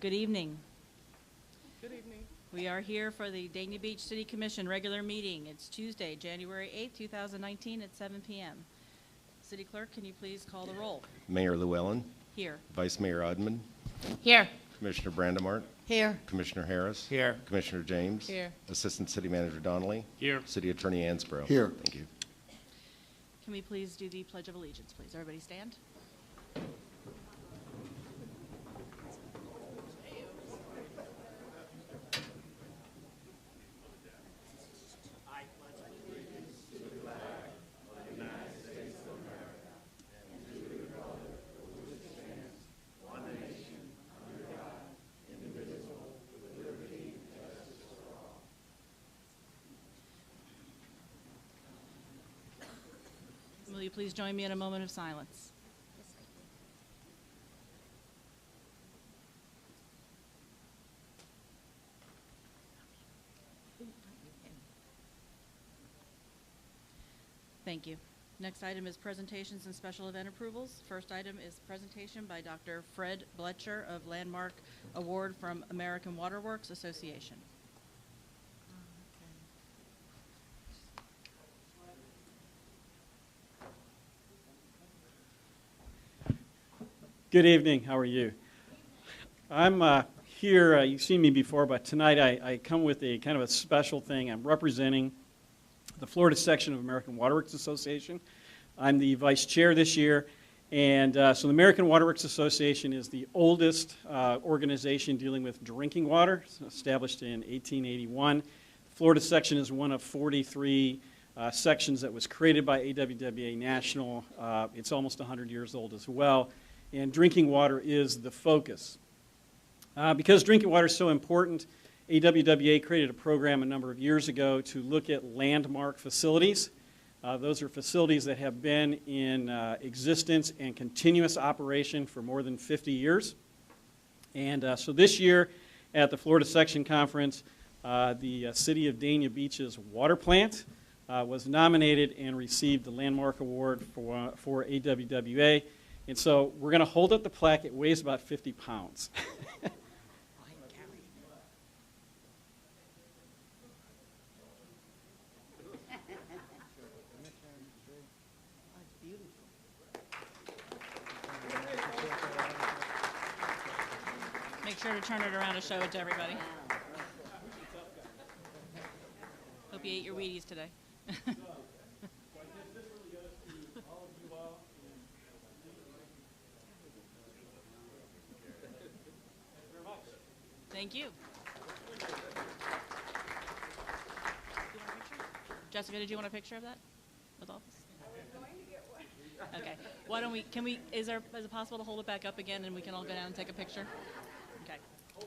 Good evening. Good evening. We are here for the Dania Beach City Commission regular meeting. It's Tuesday, January 8th, 2019 at 7 p.m. City Clerk, can you please call the roll? Mayor Llewellyn. Here. Vice Mayor Udman. Here. Commissioner Brandemart. Here. Commissioner Harris. Here. Commissioner James. Here. Assistant City Manager Donnelly. Here. City Attorney Ansbro. Here. Thank you. Can we please do the Pledge of Allegiance, please? Everybody stand. Will you please join me in a moment of silence? Thank you. Next item is presentations and special event approvals. First item is presentation by Dr. Fred Bletcher of Landmark Award from American Waterworks Association. Good evening. How are you? I'm here. You've seen me before, but tonight I come with a kind of a special thing. I'm representing the Florida section of American Waterworks Association. I'm the vice chair this year, and so the American Waterworks Association is the oldest organization dealing with drinking water. It's established in 1881. The Florida section is one of 43 sections that was created by AWWA National. It's almost 100 years old as well. And drinking water is the focus. Because drinking water is so important, AWWA created a program a number of years ago to look at landmark facilities. Those are facilities that have been in existence and continuous operation for more than 50 years. And so this year at the Florida Section Conference, the City of Dania Beach's water plant was nominated and received the Landmark Award for AWWA. And so we're going to hold up the plaque. It weighs about 50 pounds. Make sure to turn it around to show it to everybody. Hope you ate your Wheaties today. Thank you. Jessica, did you want a picture of that with all this? I was going to get one. Okay. Why don't we, is it possible to hold it back up again and we can all go down and take a picture? Okay. The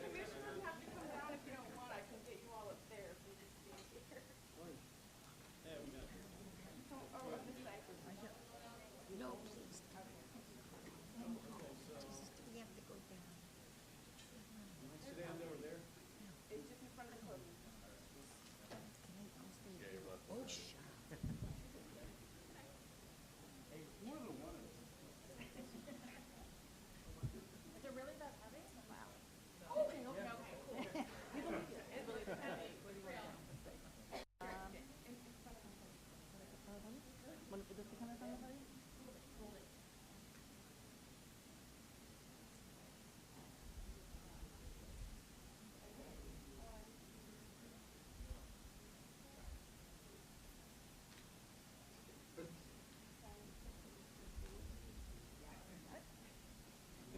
commissioners have to come down if you don't want. I can get you all up there if you just stand here. Oh, this side. No, please. We have to go down. It's just in front of the podium. Oh, shut up. Is it really that heavy? Wow. Okay, cool. You believe it. It really is heavy.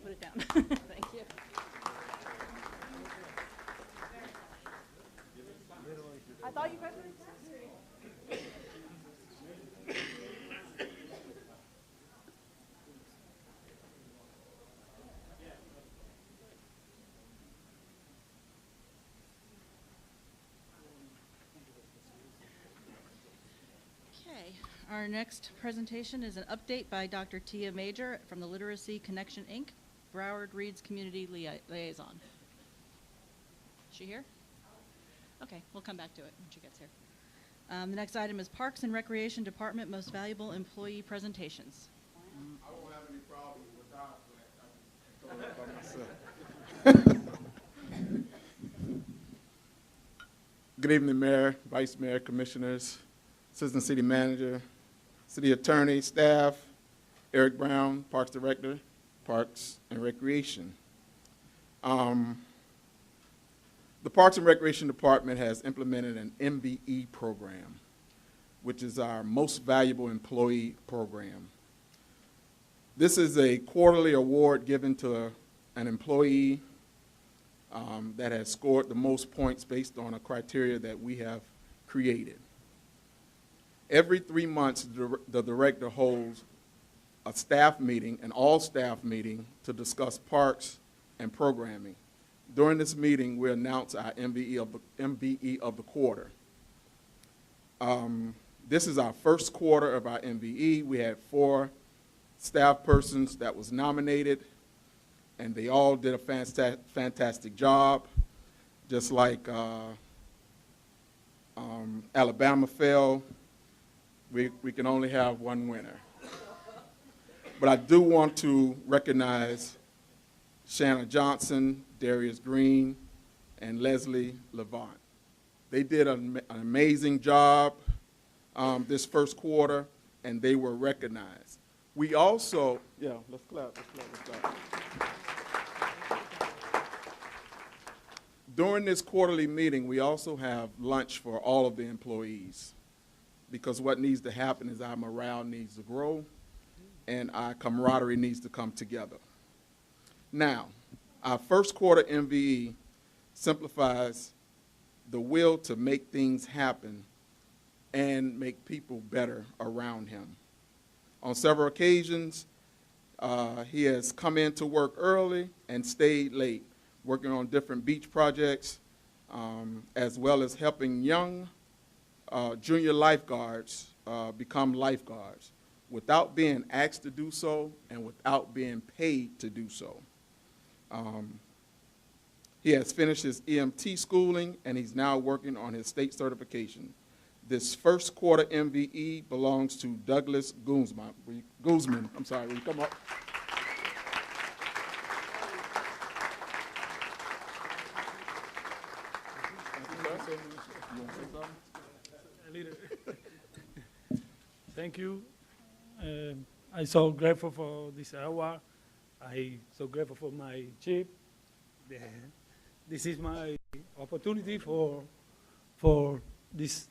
Put it down. Thank you. I thought you guys were exaggerating. Okay. Our next presentation is an update by Dr. Tia Major from the Literacy Connection, Inc., Broward Reed's Community Liaison. Is she here? Okay, we'll come back to it when she gets here. The next item is Parks and Recreation Department Most Valuable Employee Presentations. I won't have any problem with that. By myself. Good evening, Mayor, Vice Mayor, Commissioners, Assistant City Manager, City Attorney, staff, Eric Brown, Parks Director, Parks and Recreation. The Parks and Recreation Department has implemented an MBE program, which is our most valuable employee program. This is a quarterly award given to an employee that has scored the most points based on a criteria that we have created. Every 3 months, the director holds a staff meeting, an all-staff meeting, to discuss parks and programming. During this meeting, we announce our MBE of the quarter. This is our first quarter of our MBE. We had 4 staff persons that was nominated, and they all did a fantastic job. Just like Alabama fell, we can only have one winner. But I do want to recognize Shanna Johnson, Darius Green, and Leslie Levant. They did an amazing job this first quarter, and they were recognized. We also, yeah, let's clap. During this quarterly meeting, we also have lunch for all of the employees, because what needs to happen is our morale needs to grow and our camaraderie needs to come together. Now, our first quarter MVE simplifies the will to make things happen and make people better around him. On several occasions, he has come in to work early and stayed late, working on different beach projects, as well as helping young junior lifeguards become lifeguards without being asked to do so and without being paid to do so. He has finished his EMT schooling, and he's now working on his state certification. This first quarter MVE belongs to Douglas Guzman. I'm sorry, will you come up? Thank you. I'm so grateful for this award. I'm so grateful for my chief. This is my opportunity for this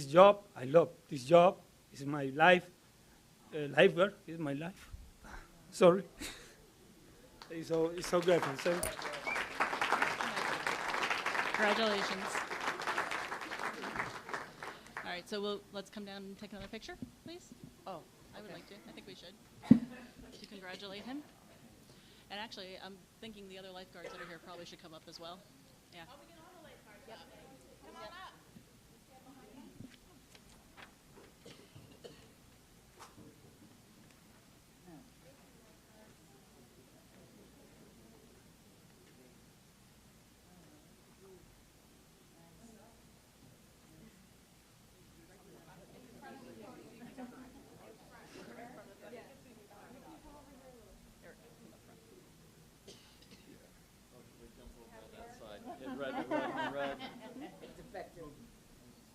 job. I love this job. It's my life. Lifeguard is my life. Sorry. It's so grateful. So, Congratulations. All right, so let's come down and take another picture, please. Oh, I would okay. like to. I think we should. To congratulate him. And actually, I'm thinking the other lifeguards that are here probably should come up as well. Yeah. Oh, we get all the lifeguards. Yep. Come on up.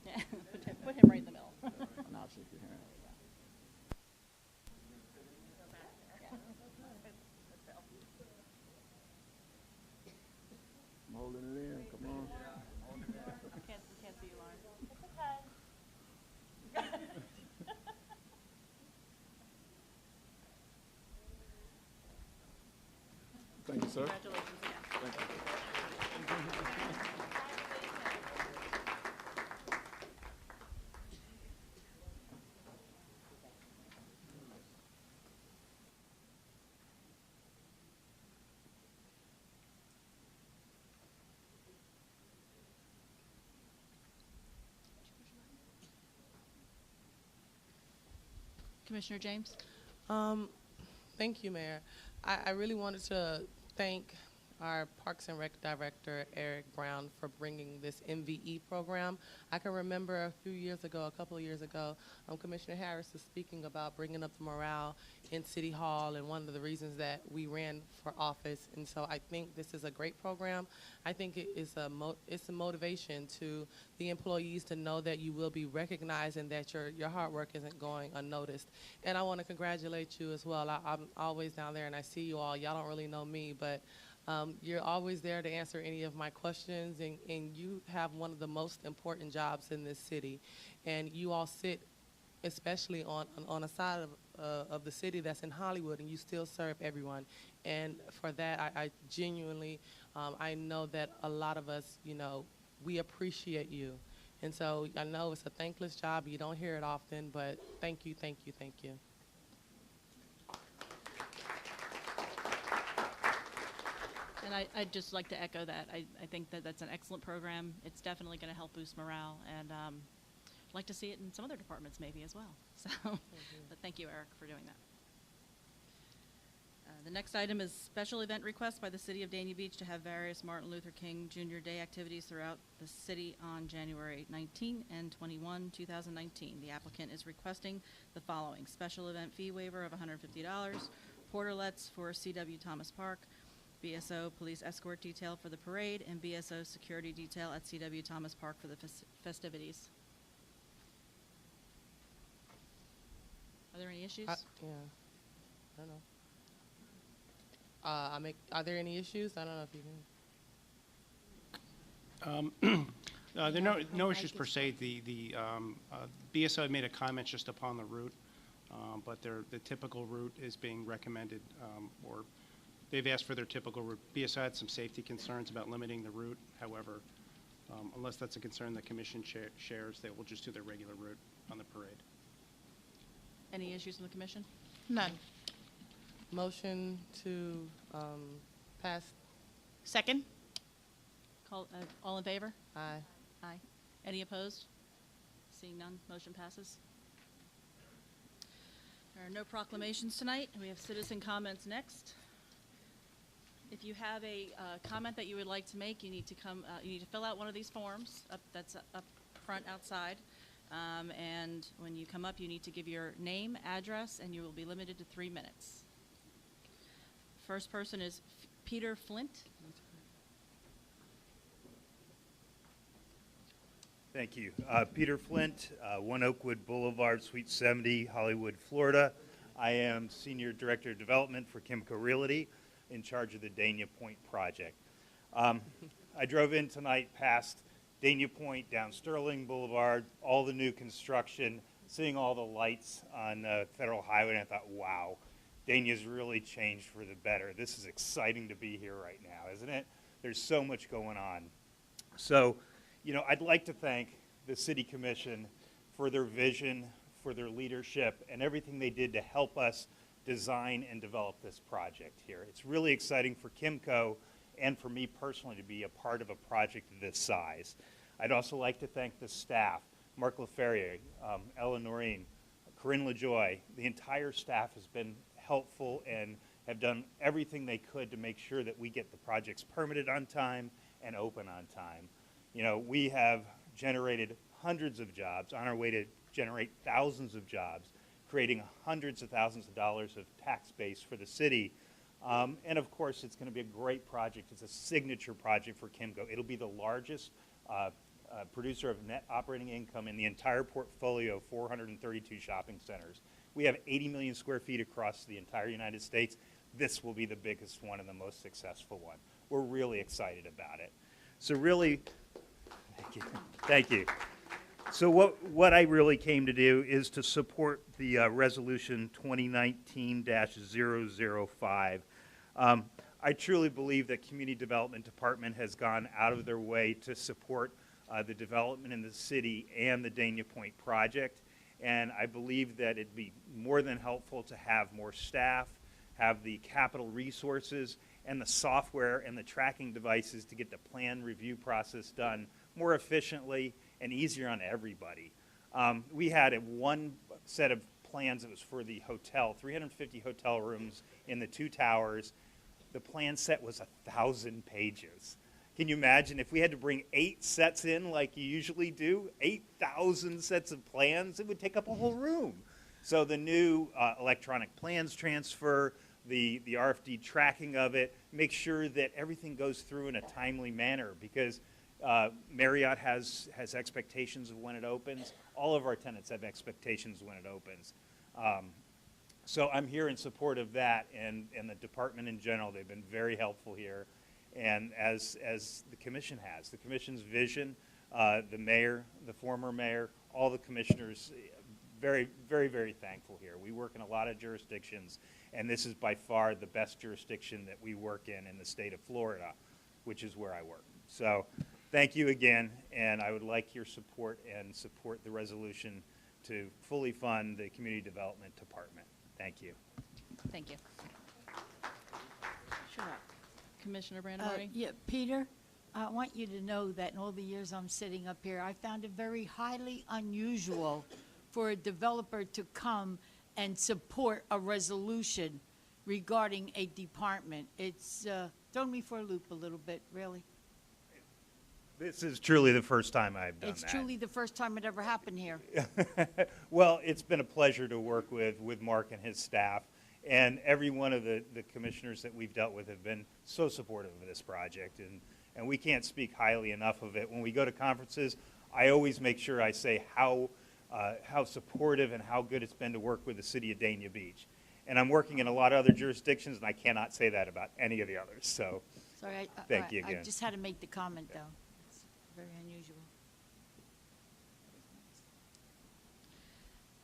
Yeah. Put him right in the middle. And I'll shake your hand. I'm holding it in, come on. Can't see you, Lauren. Thank you, sir. Congratulations again. Thank you. Commissioner James? Thank you, Mayor. I really wanted to thank our Parks and Rec Director, Eric Brown, for bringing this MVE program. I can remember a couple of years ago, Commissioner Harris was speaking about bringing up the morale in City Hall and one of the reasons that we ran for office. And so I think this is a great program. I think it is it's a motivation to the employees to know that you will be recognized and that your hard work isn't going unnoticed. And I want to congratulate you as well. I'm always down there and I see you all. Y'all don't really know me, but you're always there to answer any of my questions, and you have one of the most important jobs in this city. And you all sit, especially on a side of the city that's in Hollywood, and you still serve everyone. And for that, I genuinely, I know that a lot of us, we appreciate you. And so I know it's a thankless job. You don't hear it often, but thank you, thank you, thank you. And I'd just like to echo that. I think that that's an excellent program. It's definitely going to help boost morale, and I'd like to see it in some other departments maybe as well. So, but thank you, Eric, for doing that. The next item is special event request by the City of Dania Beach to have various Martin Luther King Jr. Day activities throughout the city on January 19 and 21, 2019. The applicant is requesting the following: special event fee waiver of $150, portalets for CW Thomas Park, BSO police escort detail for the parade, and BSO security detail at CW Thomas Park for the festivities. Are there any issues? I don't know. Are there any issues? I don't know if you can. There are no issues per se. The BSO had made a comment just upon the route, but the typical route is being recommended, or they've asked for their typical route. BSO had some safety concerns about limiting the route. However, unless that's a concern the commission shares, they will just do their regular route on the parade. Any issues from the commission? None. Motion to pass. Second? All in favor? Aye. Aye. Any opposed? Seeing none, motion passes. There are no proclamations tonight. We have citizen comments next. If you have a comment that you would like to make, you need to come. You need to fill out one of these forms that's up front outside. And when you come up, you need to give your name, address, and you will be limited to 3 minutes. First person is Peter Flint. Thank you. Peter Flint, 1 Oakwood Boulevard, Suite 70, Hollywood, Florida. I am Senior Director of Development for Kimco Realty, in charge of the Dania Point project. I drove in tonight past Dania Point, down Sterling Boulevard, all the new construction, seeing all the lights on Federal Highway, and I thought, wow, Dania's really changed for the better. This is exciting to be here right now, isn't it? There's so much going on. So, I'd like to thank the City Commission for their vision, for their leadership, and everything they did to help us design and develop this project here. It's really exciting for Kimco and for me personally to be a part of a project of this size. I'd also like to thank the staff, Mark LaFerrier, Ella Noreen, Corinne LaJoy. The entire staff has been helpful and have done everything they could to make sure that we get the projects permitted on time and open on time. We have generated hundreds of jobs, on our way to generate thousands of jobs, creating hundreds of thousands of dollars of tax base for the city. And of course, it's going to be a great project. It's a signature project for Kimco. It'll be the largest producer of net operating income in the entire portfolio of 432 shopping centers. We have 80 million square feet across the entire United States. This will be the biggest one and the most successful one. We're really excited about it. So really, thank you. So what I really came to do is to support the resolution 2019-005. I truly believe that Community Development Department has gone out of their way to support the development in the city and the Dania Point project. And I believe that it'd be more than helpful to have more staff, have the capital resources, and the software and the tracking devices to get the plan review process done more efficiently and easier on everybody. We had one set of plans that was for the hotel, 350 hotel rooms in the 2 towers. the plan set was 1,000 pages. Can you imagine if we had to bring 8 sets in like you usually do? 8,000 sets of plans, it would take up a whole room. So the new electronic plans transfer, the RFD tracking of it, make sure that everything goes through in a timely manner, because Marriott has expectations of when it opens. All of our tenants have expectations when it opens. So I'm here in support of that, and the department in general. They've been very helpful here, and as the commission has. The commission's vision, the mayor, the former mayor, all the commissioners, very, very, very thankful here. We work in a lot of jurisdictions, and this is by far the best jurisdiction that we work in the state of Florida, which is where I work. So thank you again, and I would like your support and support the resolution to fully fund the community development department. Thank you. Thank you. Sure. Commissioner Brandon Marty? Yeah, Peter, I want you to know that in all the years I'm sitting up here, I found it very highly unusual for a developer to come and support a resolution regarding a department. It's thrown me for a loop a little bit, really. This is truly the first time I've done It's that. truly the first time it ever happened here. Well, it's been a pleasure to work with Mark and his staff, and every one of the commissioners that we've dealt with have been so supportive of this project, and we can't speak highly enough of it. When we go to conferences, I always make sure I say how supportive and how good it's been to work with the city of Dania Beach. And I'm working in a lot of other jurisdictions, and I cannot say that about any of the others. So Sorry, thank you again. I just had to make the comment, though. It's very unusual.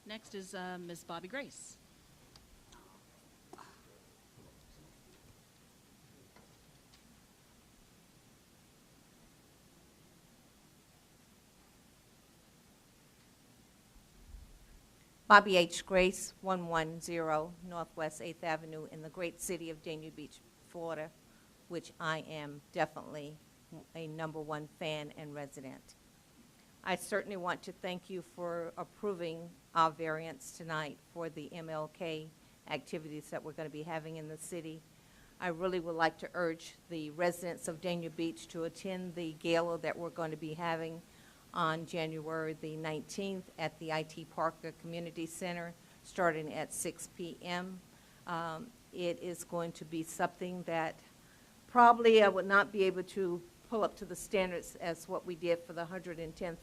Next is Ms. Bobby Grace. Bobby H. Grace, 110 Northwest 8th Avenue in the great city of Dania Beach, Florida, which I am definitely a #1 fan and resident. I certainly want to thank you for approving our variance tonight for the MLK activities that we're going to be having in the city. I really would like to urge the residents of Dania Beach to attend the gala that we're going to be having on January the 19th at the IT Parker Community Center, starting at 6 p.m. It is going to be something that probably I would not be able to pull up to the standards as what we did for the 110th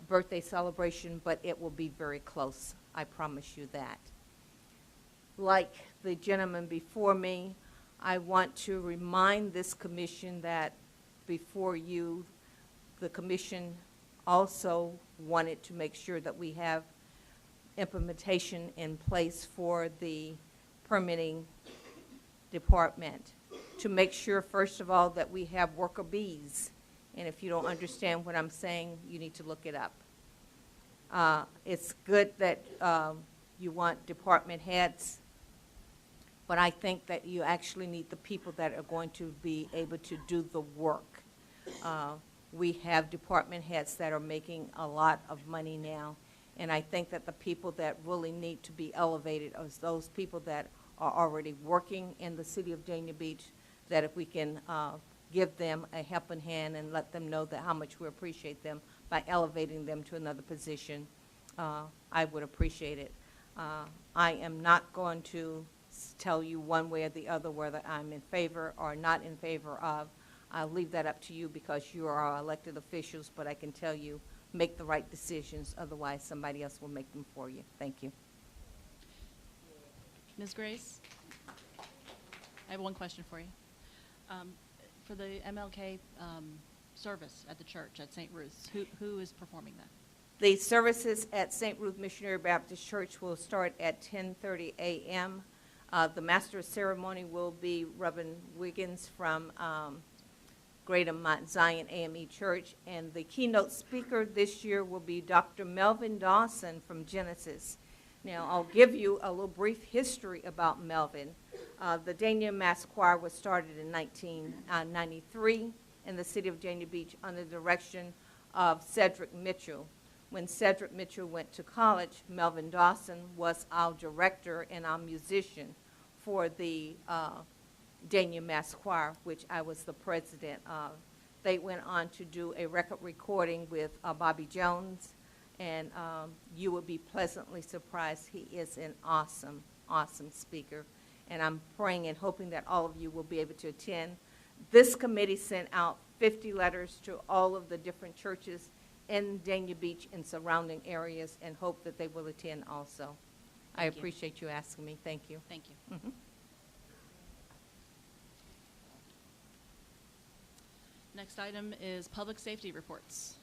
birthday celebration, but it will be very close. I promise you that. Like the gentleman before me, I want to remind this commission that before you, the commission also wanted to make sure that we have implementation in place for the permitting department to make sure, first of all, that we have worker bees. And if you don't understand what I'm saying, you need to look it up. It's good that you want department heads, but I think that you actually need the people that are going to be able to do the work. We have department heads that are making a lot of money now, and I think that the people that really need to be elevated are those people that are already working in the city of Dania Beach, that if we can give them a helping hand and let them know that how much we appreciate them by elevating them to another position, I would appreciate it. I am not going to tell you one way or the other whether I'm in favor or not in favor of. I'll leave that up to you because you are our elected officials, but I can tell you, make the right decisions, otherwise somebody else will make them for you. Thank you. Ms. Grace? I have one question for you. For the MLK service at the church at St. Ruth's, who is performing that? The services at St. Ruth Missionary Baptist Church will start at 10:30 a.m. The master of ceremony will be Reverend Wiggins from Greater Mount Zion AME Church, and the keynote speaker this year will be Dr. Melvin Dawson from Genesis. Now, I'll give you a little brief history about Melvin. The Dania Mass Choir was started in 1993 in the city of Dania Beach under the direction of Cedric Mitchell. When Cedric Mitchell went to college, Melvin Dawson was our director and our musician for the Dania Mass Choir, which I was the president of. They went on to do a record recording with Bobby Jones, and you will be pleasantly surprised. He is an awesome, awesome speaker, and I'm praying and hoping that all of you will be able to attend. This committee sent out 50 letters to all of the different churches in Dania Beach and surrounding areas, and hope that they will attend also. I Thank you. appreciate you asking me. Thank you. Thank you. Mhm. Next item is public safety reports.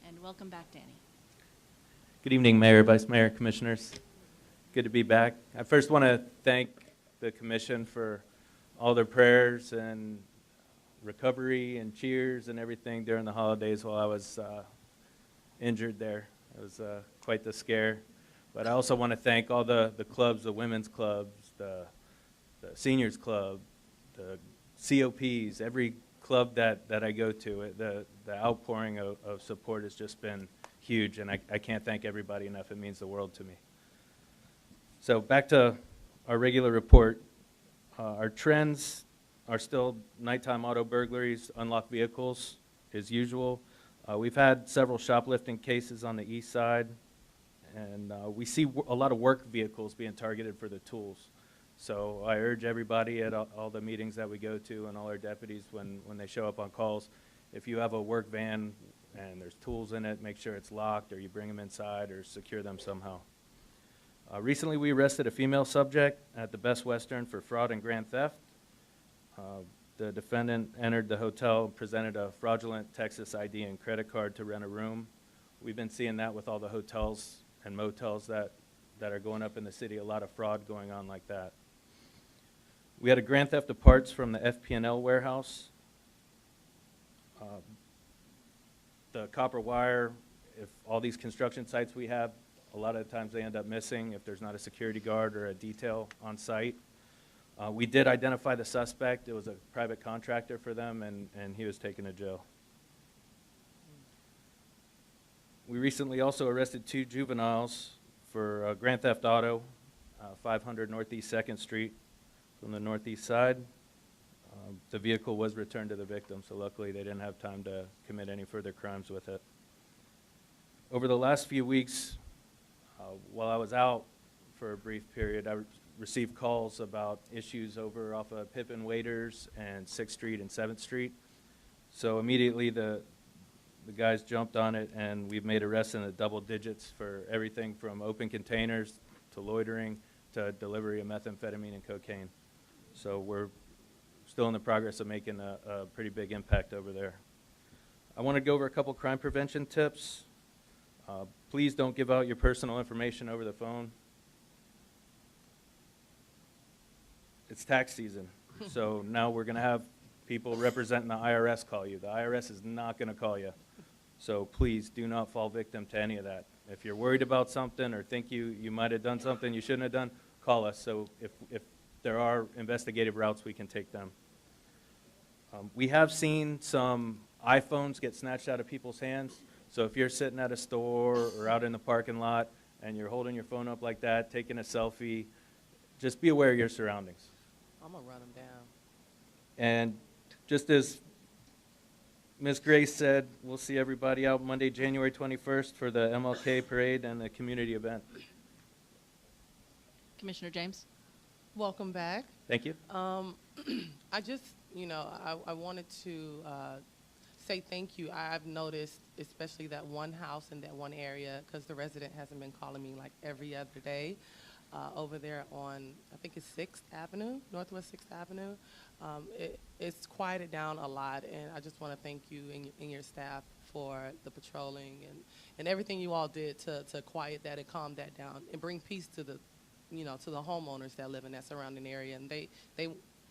And welcome back, Danny. Good evening, Mayor, Vice Mayor, Commissioners. Good to be back. I first want to thank the Commission for all their prayers and recovery and cheers and everything during the holidays while I was injured there. It was quite the scare. But I also want to thank all the clubs, the women's clubs, the seniors club, the COPs, every club that I go to. The outpouring of support has just been huge, and I can't thank everybody enough. It means the world to me. So back to our regular report. Our trends are still nighttime auto burglaries, unlocked vehicles as usual. We've had several shoplifting cases on the east side, and we see a lot of work vehicles being targeted for the tools. So I urge everybody at all the meetings that we go to and all our deputies when they show up on calls, if you have a work van and there's tools in it, make sure it's locked or you bring them inside or secure them somehow. Recently we arrested a female subject at the Best Western for fraud and grand theft. The defendant entered the hotel, presented a fraudulent Texas ID and credit card to rent a room. We've been seeing that with all the hotels and motels that are going up in the city, a lot of fraud going on like that. We had a grand theft of parts from the FP&L warehouse. The copper wire, if all these construction sites we have, a lot of times they end up missing if there's not a security guard or a detail on site. We did identify the suspect. It was a private contractor for them, and he was taken to jail. We recently also arrested 2 juveniles for grand theft auto, 500 Northeast 2nd Street from the northeast side. The vehicle was returned to the victim, so luckily they didn't have time to commit any further crimes with it. Over the last few weeks, while I was out for a brief period, I received calls about issues over off of Pippin Waiters and 6th Street and 7th Street. So immediately the guys jumped on it, and we've made arrests in the double digits for everything from open containers to loitering to delivery of methamphetamine and cocaine. So we're still in the progress of making a pretty big impact over there. I want to go over a couple crime prevention tips. Please don't give out your personal information over the phone. It's tax season, so now we're going to have people representing the IRS call you. The IRS is not going to call you. So please do not fall victim to any of that. If you're worried about something or think you might have done something you shouldn't have done, call us. So if there are investigative routes, we can take them. We have seen some iPhones get snatched out of people's hands. So if you're sitting at a store or out in the parking lot and you're holding your phone up like that, taking a selfie, just be aware of your surroundings. I'm going to run them down. And just as Ms. Grace said, we'll see everybody out Monday, January 21st for the Mlk Parade and the community event. Commissioner James? Welcome back. Thank you. I just, I wanted to say thank you. I've noticed, especially that one house in that one area, because the resident hasn't been calling me like every other day, over there on, I think it's 6th Avenue, Northwest 6th Avenue. It's quieted down a lot, and I just want to thank you and your staff for the patrolling and everything you all did to quiet that and calm that down and bring peace to the, to the homeowners that live in that surrounding area. And they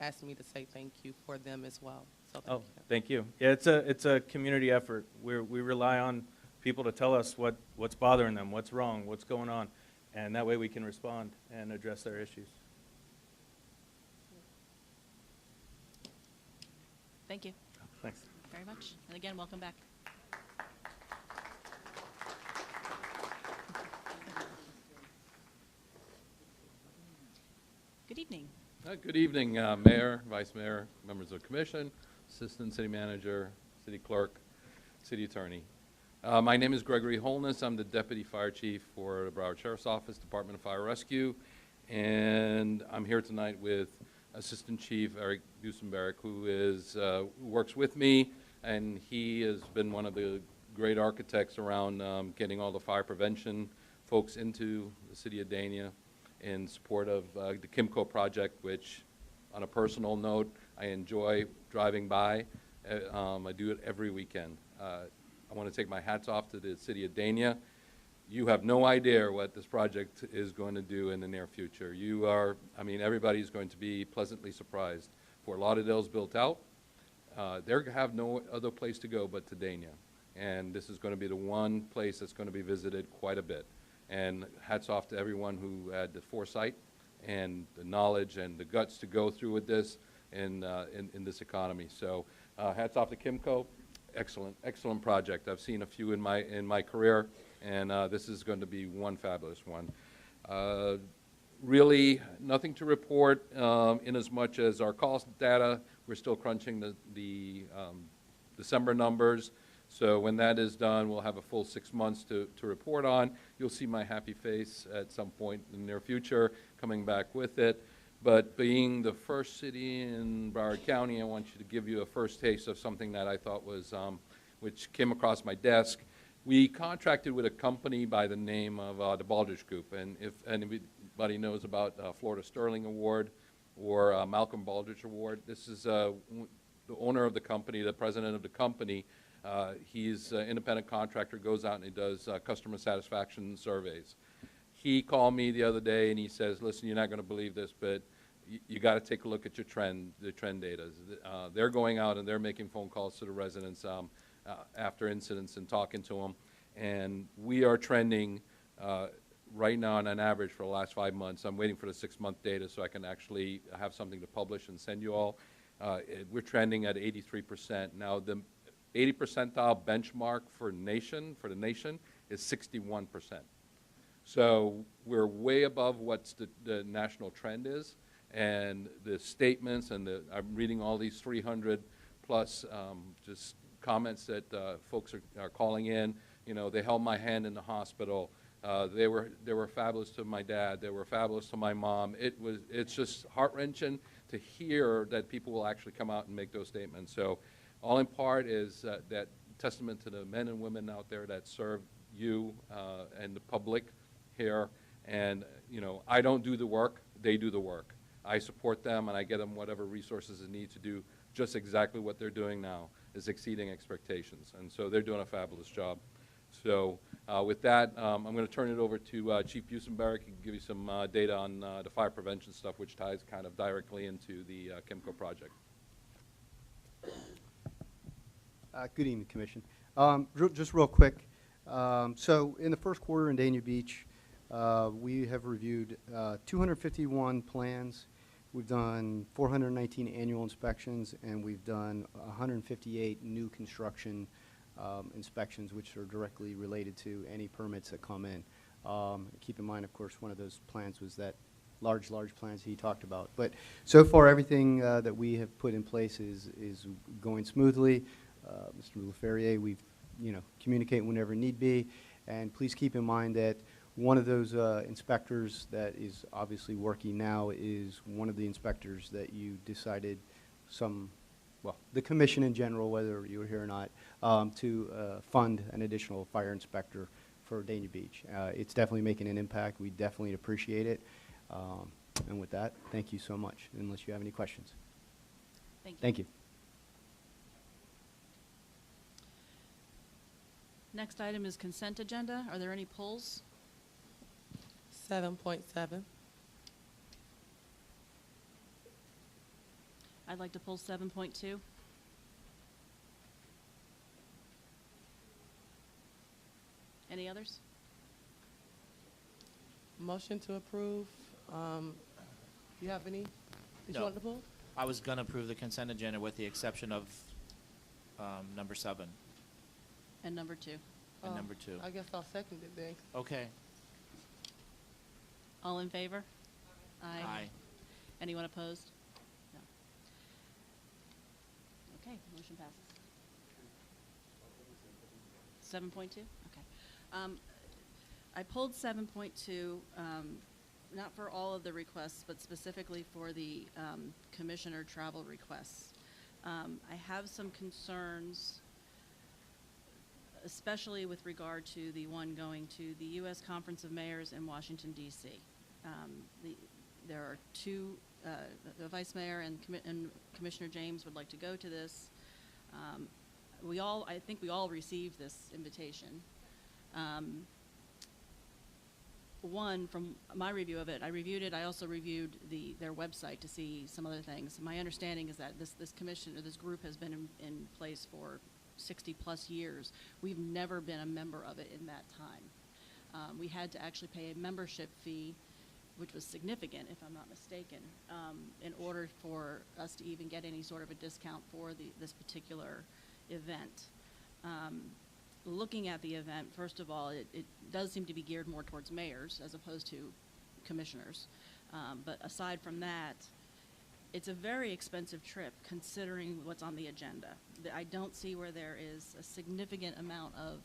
asked me to say thank you for them as well. So thank you. Yeah, it's a community effort. We rely on people to tell us what's bothering them, what's wrong, what's going on, and that way we can respond and address their issues. Thank you. Thanks. Very much. And again, welcome back. Good evening. Good evening, Mayor, Vice Mayor, members of the Commission, Assistant City Manager, City Clerk, City Attorney. My name is Gregory Holness. I'm the Deputy Fire Chief for the Broward Sheriff's Office, Department of Fire Rescue, and I'm here tonight with Assistant Chief Eric Busenberg, who works with me, and he has been one of the great architects around getting all the fire prevention folks into the city of Dania in support of the KIMCO project, which, on a personal note, I enjoy driving by. I do it every weekend. I want to take my hats off to the city of Dania. You have no idea what this project is going to do in the near future. Everybody's going to be pleasantly surprised. Fort Lauderdale's built out. They have no other place to go but to Dania. And this is going to be the one place that's going to be visited quite a bit. And hats off to everyone who had the foresight and the knowledge and the guts to go through with this in this economy. So hats off to KIMCO. Excellent project. I've seen a few in my career, and this is going to be one fabulous one. Really, nothing to report in as much as our cost data. We're still crunching the December numbers. So when that is done, we'll have a full 6 months to report on. You'll see my happy face at some point in the near future coming back with it. But being the first city in Broward County, I want you to give you a first taste of something that I thought was, which came across my desk. We contracted with a company by the name of the Baldrige Group. And if anybody knows about Florida Sterling Award or Malcolm Baldrige Award, this is the owner of the company, the president of the company. He's an independent contractor, goes out and he does customer satisfaction surveys. He called me the other day and he says, listen, you're not going to believe this, but you got to take a look at the trend data. They're going out and they're making phone calls to the residents after incidents and talking to them. And we are trending right now on an average for the last 5 months. I'm waiting for the 6-month data so I can actually have something to publish and send you all. We're trending at 83%. Now, the 80 percentile benchmark for the nation is 61%. So we're way above what the national trend is, and the statements and I'm reading all these 300 plus just comments that folks are calling in. You know, they held my hand in the hospital. They were fabulous to my dad. They were fabulous to my mom. It's just heart-wrenching to hear that people will actually come out and make those statements. So all in part is that testament to the men and women out there that serve you and the public here. And, you know, I don't do the work, they do the work. I support them and I get them whatever resources they need to do just exactly what they're doing now is exceeding expectations. And so they're doing a fabulous job. So with that, I'm going to turn it over to Chief Busenberg. He can give you some data on the fire prevention stuff, which ties kind of directly into the KIMCO project. Good evening, Commission. Just real quick. So in the first quarter in Dania Beach, we have reviewed 251 plans. We've done 419 annual inspections, and we've done 158 new construction inspections, which are directly related to any permits that come in. Keep in mind, of course, one of those plans was that large plans he talked about. But so far, everything that we have put in place is going smoothly. Mr. LaFerrier, we communicate whenever need be. And please keep in mind that one of those inspectors that is obviously working now is one of the inspectors that you decided the commission in general, whether you were here or not, to fund an additional fire inspector for Dania Beach. It's definitely making an impact. We definitely appreciate it. And with that, thank you so much, unless you have any questions. Thank you. Thank you. Next item is consent agenda. Are there any polls? 7.7. I'd like to pull 7.2. Any others? Motion to approve. You have any? Did you No. want to pull? I was going to approve the consent agenda with the exception of number 7 And number 2. and number 2. I guess I'll second it then. Okay. All in favor? Aye. Anyone opposed? No. Okay, motion passes. 7.2? Okay. I pulled 7.2, not for all of the requests, but specifically for the commissioner travel requests. I have some concerns, especially with regard to the one going to the U.S. Conference of Mayors in Washington, D.C. There are two, the Vice Mayor and Commissioner James would like to go to this. I think we all received this invitation. One, from my review of it, I reviewed it. I also reviewed their website to see some other things. My understanding is that this commission or this group has been in place for 60+ years. We've never been a member of it in that time. We had to actually pay a membership fee, which was significant, if I'm not mistaken, in order for us to even get any sort of a discount for this particular event. Looking at the event, first of all, it does seem to be geared more towards mayors as opposed to commissioners. But aside from that, it's a very expensive trip considering what's on the agenda. I don't see where there is a significant amount of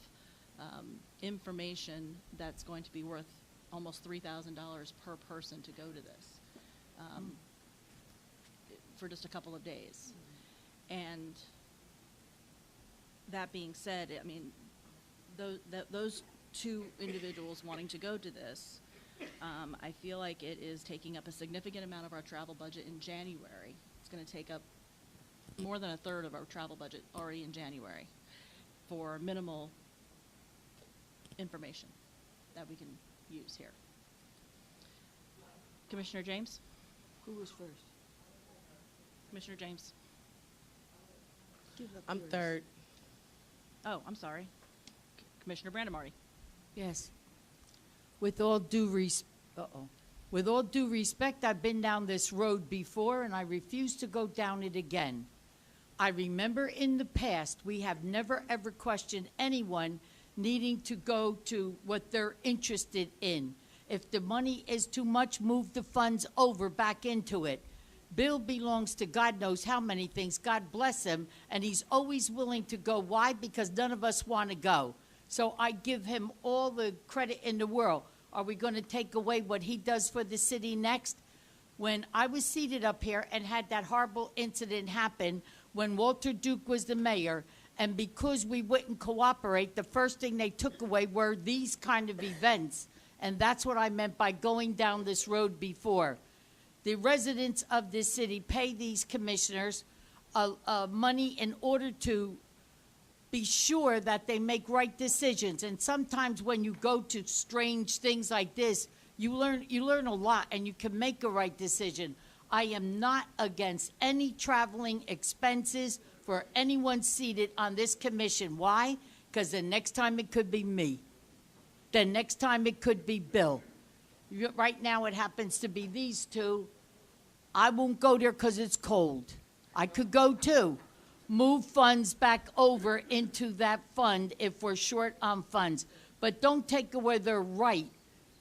information that's going to be worth almost $3,000 per person to go to this for just a couple of days. And that being said, I mean, those two individuals wanting to go to this, I feel like it is taking up a significant amount of our travel budget in January. It's going to take up more than a third of our travel budget already in January for minimal information that we can use here. Commissioner James? Who was first? Commissioner James? I'm third. Oh, I'm sorry. Commissioner Brandemarty? Yes. With all due With all due respect, I've been down this road before, and I refuse to go down it again. I remember in the past, we have never ever questioned anyone needing to go to what they're interested in. If the money is too much, move the funds over back into it. Bill belongs to God knows how many things. God bless him, and he's always willing to go. Why? Because none of us want to go. So I give him all the credit in the world. Are we going to take away what he does for the city next? When I was seated up here and had that horrible incident happen when Walter Duke was the mayor, and because we wouldn't cooperate, the first thing they took away were these kind of events. And that's what I meant by going down this road before. The residents of this city pay these commissioners money in order to be sure that they make right decisions. And sometimes when you go to strange things like this, you learn a lot and you can make a right decision. I am not against any traveling expenses for anyone seated on this commission. Why? Because the next time it could be me. The next time it could be Bill. Right now it happens to be these two. I won't go there because it's cold. I could go too. Move funds back over into that fund if we're short on funds. But don't take away their right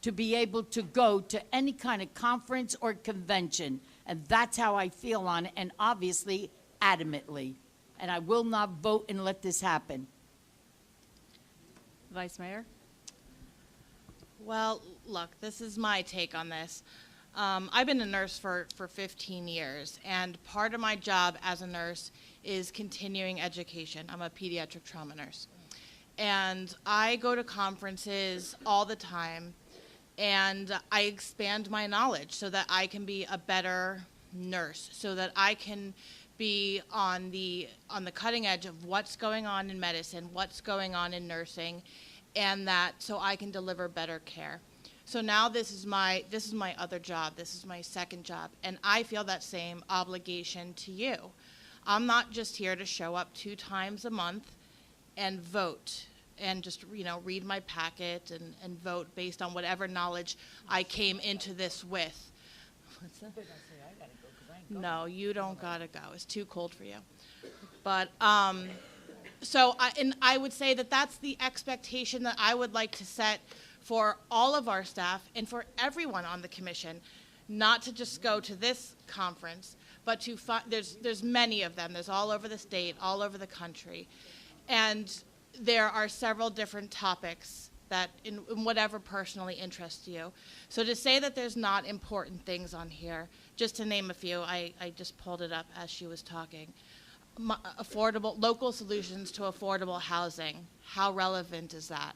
to be able to go to any kind of conference or convention. And that's how I feel on it, and obviously adamantly. And I will not vote and let this happen. Vice Mayor? Well, look, this is my take on this. I've been a nurse for 15 years, and part of my job as a nurse is continuing education. I'm a pediatric trauma nurse. And I go to conferences all the time, and I expand my knowledge so that I can be a better nurse, so that I can be on the cutting edge of what's going on in medicine, what's going on in nursing, and that so I can deliver better care. So now this is my other job. This is my second job, and I feel that same obligation to you. I'm not just here to show up 2 times a month and vote and just read my packet and vote based on whatever knowledge I came into this with. What's that? No, you don't gotta go. It's too cold for you. But so I would say that that's the expectation that I would like to set for all of our staff and for everyone on the commission. not to just go to this conference, but to find, there's many of them. There's all over the state, all over the country. And there are several different topics that in whatever personally interests you. So to say that there's not important things on here, just to name a few, I just pulled it up as she was talking. Affordable, local solutions to affordable housing, how relevant is that?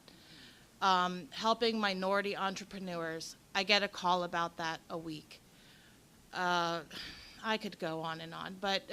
Helping minority entrepreneurs, I get a call about that a week. I could go on and on, but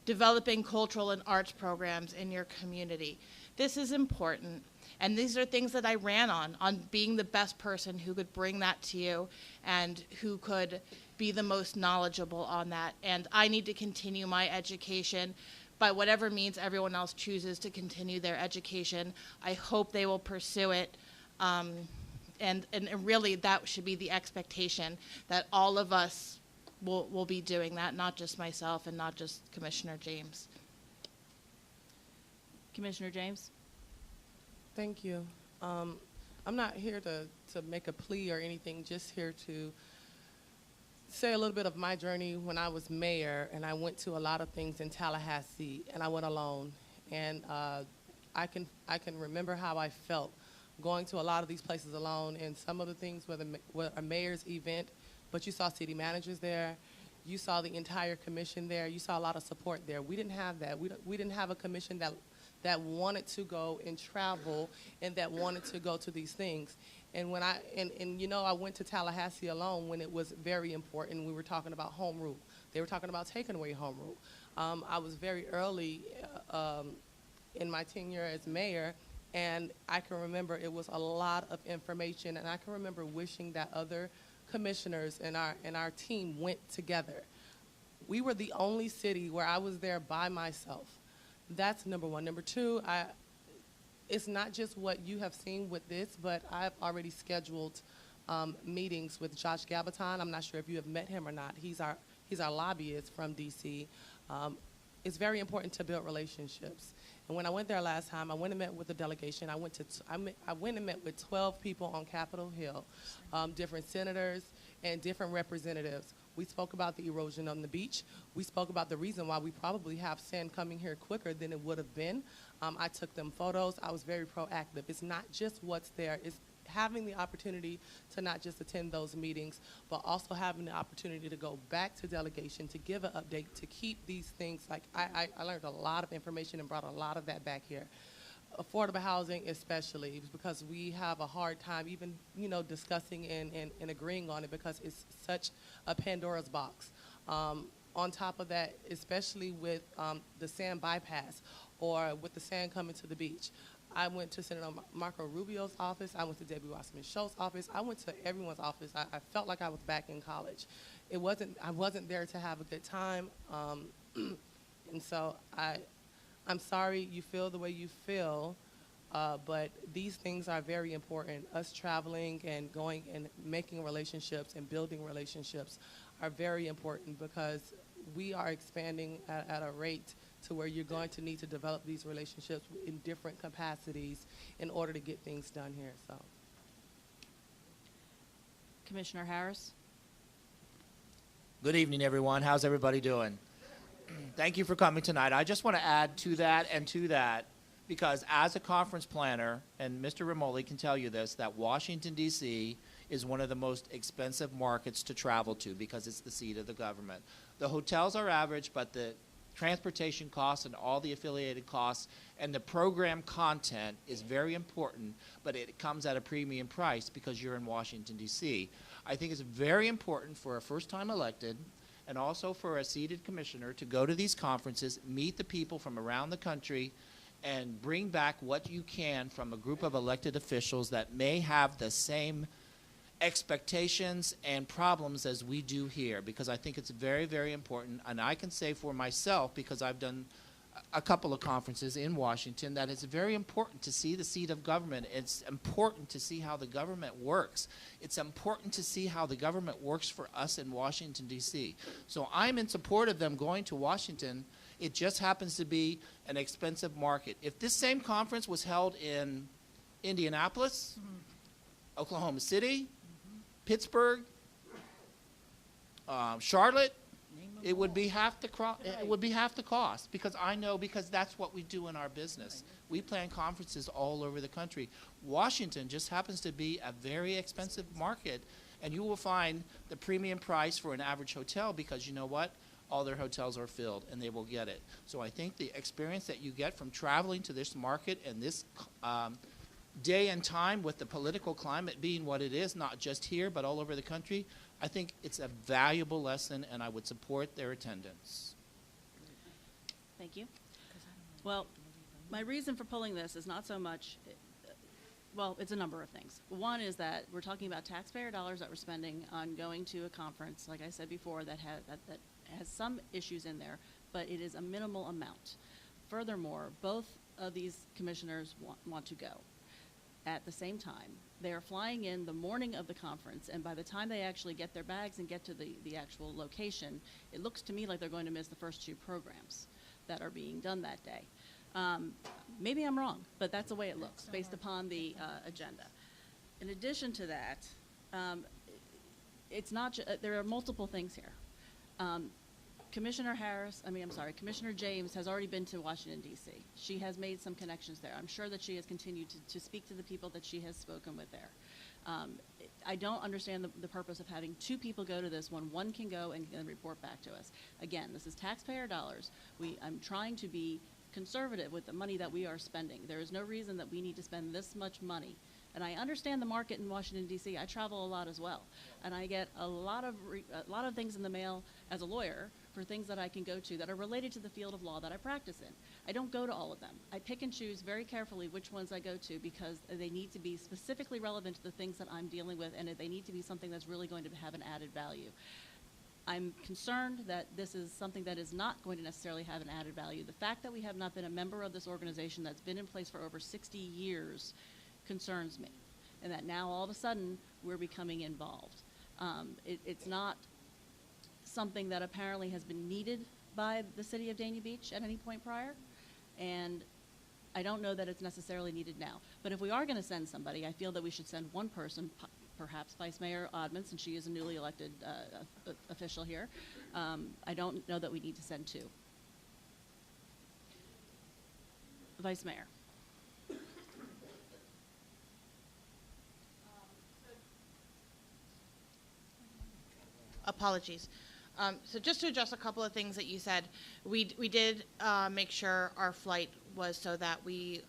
developing cultural and arts programs in your community. This is important. And these are things that I ran on being the best person who could bring that to you and who could be the most knowledgeable on that. And I need to continue my education by whatever means everyone else chooses to continue their education. I hope they will pursue it. And really that should be the expectation, that all of us will be doing that, not just myself and not just Commissioner James. Commissioner James? Thank you. I'm not here to make a plea or anything, just here to say a little bit of my journey when I was mayor, and I went to a lot of things in Tallahassee, and I went alone. And I can remember how I felt going to a lot of these places alone, and some of the things were a mayor's event, but you saw city managers there. You saw the entire commission there. You saw a lot of support there. We didn't have that. We didn't have a commission that wanted to go and travel and that wanted to go to these things. And when I went to Tallahassee alone when it was very important. We were talking about home rule. They were talking about taking away home rule. I was very early in my tenure as mayor, and I can remember it was a lot of information, and I can remember wishing that other commissioners and our team went together. We were the only city where I was there by myself. That's number one. Number two, it's not just what you have seen with this, but I've already scheduled meetings with Josh Gabaton. I'm not sure if you have met him or not. He's our lobbyist from DC. It's very important to build relationships. And when I went there last time, I went and met with the delegation. I went and met with 12 people on Capitol Hill, different senators and different representatives. We spoke about the erosion on the beach. We spoke about the reason why we probably have sand coming here quicker than it would have been. I took them photos. I was very proactive. It's not just what's there. It's having the opportunity to not just attend those meetings, but also having the opportunity to go back to delegation, to give an update, to keep these things. Like I learned a lot of information and brought a lot of that back here. Affordable housing especially, because we have a hard time even, discussing and agreeing on it because it's such a Pandora's box. On top of that, especially with the sand bypass or with the sand coming to the beach, I went to Senator Marco Rubio's office. I went to Debbie Wasserman Schultz's office. I went to everyone's office. I felt like I was back in college. I wasn't there to have a good time, and so I'm sorry you feel the way you feel, but these things are very important. Us traveling and going and making relationships and building relationships are very important because we are expanding at a rate to where you're going to need to develop these relationships in different capacities in order to get things done here. So, Commissioner Harris? Good evening, everyone. How's everybody doing? Thank you for coming tonight. I just want to add to that and to that, because as a conference planner, and Mr. Ramoli can tell you this, that Washington, D.C. is one of the most expensive markets to travel to because it's the seat of the government. The hotels are average, but the transportation costs and all the affiliated costs and the program content is very important, but it comes at a premium price because you're in Washington, D.C. I think it's very important for a first-time elected and also for a seated commissioner to go to these conferences, meet the people from around the country, and bring back what you can from a group of elected officials that may have the same expectations and problems as we do here, because I think it's very, very important. And I can say for myself, because I've done a couple of conferences in Washington, that it's very important to see the seat of government. It's important to see how the government works. It's important to see how the government works for us in Washington, D.C. So I'm in support of them going to Washington. It just happens to be an expensive market. If this same conference was held in Indianapolis, Oklahoma City, Pittsburgh, Charlotte, it would be half the it would be half the cost, because I know, because that's what we do in our business. We plan conferences all over the country. Washington just happens to be a very expensive market, and you will find the premium price for an average hotel, because you know what? All their hotels are filled, and they will get it. So I think the experience that you get from traveling to this market and this day and time, with the political climate being what it is, not just here but all over the country, I think it's a valuable lesson, and I would support their attendance. Thank you. Well, my reason for pulling this is not so much, well, it's a number of things. One is that we're talking about taxpayer dollars that we're spending on going to a conference, like I said before, that has some issues in there, but it is a minimal amount. Furthermore, both of these commissioners want to go at the same time. They are flying in the morning of the conference, and by the time they actually get their bags and get to the actual location, it looks to me like they're going to miss the first two programs that are being done that day. Maybe I'm wrong, but that's the way it looks based upon the agenda. In addition to that, it's not there are multiple things here. Commissioner James has already been to Washington, D.C. She has made some connections there. I'm sure that she has continued to speak to the people that she has spoken with there. I don't understand the purpose of having two people go to this when one can go and report back to us. Again, this is taxpayer dollars. I'm trying to be conservative with the money that we are spending. There is no reason that we need to spend this much money. And I understand the market in Washington, D.C. I travel a lot as well. And I get a lot of things in the mail as a lawyer for things that I can go to that are related to the field of law that I practice in. I don't go to all of them. I pick and choose very carefully which ones I go to, because they need to be specifically relevant to the things that I'm dealing with, and they need to be something that's really going to have an added value. I'm concerned that this is something that is not going to necessarily have an added value. The fact that we have not been a member of this organization that's been in place for over 60 years concerns me, and that now all of a sudden we're becoming involved. It's not something that apparently has been needed by the city of Dania Beach at any point prior, and I don't know that it's necessarily needed now. But if we are going to send somebody, I feel that we should send one person, perhaps Vice Mayor Odman, since she is a newly elected official here. I don't know that we need to send two. Vice Mayor. Apologies. So just to address a couple of things that you said, we did make sure our flight was so that we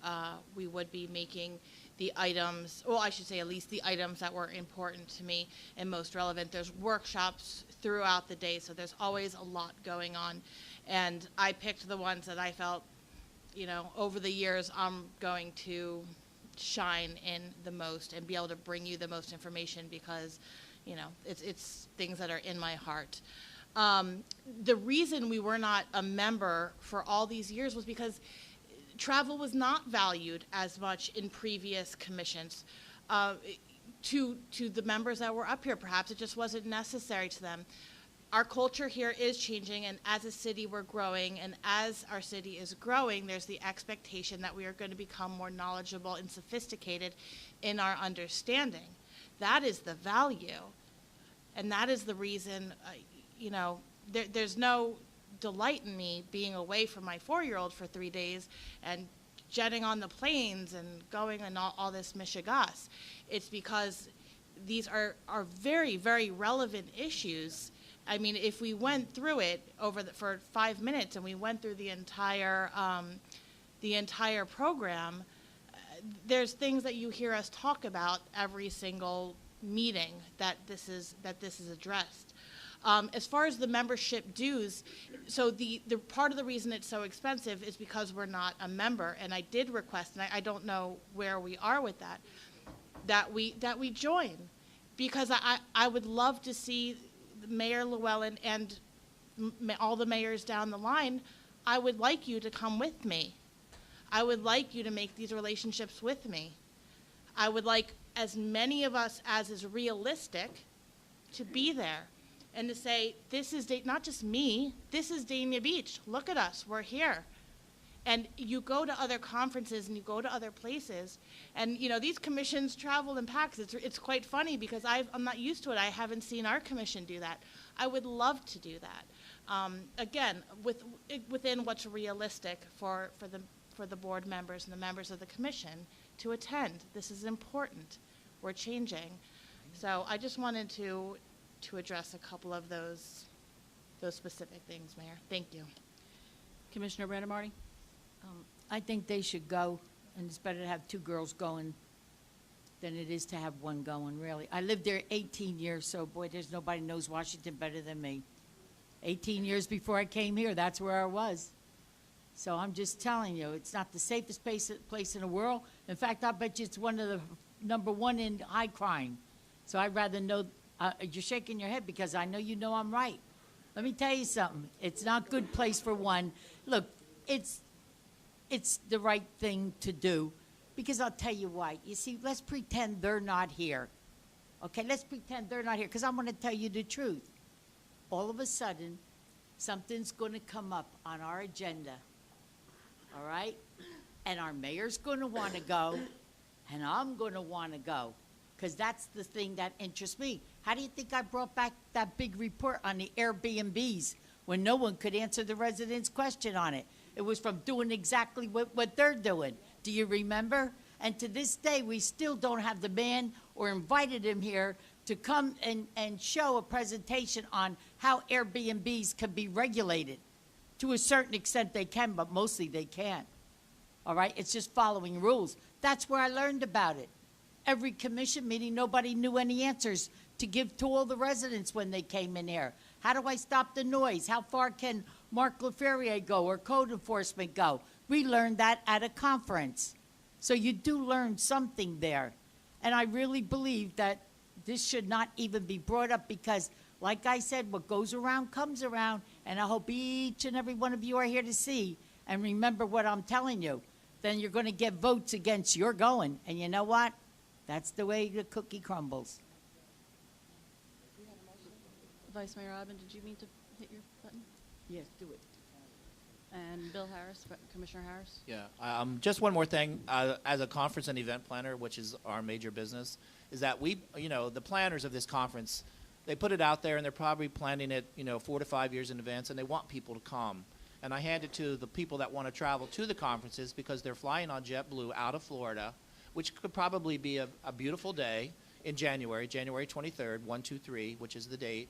would be making the items, well, I should say at least the items that were important to me and most relevant. There's workshops throughout the day, so there's always a lot going on. And I picked the ones that I felt, you know, over the years I'm going to shine in the most and be able to bring you the most information, because, you know, it's things that are in my heart. The reason we were not a member for all these years was because travel was not valued as much in previous commissions. To the members that were up here, perhaps it just wasn't necessary to them. Our culture here is changing, and as a city we're growing, and as our city is growing, there's the expectation that we are going to become more knowledgeable and sophisticated in our understanding. That is the value, and that is the reason, you know, there's no delight in me being away from my 4-year-old for 3 days and jetting on the planes and going on all this mishigas. It's because these are very, very relevant issues. I mean, if we went through it for 5 minutes and we went through the entire program, there's things that you hear us talk about every single meeting that this is addressed. As far as the membership dues, so the part of the reason it's so expensive is because we're not a member, and I did request, and I don't know where we are with that we join, because I would love to see Mayor Llewellyn and all the mayors down the line. I would like you to come with me. I would like you to make these relationships with me. I would like as many of us as is realistic to be there and to say, this is not just me, this is Dania Beach. Look at us, we're here. And you go to other conferences and you go to other places, and you know these commissions travel in packs. It's quite funny because I'm not used to it. I haven't seen our commission do that. I would love to do that. Again, within what's realistic for the board members and the members of the commission to attend. This is important. We're changing. So I just wanted to address a couple of those specific things, Mayor. Thank you. Commissioner Brandemarty? I think they should go, and it's better to have two girls going than it is to have one going, really. I lived there 18 years, so boy, there's nobody knows Washington better than me. 18 years before I came here, that's where I was. So I'm just telling you, it's not the safest place in the world. In fact, I bet you it's one of the #1 in high crime. So I'd rather know, you're shaking your head because I know you know I'm right. Let me tell you something. It's not a good place for one. Look, it's the right thing to do because I'll tell you why. You see, let's pretend they're not here. Okay, let's pretend they're not here because I'm going to tell you the truth. All of a sudden, something's going to come up on our agenda, all right? And our mayor's going to want to go, and I'm going to want to go because that's the thing that interests me. How do you think I brought back that big report on the Airbnbs when no one could answer the residents' question on it? It was from doing exactly what they're doing. Do you remember? And to this day, we still don't have the man or invited him here to come and show a presentation on how Airbnbs can be regulated. To a certain extent they can, but mostly they can't. All right? It's just following rules. That's where I learned about it. Every commission meeting, nobody knew any answers to give to all the residents when they came in here. How do I stop the noise? How far can Mark LaFerrier go or code enforcement go? We learned that at a conference. So you do learn something there. And I really believe that this should not even be brought up because, like I said, what goes around comes around, and I hope each and every one of you are here to see and remember what I'm telling you. Then you're going to get votes against your going. And you know what? That's the way the cookie crumbles. Vice Mayor Odman, did you mean to hit your button? Yes, do it. And Bill Harris, Commissioner Harris? Yeah, just one more thing. As a conference and event planner, which is our major business, is that the planners of this conference, they put it out there and they're probably planning it, 4 to 5 years in advance, and they want people to come. And I hand it to the people that want to travel to the conferences because they're flying on JetBlue out of Florida, which could probably be a beautiful day in January 23rd, 123, which is the date.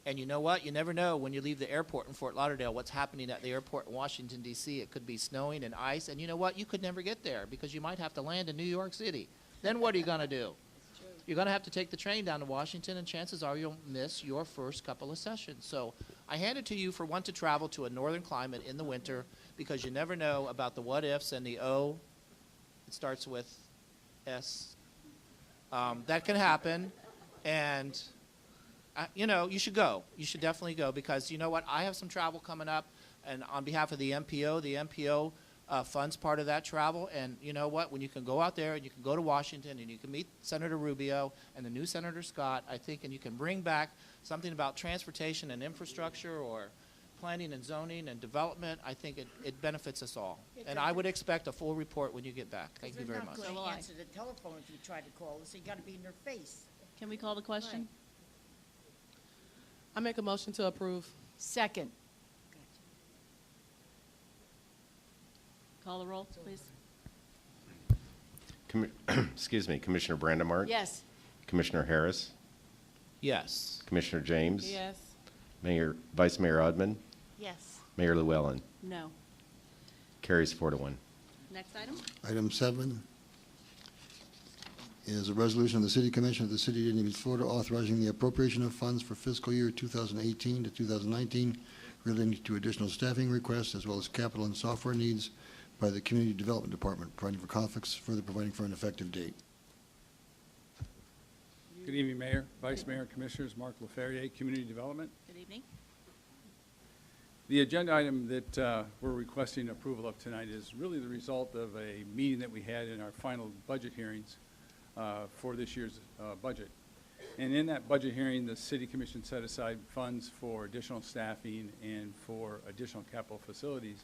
And you know what? You never know when you leave the airport in Fort Lauderdale what's happening at the airport in Washington, D.C. It could be snowing and ice. And you know what? You could never get there because you might have to land in New York City. Then what are you going to do? You're going to have to take the train down to Washington, and chances are you'll miss your first couple of sessions. So I hand it to you for one to travel to a northern climate in the winter because you never know about the what ifs and the O. It starts with S. That can happen. And you should go. You should definitely go because you know what? I have some travel coming up, and on behalf of the MPO funds part of that travel. And you know what? When you can go out there and you can go to Washington and you can meet Senator Rubio and the new Senator Scott, I think, and you can bring back something about transportation and infrastructure or planning and zoning and development, I think it benefits us all. And I would expect a full report when you get back. Thank you very much. They're not going to answer the telephone if you try to call us. So you got to be in their face. Can we call the question? Right. I make a motion to approve. Second. Call the roll, please. Excuse me, Commissioner Brandemart? Yes. Commissioner Harris? Yes. Commissioner James? Yes. Vice Mayor Odman? Yes. Mayor Llewellyn? No. Carries 4-1. Next item? Item 7 is a resolution of the City Commission of the City of Dania Beach, Florida, authorizing the appropriation of funds for fiscal year 2018 to 2019 relating to additional staffing requests as well as capital and software needs by the Community Development Department, providing for conflicts, further providing for an effective date. Good evening, Mayor, Vice Mayor, Commissioners. Mark LaFerrier, Community Development. Good evening. The agenda item that we're requesting approval of tonight is really the result of a meeting that we had in our final budget hearings for this year's budget. And in that budget hearing, the City Commission set aside funds for additional staffing and for additional capital facilities.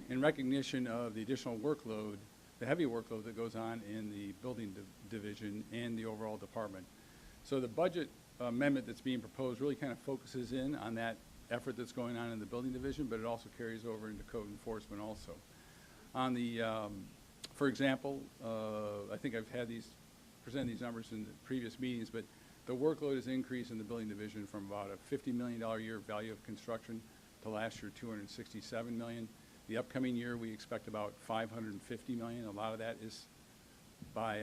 in recognition of the additional workload, the heavy workload that goes on in the building division and the overall department. So the budget amendment that's being proposed really kind of focuses in on that effort that's going on in the building division, but it also carries over into code enforcement also. On the, for example, I think I've had presented these numbers in the previous meetings, but the workload has increased in the building division from about a $50 million a year value of construction to last year $267 million. The upcoming year we expect about $550 million. A lot of that is by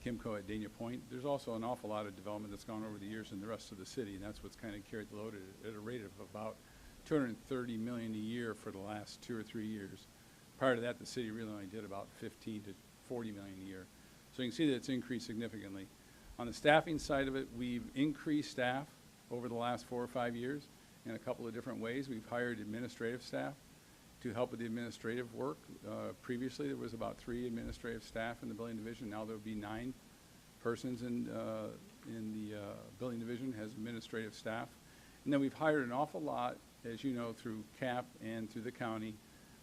Kimco at Dania Point. There's also an awful lot of development that's gone over the years in the rest of the city, and that's what's kind of carried the load at a rate of about $230 million a year for the last 2 or 3 years. Prior to that, the city really only did about 15 to 40 million a year. So you can see that it's increased significantly. On the staffing side of it, we've increased staff over the last 4 or 5 years in a couple of different ways. We've hired administrative staff to help with the administrative work. Previously, there was about 3 administrative staff in the building division. Now there will be 9 persons in the building division as administrative staff. And then we've hired an awful lot, as you know, through CAP and through the county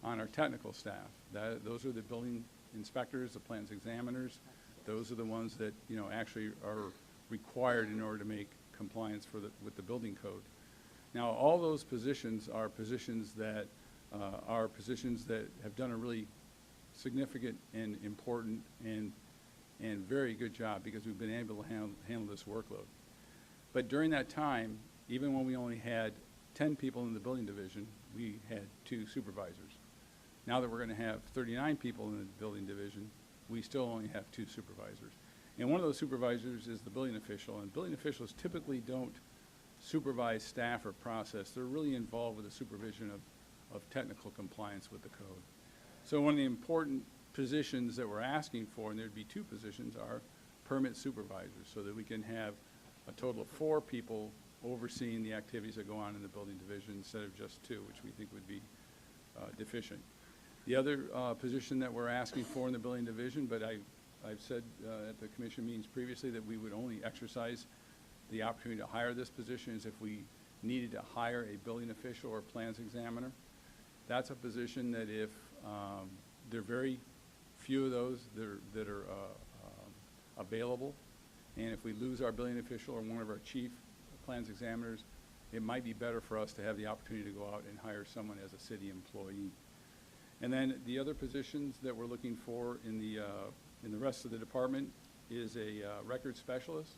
on our technical staff. Those are the building inspectors, the plans examiners. Those are the ones that, you know, actually are required in order to make compliance with the building code. Now, all those positions are positions that have done a really significant and important and very good job because we've been able to handle this workload. But during that time, even when we only had 10 people in the building division, we had 2 supervisors. Now that we're going to have 39 people in the building division, we still only have 2 supervisors. And one of those supervisors is the building official, and building officials typically don't supervise staff or process. They're really involved with the supervision of technical compliance with the code. So one of the important positions that we're asking for, and there'd be 2 positions, are permit supervisors, so that we can have a total of 4 people overseeing the activities that go on in the building division instead of just 2, which we think would be deficient. The other position that we're asking for in the building division, but I've said at the commission meetings previously that we would only exercise the opportunity to hire this position is if we needed to hire a building official or plans examiner. That's a position that if there are very few of those that are available, and if we lose our building official or one of our chief plans examiners, it might be better for us to have the opportunity to go out and hire someone as a city employee. And then the other positions that we're looking for in the rest of the department is a record specialist.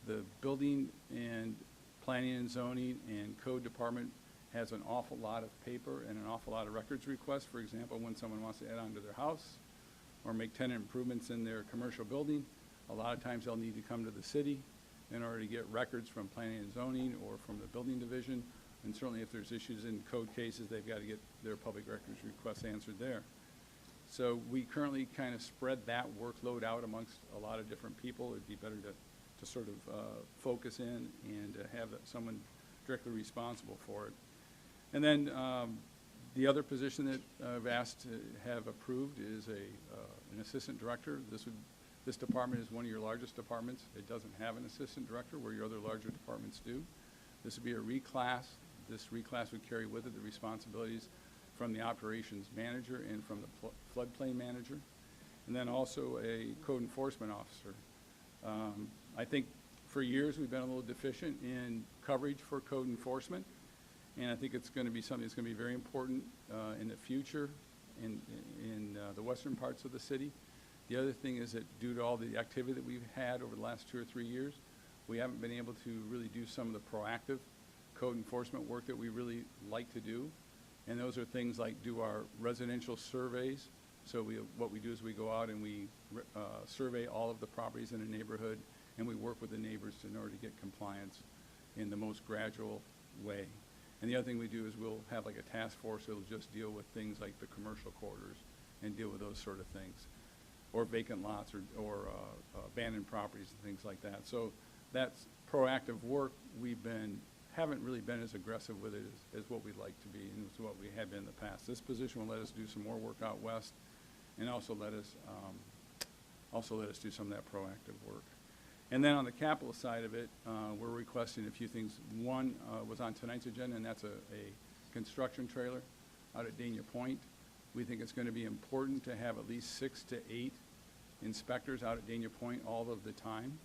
The building and planning and zoning and code department has an awful lot of paper and an awful lot of records requests. For example, when someone wants to add on to their house or make tenant improvements in their commercial building, a lot of times they'll need to come to the city in order to get records from planning and zoning or from the building division. And certainly if there's issues in code cases, they've got to get their public records requests answered there. So we currently kind of spread that workload out amongst a lot of different people. It'd be better to sort of focus in and have someone directly responsible for it. And then the other position that I've asked to have approved is an assistant director. This department is one of your largest departments. It doesn't have an assistant director where your other larger departments do. This would be a reclass. This reclass would carry with it the responsibilities from the operations manager and from the floodplain manager, and then also a code enforcement officer. I think for years we've been a little deficient in coverage for code enforcement, and I think it's going to be something that's going to be very important in the future in the western parts of the city. The other thing is that due to all the activity that we've had over the last 2 or 3 years, we haven't been able to really do some of the proactive code enforcement work that we really like to do. And those are things like do our residential surveys. So what we do is we go out and we survey all of the properties in a neighborhood, and we work with the neighbors in order to get compliance in the most gradual way. And the other thing we do is we'll have like a task force that'll just deal with things like the commercial corridors and deal with those sort of things, or vacant lots or abandoned properties and things like that. So that's proactive work. Haven't really been as aggressive with it as what we'd like to be and as what we have been in the past. This position will let us do some more work out west, and also let us do some of that proactive work. And then on the capital side of it, we're requesting a few things. One was on tonight's agenda, and that's a construction trailer out at Dania Point. We think it's going to be important to have at least 6 to 8 inspectors out at Dania Point all of the time.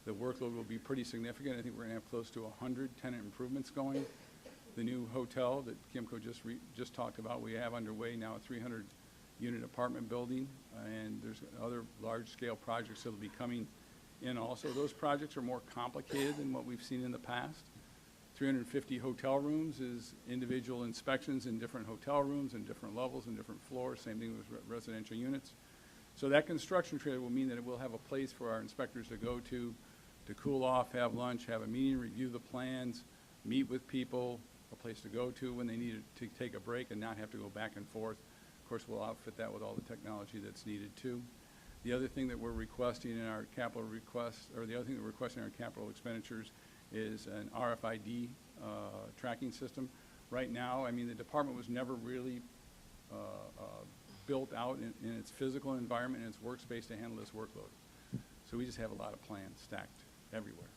The workload will be pretty significant. I think we're going to have close to 100 tenant improvements going. The new hotel that Kimco just talked about, we have underway now a 300-unit apartment building, and there's other large-scale projects that will be coming in also. Those projects are more complicated than what we've seen in the past. 350 hotel rooms is individual inspections in different hotel rooms and different levels and different floors, same thing with residential units. So that construction trailer will mean that it will have a place for our inspectors to go to cool off, have lunch, have a meeting, review the plans, meet with people, a place to go to when they need to take a break and not have to go back and forth. Of course, we'll outfit that with all the technology that's needed too. The other thing that we're requesting in our capital request, or the other thing that we're requesting in our capital expenditures is an RFID tracking system. Right now, I mean, the department was never really built out in its physical environment and its workspace to handle this workload. So we just have a lot of plans stacked everywhere.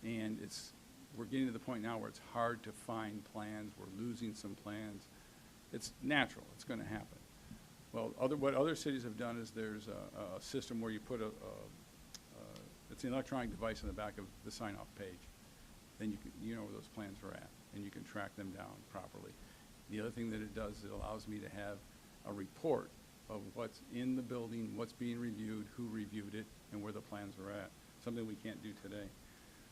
And we're getting to the point now where it's hard to find plans. We're losing some plans. It's natural. It's going to happen. Well, what other cities have done is there's a system where you put it's an electronic device in the back of the sign-off page. Then you know where those plans are at, and you can track them down properly. The other thing that it does is it allows me to have a report of what's in the building, what's being reviewed, who reviewed it, and where the plans are at, something we can't do today.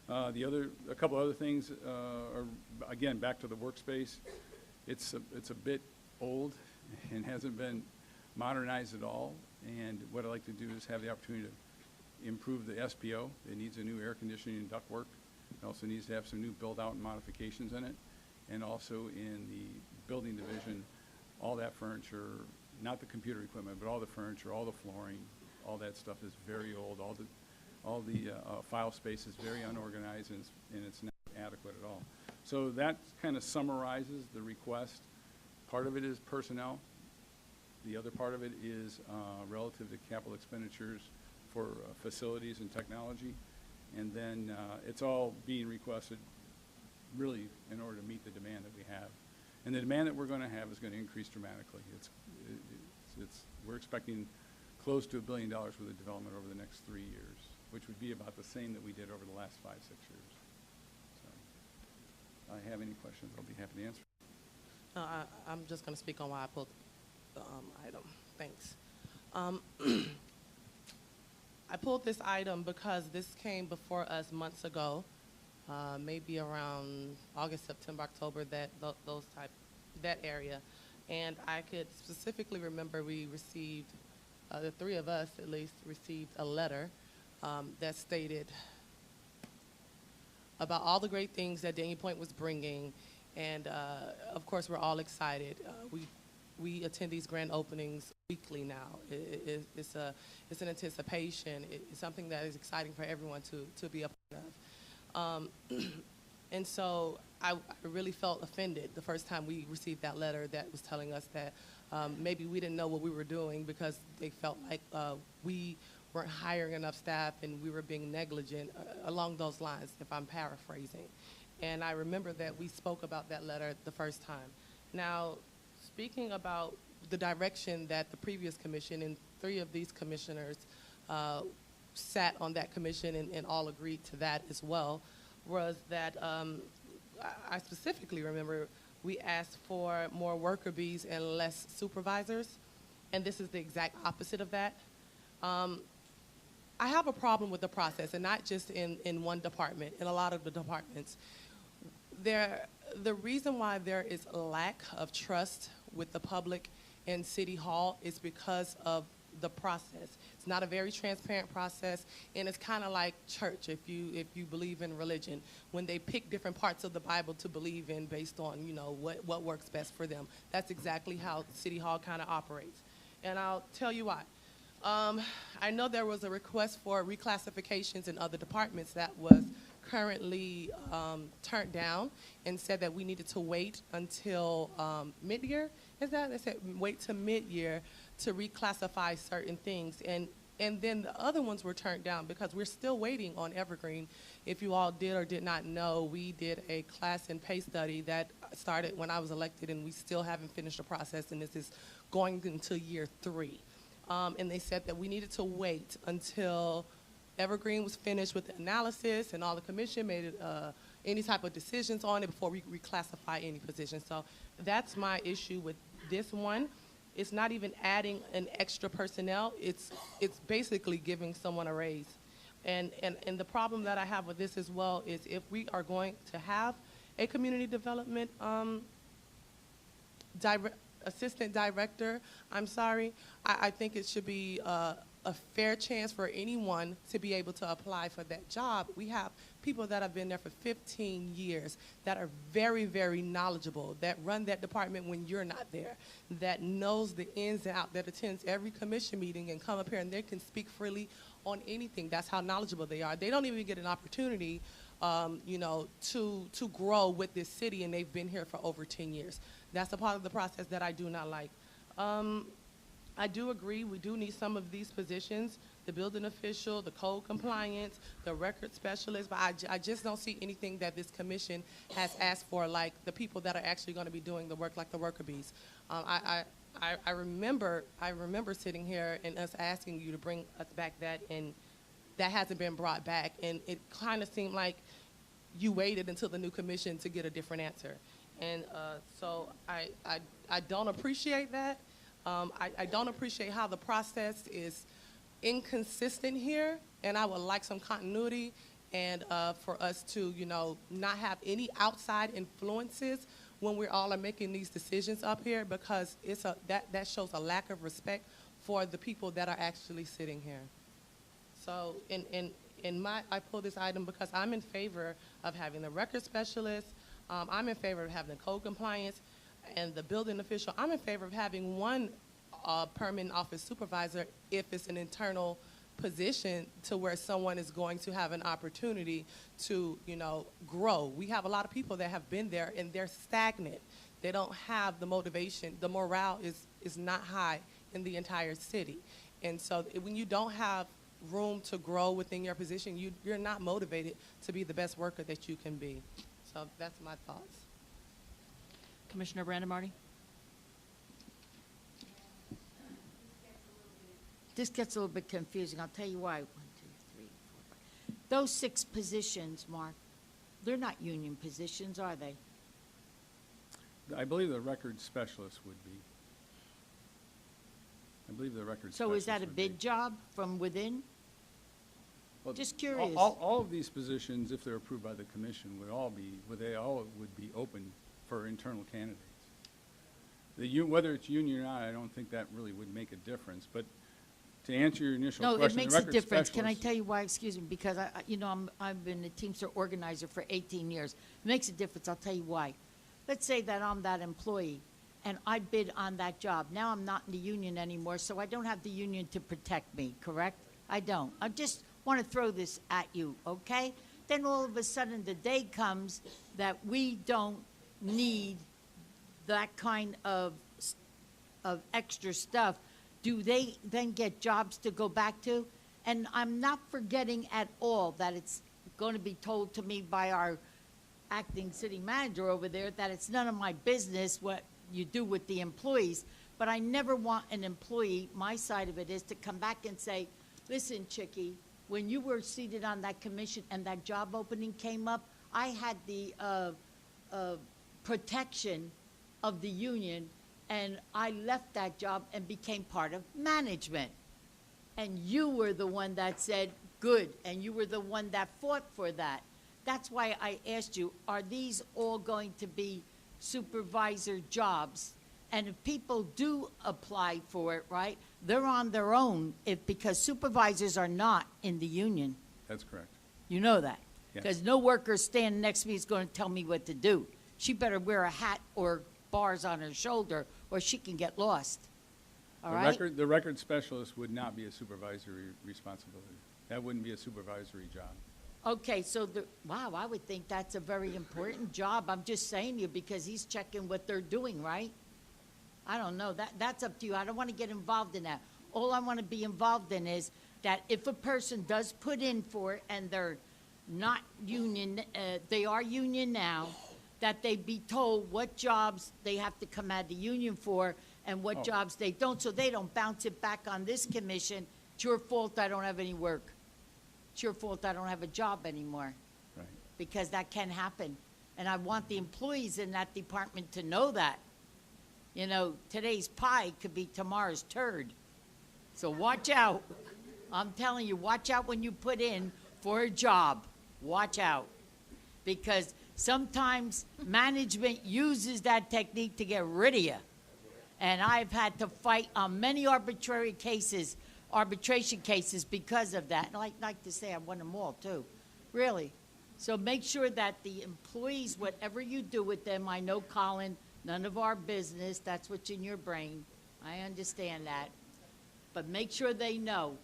A couple other things are, again, back to the workspace. It's a bit old and hasn't been modernized at all, and what I'd like to do is have the opportunity to improve the SPO. It needs a new air conditioning and ductwork. It also needs to have some new build-out and modifications in it, and also in the building division, all that furniture, not the computer equipment, but all the furniture, all the flooring, all that stuff is very old. All the file space is very unorganized, and it's not adequate at all. So that kind of summarizes the request. Part of it is personnel. The other part of it is relative to capital expenditures for facilities and technology. And then it's all being requested really in order to meet the demand that we have. And the demand that we're going to have is going to increase dramatically. We're expecting close to $1 billion worth of development over the next 3 years, which would be about the same that we did over the last 5, 6 years. So if I have any questions, I'll be happy to answer. I'm just going to speak on why I pulled the item. Thanks. I pulled this item because this came before us months ago, maybe around August, September, October, that area. And I could specifically remember we received, the three of us at least, received a letter that stated about all the great things that Dania Point was bringing. And of course, we're all excited. We attend these grand openings weekly now. It's an anticipation. It's something that is exciting for everyone to be a part of. And so I really felt offended the first time we received that letter that was telling us that maybe we didn't know what we were doing because they felt like we weren't hiring enough staff and we were being negligent along those lines, if I'm paraphrasing. And I remember that we spoke about that letter the first time. Now, speaking about the direction that the previous commission and 3 of these commissioners sat on that commission and all agreed to that as well, was that I specifically remember we asked for more worker bees and less supervisors, and this is the exact opposite of that. I have a problem with the process, and not just in one department, in a lot of the departments. The reason why there is a lack of trust with the public in City Hall is because of the process. It's not a very transparent process, and it's kind of like church, if you believe in religion, when they pick different parts of the Bible to believe in based on, you know, what works best for them. That's exactly how City Hall kind of operates. And I'll tell you why. I know there was a request for reclassifications in other departments that was currently turned down and said that we needed to wait until mid-year. Is that? They said wait till mid-year to reclassify certain things. And then the other ones were turned down because we're still waiting on Evergreen. If you all did or did not know, we did a class and pay study that started when I was elected, and we still haven't finished the process, and this is going into year 3. And they said that we needed to wait until Evergreen was finished with the analysis and all the commission made any type of decisions on it before we reclassify any position. So that's my issue with this one. It's not even adding an extra personnel. It's basically giving someone a raise. And the problem that I have with this as well is if we are going to have a community development assistant director, I think it should be a fair chance for anyone to be able to apply for that job. We have people that have been there for 15 years that are very, very knowledgeable, that run that department when you're not there, that knows the ins and outs, that attends every commission meeting and come up here and they can speak freely on anything. That's how knowledgeable they are. They don't even get an opportunity to grow with this city, and they've been here for over 10 years. That's a part of the process that I do not like. I do agree we do need some of these positions, the building official, the code compliance, the record specialist, but I just don't see anything that this commission has asked for, like the people that are actually going to be doing the work, like the worker bees. I remember sitting here and us asking you to bring us back that, and that hasn't been brought back, and it kind of seemed like you waited until the new commission to get a different answer. And so I don't appreciate that. I don't appreciate how the process is inconsistent here, and I would like some continuity and for us to, not have any outside influences when we all are making these decisions up here, because that shows a lack of respect for the people that are actually sitting here. So I pull this item because I'm in favor of having the record specialist. I'm in favor of having the code compliance and the building official. I'm in favor of having one permanent office supervisor if it's an internal position to where someone is going to have an opportunity to, grow. We have a lot of people that have been there and they're stagnant. They don't have the motivation. The morale is not high in the entire city. And so when you don't have room to grow within your position, you're not motivated to be the best worker that you can be. So that's my thoughts. Commissioner Brandon Marty? This gets a little bit confusing. I'll tell you why. 1, 2, 3, 4, 5. Those 6 positions, Mark, they're not union positions, are they? I believe the record specialist would be. I believe the record So specialist is that a would bid be. job from within? Well, Just curious. All of these positions, if they're approved by the commission, would all be open for internal candidates. Whether it's union or not, I don't think that really would make a difference. But to answer your initial No, question, it makes the a record difference. Can I specialist- tell you why? Excuse me, because I've been a Teamster organizer for 18 years. It makes a difference. I'll tell you why. Let's say that I'm that employee and I bid on that job. Now I'm not in the union anymore, so I don't have the union to protect me, correct? I don't. I just want to throw this at you, okay? Then all of a sudden the day comes that we don't need that kind of extra stuff. Do they then get jobs to go back to? And I'm not forgetting at all that it's going to be told to me by our acting city manager over there that it's none of my business what you do with the employees. But I never want an employee, my side of it is to come back and say, listen, Chickie, when you were seated on that commission and that job opening came up, I had the protection of the union, and I left that job and became part of management. And you were the one that said, good, and you were the one that fought for that. That's why I asked you, are these all going to be supervisor jobs? And if people do apply for it, right, they're on their own because supervisors are not in the union. That's correct. You know that. Yes. Because no worker standing next to me is going to tell me what to do. She better wear a hat or bars on her shoulder or she can get lost. All right? The record specialist would not be a supervisory responsibility. That wouldn't be a supervisory job. Okay, so wow, I would think that's a very important job. I'm just saying to you because he's checking what they're doing, right? I don't know. That's up to you. I don't want to get involved in that. All I want to be involved in is that if a person does put in for it and they're not union, they are union now, that they be told what jobs they have to come out of the union for and what Oh. jobs they don't, so they don't bounce it back on this commission. It's your fault I don't have any work. It's your fault I don't have a job anymore. Right. Because that can happen. And I want the employees in that department to know that. You know, today's pie could be tomorrow's turd. So watch out. I'm telling you, watch out when you put in for a job. Watch out. Because sometimes management uses that technique to get rid of you. And I've had to fight on many arbitration cases because of that. And I'd like to say I won them all, too. Really. So make sure that the employees, whatever you do with them, I know, Colin, none of our business, that's what's in your brain. I understand that. But make sure they know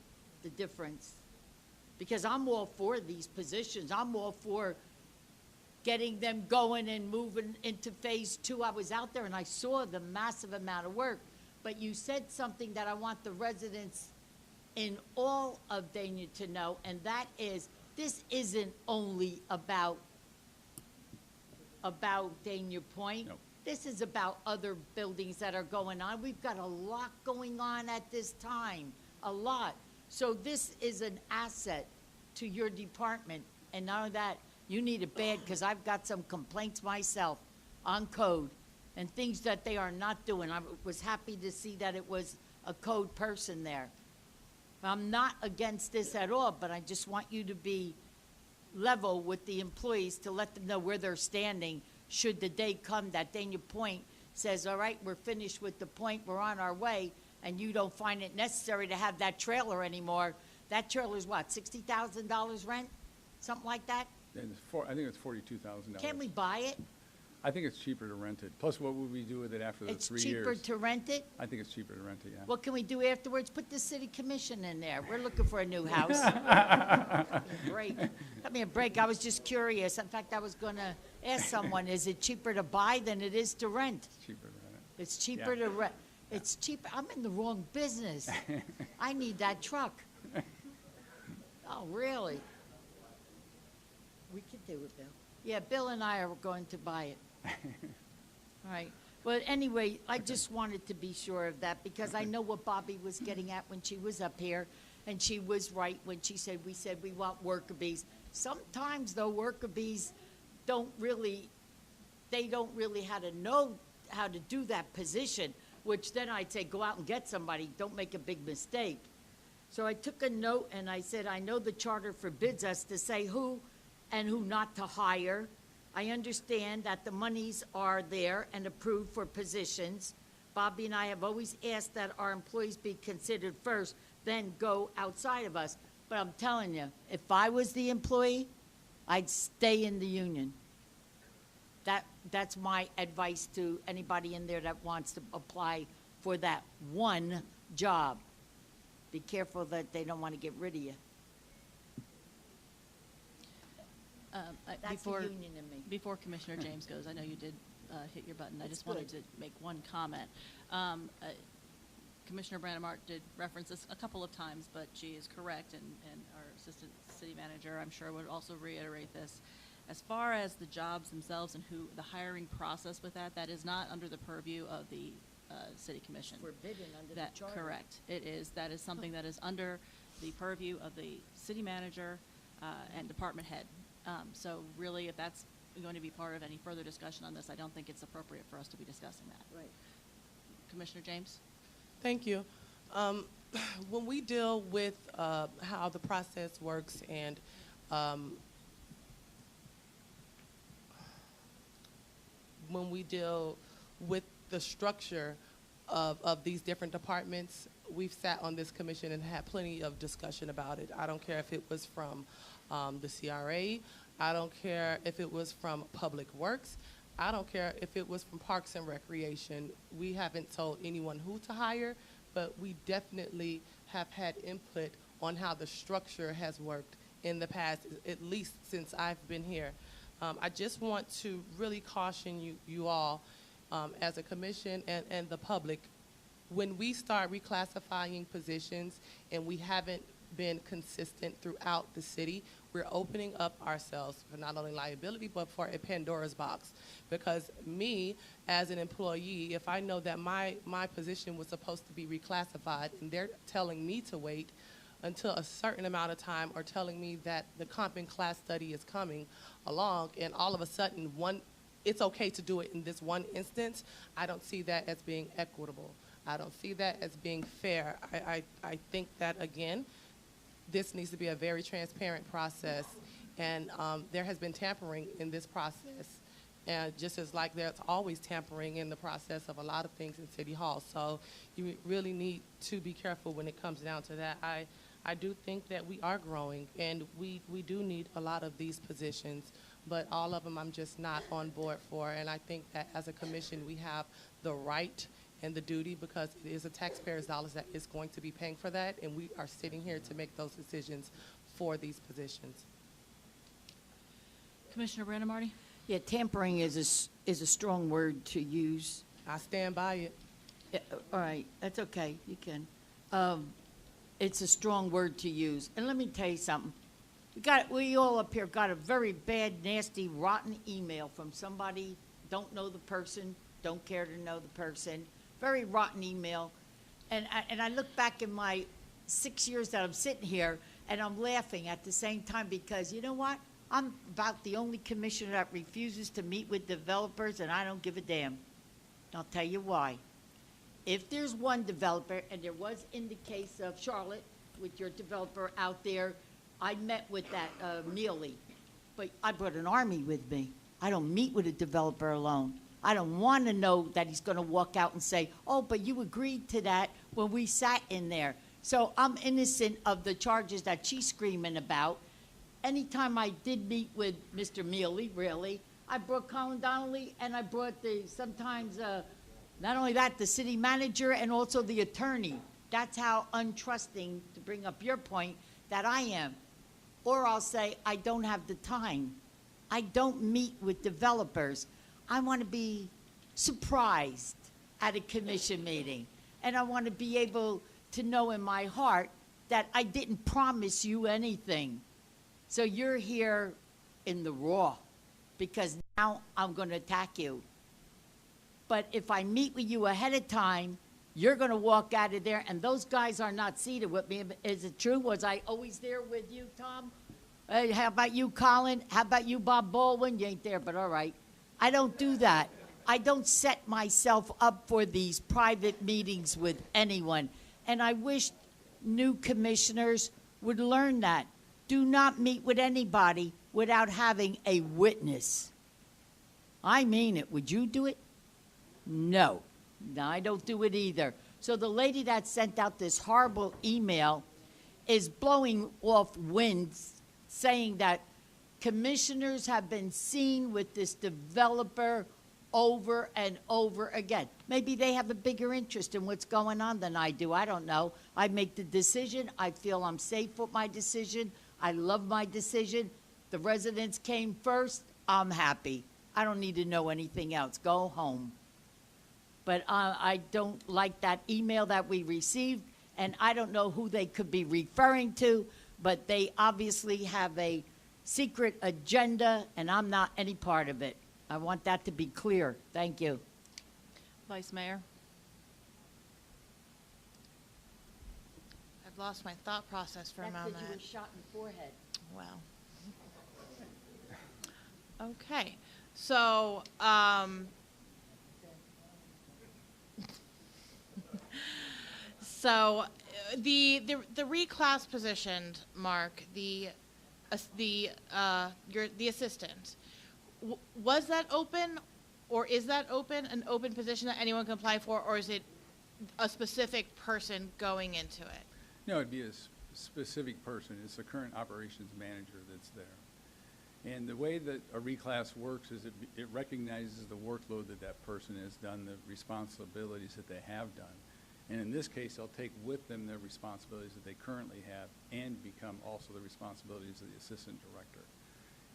the difference. Because I'm all for these positions. I'm all for getting them going and moving into phase 2. I was out there and I saw the massive amount of work. But you said something that I want the residents in all of Dania to know, and that is, this isn't only about Dania Point. No. This is about other buildings that are going on. We've got a lot going on at this time, a lot. So this is an asset to your department. And not only that, you need it bad, because I've got some complaints myself on code and things that they are not doing. I was happy to see that it was a code person there. I'm not against this at all, but I just want you to be level with the employees to let them know where they're standing should the day come that Dania Point says, all right, we're finished with the point, we're on our way, and you don't find it necessary to have that trailer anymore. That trailer's what, $60,000 rent? Something like that? And I think it's $42,000. Can't we buy it? I think it's cheaper to rent it. Plus, what would we do with it after the 3 years? It's cheaper to rent it? I think it's cheaper to rent it, yeah. What can we do afterwards? Put the city commission in there. We're looking for a new house. Break. Cut me a break. I was just curious. In fact, I was going to ask someone, is it cheaper to buy than it is to rent? It's cheaper to rent it. It's cheaper Yeah. to rent. It's cheaper. I'm in the wrong business. I need that truck. Oh, really? We could do it, Bill. Yeah, Bill and I are going to buy it. All right. Well, anyway, I just wanted to be sure of that, because I know what Bobby was getting at when she was up here, and she was right when she said we want worker bees. Sometimes, though, worker bees don't really know how to do that position, which then I'd say go out and get somebody. Don't make a big mistake. So I took a note and I said, I know the charter forbids us to say who and who not to hire. I understand that the monies are there and approved for positions. Bobby and I have always asked that our employees be considered first, then go outside of us. But I'm telling you, if I was the employee, I'd stay in the union. That's my advice to anybody in there that wants to apply for that one job. Be careful that they don't want to get rid of you. That's the union in me. Before Commissioner James goes, I know you did hit your button. I That's just wanted to good. make one comment. Commissioner Brandemart did reference this a couple of times, but she is correct, and our Assistant City Manager, I'm sure, would also reiterate this. As far as the jobs themselves and who the hiring process with that is not under the purview of the City Commission. Forbidden under the charter. Correct. It is. That is something that is under the purview of the City Manager and Department Head. So really, if that's going to be part of any further discussion on this, I don't think it's appropriate for us to be discussing that. Right. Commissioner James? Thank you. When we deal with how the process works and when we deal with the structure of these different departments, we've sat on this commission and had plenty of discussion about it. I don't care if it was from the CRA. I don't care if it was from Public Works. I don't care if it was from Parks and Recreation. We haven't told anyone who to hire, but we definitely have had input on how the structure has worked in the past, at least since I've been here. I just want to really caution you all as a commission and the public, when we start reclassifying positions and we haven't been consistent throughout the city. We're opening up ourselves for not only liability, but for a Pandora's box. Because me, as an employee, if I know that my position was supposed to be reclassified and they're telling me to wait until a certain amount of time, or telling me that the comp and class study is coming along, and all of a sudden it's okay to do it in this one instance, I don't see that as being equitable. I don't see that as being fair. I think that, again, this needs to be a very transparent process, and there has been tampering in this process, and just as like there's always tampering in the process of a lot of things in City Hall. So you really need to be careful when it comes down to that. I do think that we are growing, and we do need a lot of these positions, but all of them I'm just not on board for. And I think that as a commission we have the right and the duty, because it is a taxpayer's dollars that is going to be paying for that, and we are sitting here to make those decisions for these positions. Commissioner Brandon Marty? Yeah, tampering is a strong word to use. I stand by it. Yeah, all right, that's okay, you can. It's a strong word to use. And let me tell you something. We all up here got a very bad, nasty, rotten email from somebody, don't know the person, don't care to know the person, very rotten email. And I look back in my 6 years that I'm sitting here, and I'm laughing at the same time, because you know what? I'm about the only commissioner that refuses to meet with developers, and I don't give a damn. I'll tell you why. If there's one developer, and there was in the case of Charlotte, with your developer out there, I met with that Mealy, but I brought an army with me. I don't meet with a developer alone. I don't want to know that he's going to walk out and say, oh, but you agreed to that when we sat in there. So I'm innocent of the charges that she's screaming about. Anytime I did meet with Mr. Mealy, really, I brought Colin Donnelly, and I brought sometimes not only that, the city manager and also the attorney. That's how untrusting, to bring up your point, that I am. Or I'll say, I don't have the time. I don't meet with developers. I want to be surprised at a commission meeting. And I want to be able to know in my heart that I didn't promise you anything. So you're here in the raw, because now I'm going to attack you. But if I meet with you ahead of time, you're going to walk out of there, and those guys are not seated with me. Is it true? Was I always there with you, Tom? Hey, how about you, Colin? How about you, Bob Baldwin? You ain't there, but all right. I don't do that. I don't set myself up for these private meetings with anyone. And I wish new commissioners would learn that. Do not meet with anybody without having a witness. I mean it. Would you do it? No. No, I don't do it either. So the lady that sent out this horrible email is blowing off winds, saying that commissioners have been seen with this developer over and over again. Maybe they have a bigger interest in what's going on than I do. I don't know. I make the decision. I feel I'm safe with my decision. I love my decision. The residents came first. I'm happy. I don't need to know anything else. Go home. But I don't like that email that we received, and I don't know who they could be referring to, but they obviously have a secret agenda, and I'm not any part of it. I want that to be clear. Thank you. Vice Mayor? I've lost my thought process for a moment. That's because you were shot in the forehead. Well. Okay. So, the reclass positioned, Mark, the assistant, was that open, or is that open, an open position that anyone can apply for, or is it a specific person going into it? No, it'd be a specific person. It's the current operations manager that's there. And the way that a reclass works is it recognizes the workload that that person has done, the responsibilities that they have done. And in this case, they'll take with them the responsibilities that they currently have and become also the responsibilities of the assistant director.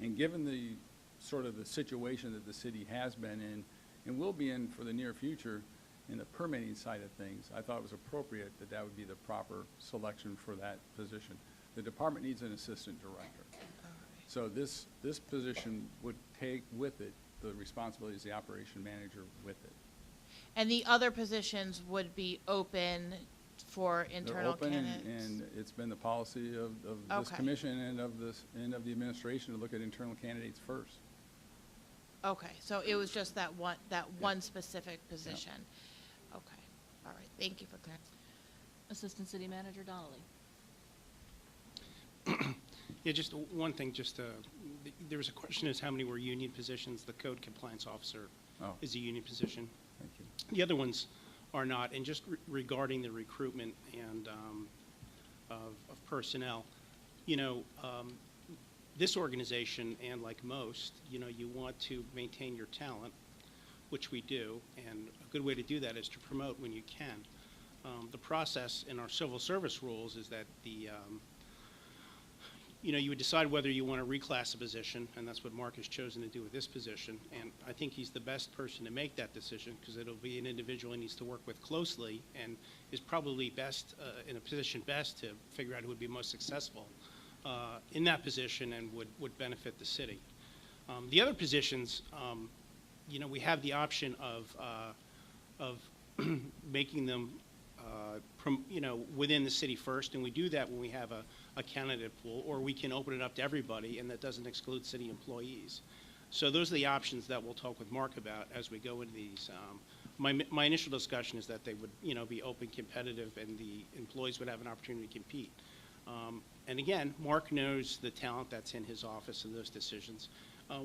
And given the sort of the situation that the city has been in and will be in for the near future, in the permitting side of things, I thought it was appropriate that that would be the proper selection for that position. The department needs an assistant director. So this position would take with it the responsibilities of the operation manager with it. And the other positions would be open for internal They're open, candidates? and it's been the policy of this Okay. commission and of the administration to look at internal candidates first. Okay, so it was just that one specific position. Okay, all right, thank you for clarifying. Assistant City Manager Donnelly. Yeah, just one thing, there was a question as how many were union positions. The code compliance officer is a union position. Thank you. The other ones are not. And just regarding the recruitment and of personnel, this organization, and like most, you want to maintain your talent, which we do, and a good way to do that is to promote when you can. The process in our civil service rules is that you would decide whether you want to reclass a position, and that's what Mark has chosen to do with this position. And I think he's the best person to make that decision because it'll be an individual he needs to work with closely and is probably best in a position best to figure out who would be most successful in that position and would benefit the city. The other positions, we have the option of making them within the city first, and we do that when we have a candidate pool, or we can open it up to everybody, and that doesn't exclude city employees. So those are the options that we'll talk with Mark about as we go into these. My initial discussion is that they would, be open, competitive, and the employees would have an opportunity to compete. And again, Mark knows the talent that's in his office and those decisions.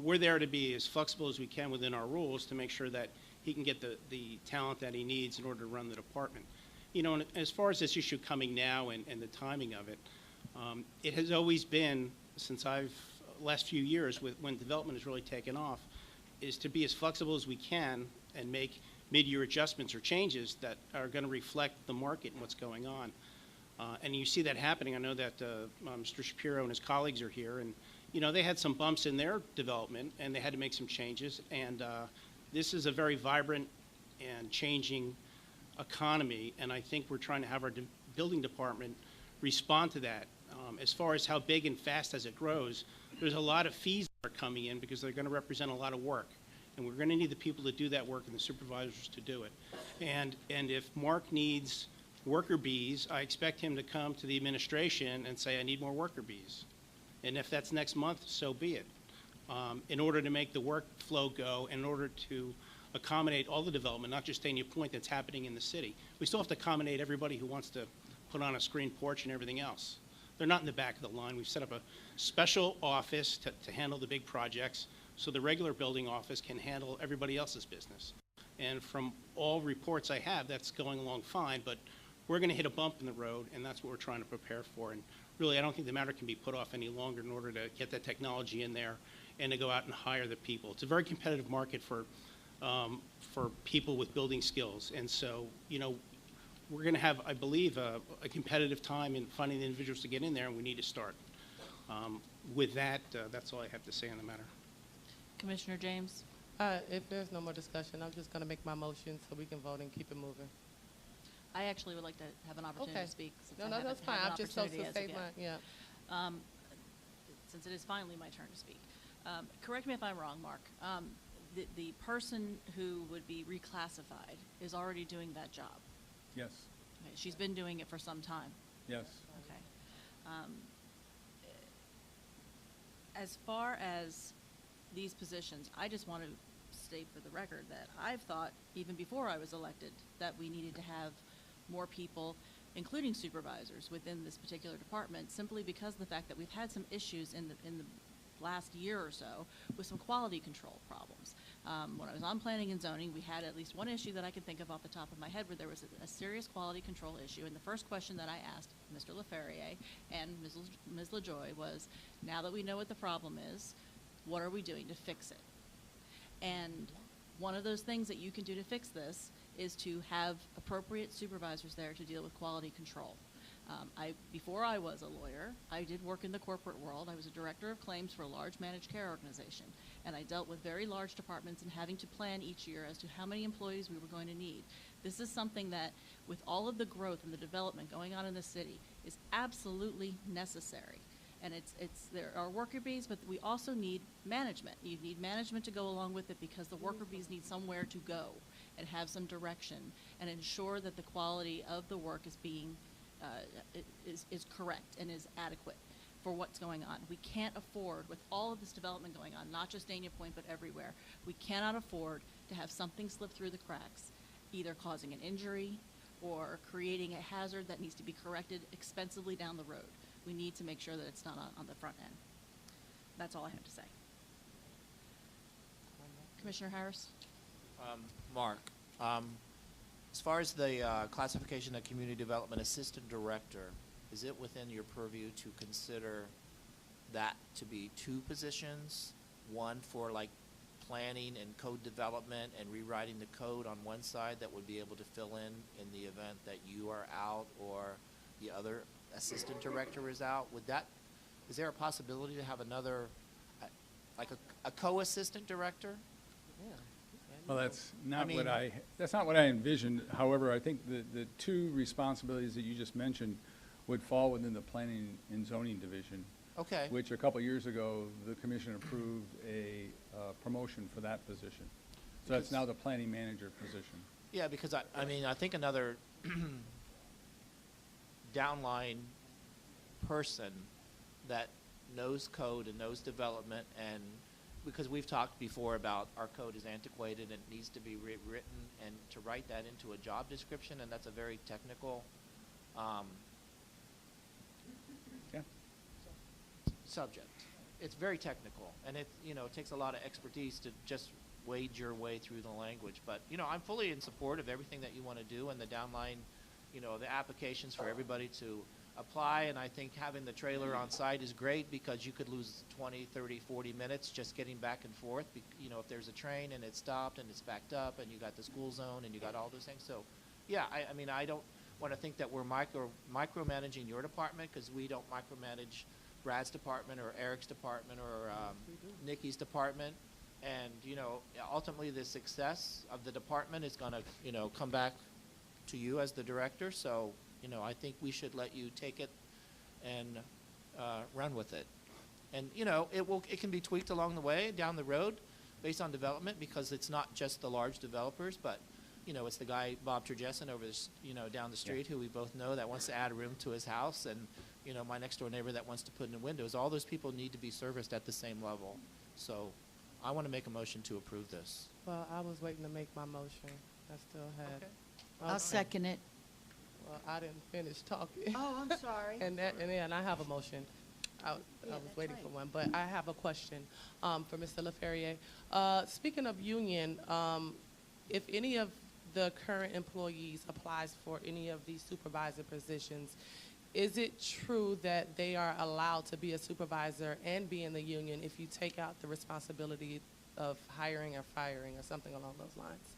We're there to be as flexible as we can within our rules to make sure that he can get the talent that he needs in order to run the department. And as far as this issue coming now and the timing of it, it has always been, since last few years, when development has really taken off, is to be as flexible as we can and make mid-year adjustments or changes that are going to reflect the market and what's going on. And you see that happening. I know that Mr. Shapiro and his colleagues are here, and they had some bumps in their development, and they had to make some changes. And this is a very vibrant and changing economy, and I think we're trying to have our building department respond to that. As far as how big and fast as it grows, there's a lot of fees that are coming in because they're going to represent a lot of work, and we're going to need the people to do that work and the supervisors to do it. And if Mark needs worker bees, I expect him to come to the administration and say, I need more worker bees. And if that's next month, so be it. In order to make the workflow go, in order to accommodate all the development, not just Dania Point that's happening in the city. We still have to accommodate everybody who wants to put on a screen porch and everything else. They're not in the back of the line. We've set up a special office to handle the big projects so the regular building office can handle everybody else's business. And from all reports I have, that's going along fine, but we're going to hit a bump in the road, and that's what we're trying to prepare for. And really, I don't think the matter can be put off any longer in order to get that technology in there and to go out and hire the people. It's a very competitive market for people with building skills. And so, we're going to have, I believe, a competitive time in finding the individuals to get in there, and we need to start. With that, that's all I have to say on the matter. Commissioner James? If there's no more discussion, I'm just going to make my motion so we can vote and keep it moving. I actually would like to have an opportunity to speak. Since I No, haven't that's fine. had an I'm just supposed opportunity to as of say yet. my, Since it is finally my turn to speak. Correct me if I'm wrong, Mark. The person who would be reclassified is already doing that job. Yes. Okay, she's been doing it for some time. Yes. Okay. As far as these positions, I just want to state for the record that I've thought, even before I was elected, that we needed to have more people, including supervisors, within this particular department, simply because of the fact that we've had some issues in the last year or so with some quality control problems. When I was on planning and zoning, we had at least one issue that I can think of off the top of my head where there was a serious quality control issue. And the first question that I asked Mr. LaFerrier and Ms. LaJoy was, now that we know what the problem is, what are we doing to fix it? And one of those things that you can do to fix this is to have appropriate supervisors there to deal with quality control. Before I was a lawyer, I did work in the corporate world. I was a director of claims for a large managed care organization, and I dealt with very large departments and having to plan each year as to how many employees we were going to need. This is something that, with all of the growth and the development going on in the city, is absolutely necessary. And there are worker bees, but we also need management. You need management to go along with it because the worker bees need somewhere to go and have some direction and ensure that the quality of the work is being, is correct and is adequate for what's going on. We can't afford, with all of this development going on, not just Dania Point, but everywhere, we cannot afford to have something slip through the cracks, either causing an injury or creating a hazard that needs to be corrected expensively down the road. We need to make sure that it's not on the front end. That's all I have to say. Commissioner Harris? Mark, as far as the classification of Community Development Assistant Director, is it within your purview to consider that to be two positions, one for like planning and code development and rewriting the code on one side that would be able to fill in the event that you are out or the other assistant director is out? Is there a possibility to have another, like a co-assistant director? Well, that's not what I envisioned. However, I think the two responsibilities that you just mentioned would fall within the Planning and Zoning Division. Okay. Which a couple years ago, the commission approved a promotion for that position. So that's now the planning manager position. Yeah, because I mean, I think another downline person that knows code and knows development, and because we've talked before about our code is antiquated and it needs to be rewritten, and to write that into a job description, and that's a very technical subject. It's very technical, and it takes a lot of expertise to just wade your way through the language. But I'm fully in support of everything that you want to do, and the downline, the applications for everybody to apply. And I think having the trailer on site is great because you could lose 20, 30, 40 minutes just getting back and forth. If there's a train and it's stopped and it's backed up, and you got the school zone and you got all those things. So, yeah, I mean, I don't want to think that we're micromanaging your department, because we don't micromanage Brad's department or Eric's department or Nikki's department. And ultimately the success of the department is going to come back to you as the director. So I think we should let you take it and run with it. And it can be tweaked along the way down the road based on development, because it's not just the large developers, but it's the guy Bob Turgeson over down the street, who we both know, that wants to add a room to his house, and my next door neighbor that wants to put in windows. All those people need to be serviced at the same level. So I want to make a motion to approve this. Well, I was waiting to make my motion. I still had. Okay. I'll second it. Well, I didn't finish talking. Oh, I'm sorry. and then I have a motion. I was waiting for one, but I have a question for Mr. LaFerriere. Speaking of union, if any of the current employees applies for any of these supervisor positions, is it true that they are allowed to be a supervisor and be in the union if you take out the responsibility of hiring or firing or something along those lines?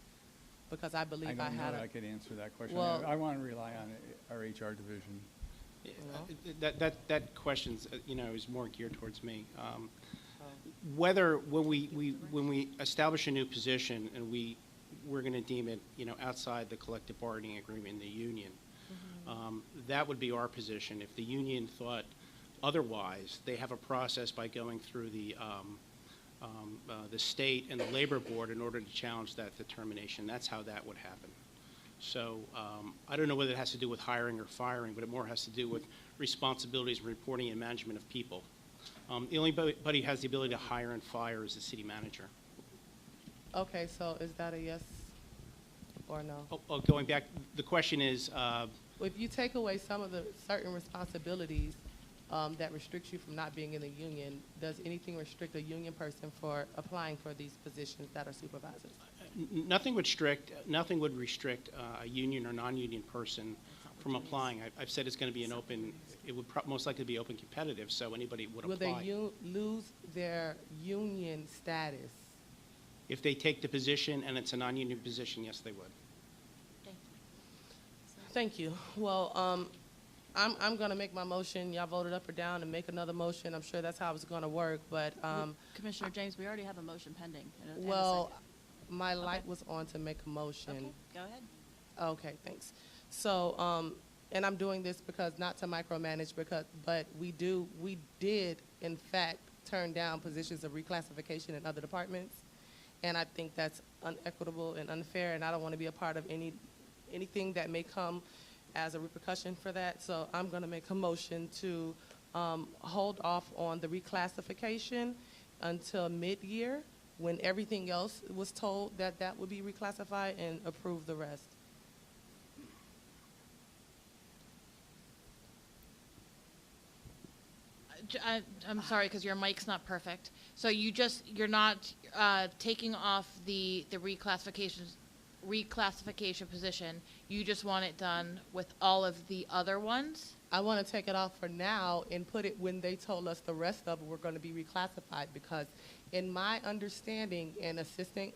Because I believe I don't know I could answer that question. Well, I want to rely on our HR division. That question is more geared towards me. Whether when we establish a new position and we're going to deem it outside the collective bargaining agreement in the union, that would be our position. If the union thought otherwise, they have a process by going through the state and the labor board in order to challenge that determination. That's how that would happen. So I don't know whether it has to do with hiring or firing, but it more has to do with responsibilities, reporting, and management of people. The only body who has the ability to hire and fire is the city manager. Okay, so is that a yes or no? Going back, the question is, If you take away some of the certain responsibilities that restricts you from not being in the union, does anything restrict a union person for applying for these positions that are supervisors? nothing would restrict a union or non-union person from applying. I've said it's going to be an open, it would most likely be open competitive, so anybody would apply. Will they lose their union status? If they take the position and it's a non-union position, yes, they would. Thank you. Well, I'm going to make my motion. Y'all voted up or down and make another motion. I'm sure that's how it's going to work. But Commissioner James, we already have a motion pending. Well, my light was on to make a motion. Okay, go Okay, thanks. So, and I'm doing this because, not to micromanage, but we did, in fact, turn down positions of reclassification in other departments. And I think that's unequitable and unfair, and I don't want to be a part of anything that may come as a repercussion for that. So I'm going to make a motion to hold off on the reclassification until mid-year, when everything else was told that that would be reclassified, and approve the rest. I'm sorry, because your mic's not perfect. So you're not taking off the reclassification position. You just want it done with all of the other ones? I want to take it off for now and put it when they told us the rest of it were going to be reclassified, because in my understanding, and Assistant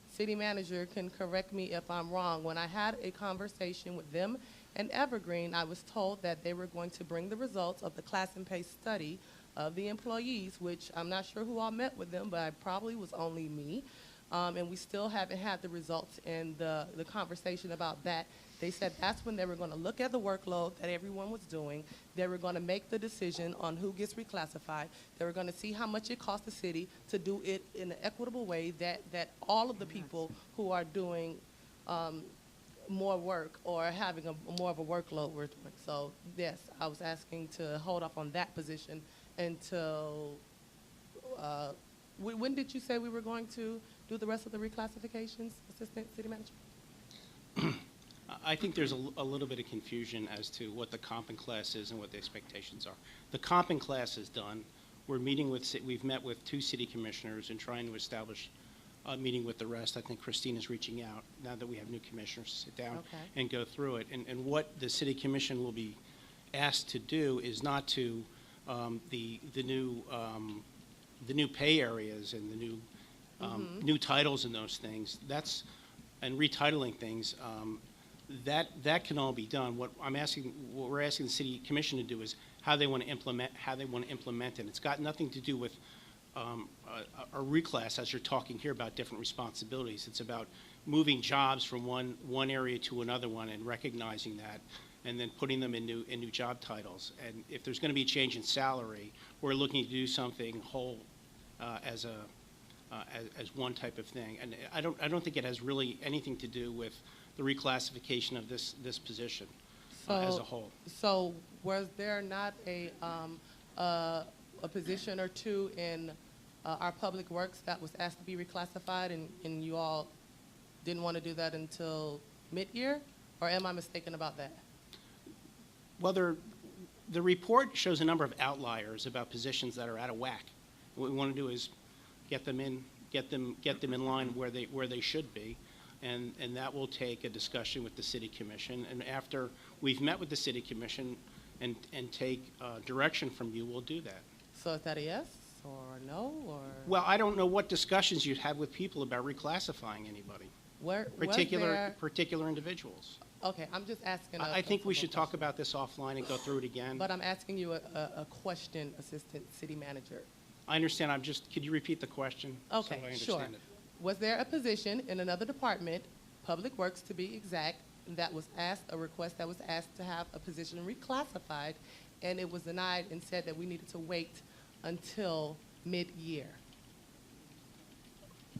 City Manager can correct me if I'm wrong, when I had a conversation with them and Evergreen, I was told that they were going to bring the results of the class and pay study of the employees, which I'm not sure who all met with them, but I probably was only me. And we still haven't had the results and the conversation about that. They said that's when they were going to look at the workload that everyone was doing. They were going to make the decision on who gets reclassified. They were going to see how much it cost the city to do it in an equitable way that all of the people who are doing more work or having more of a workload were doing. So, yes, I was asking to hold off on that position until, when did you say we were going to do the rest of the reclassifications, Assistant City Manager? I think there's a little bit of confusion as to what the comp and class is and what the expectations are. The comp and class is done. We've met with 2 city commissioners and trying to establish a meeting with the rest. I think Christina's reaching out now that we have new commissioners to sit down and go through it. And what the city commission will be asked to do is not to the new pay areas and the new new titles and those things. And retitling things. That can all be done. What we're asking the city commission to do is how they want to implement it. It's got nothing to do with a reclass, as you're talking here about different responsibilities. It's about moving jobs from one area to another one and recognizing that, and then putting them in new job titles. And if there's going to be a change in salary, we're looking to do something whole as one type of thing. And I don't think it has really anything to do with the reclassification of this position as a whole. So was there not a position or two in our public works that was asked to be reclassified, and you all didn't want to do that until mid-year? Or am I mistaken about that? Well, the report shows a number of outliers about positions that are out of whack. What we want to do is get them in line where they should be. And that will take a discussion with the city commission. And after we've met with the city commission and take direction from you, we'll do that. So is that a yes or a no? Or well, I don't know what discussions you'd have with people about reclassifying anybody. Particular individuals. Okay, I'm just asking. I think we should talk about this offline and go through it again. But I'm asking you a question, Assistant City Manager. I understand. Could you repeat the question? Okay, so I sure. understand it? Was there a position in another department, Public Works to be exact, that was asked, a request that was asked to have a position reclassified, and it was denied and said that we needed to wait until mid-year?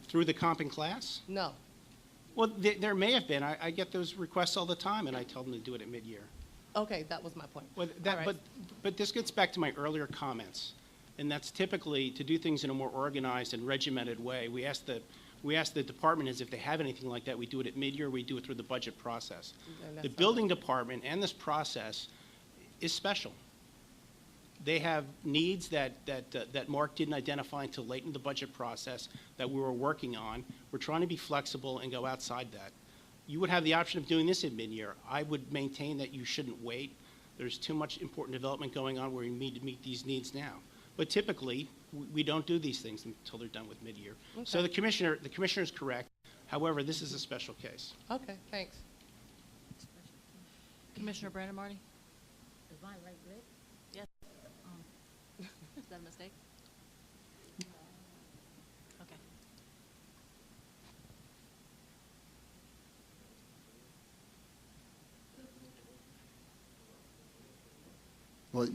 Through the comp and class? No. Well, there may have been. I get those requests all the time, and I tell them to do it at mid-year. Okay, that was my point. Well, but this gets back to my earlier comments, and that's typically to do things in a more organized and regimented way. We ask the department heads if they have anything like that. We do it at mid-year. We do it through the budget process. The building department and this process is special. They have needs that Mark didn't identify until late in the budget process that we were working on. We're trying to be flexible and go outside that. You would have the option of doing this at mid-year. I would maintain that you shouldn't wait. There's too much important development going on where we need to meet these needs now. But typically, we don't do these things until they're done with mid-year. Okay. So the commissioner is correct. However, this is a special case. Okay, thanks. Commissioner Brandon Marty? Is my light lit? Yes. Is that a mistake? Okay. Well,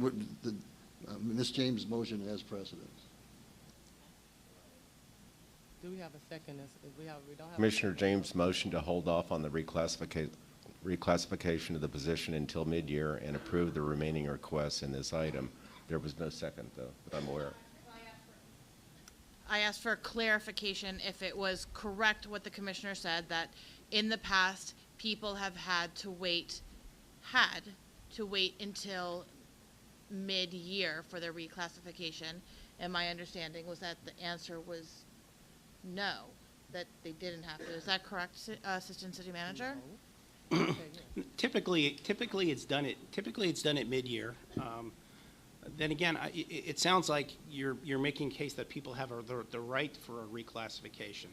Ms. James' motion has precedence. Do we have a second? We don't have. Commissioner James motioned to hold off on the reclassification of the position until mid-year and approve the remaining requests in this item. There was no second, though, that I'm aware of. I asked for clarification if it was correct what the commissioner said, that in the past, people have had to wait until mid-year for their reclassification. And my understanding was that the answer was no, that they didn't have to. Is that correct, Assistant City Manager? Typically it's done at mid-year. Then again, it sounds like you're making a case that people have the right for a reclassification.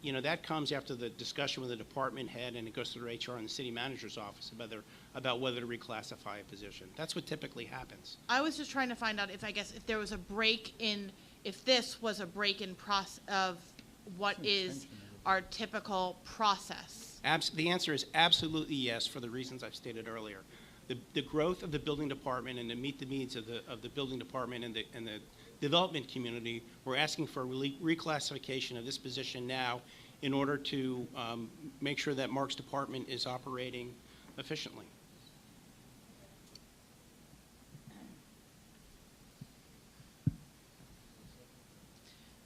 You know, that comes after the discussion with the department head, and it goes through HR and the city manager's office about whether to reclassify a position. That's what typically happens. I was just trying to find out if there was a break in, if this was a break in process of what is our typical process. The answer is absolutely yes, for the reasons I've stated earlier. The growth of the building department and to meet the needs of the building department and the development community, we're asking for a reclassification of this position now in order to make sure that Mark's department is operating efficiently.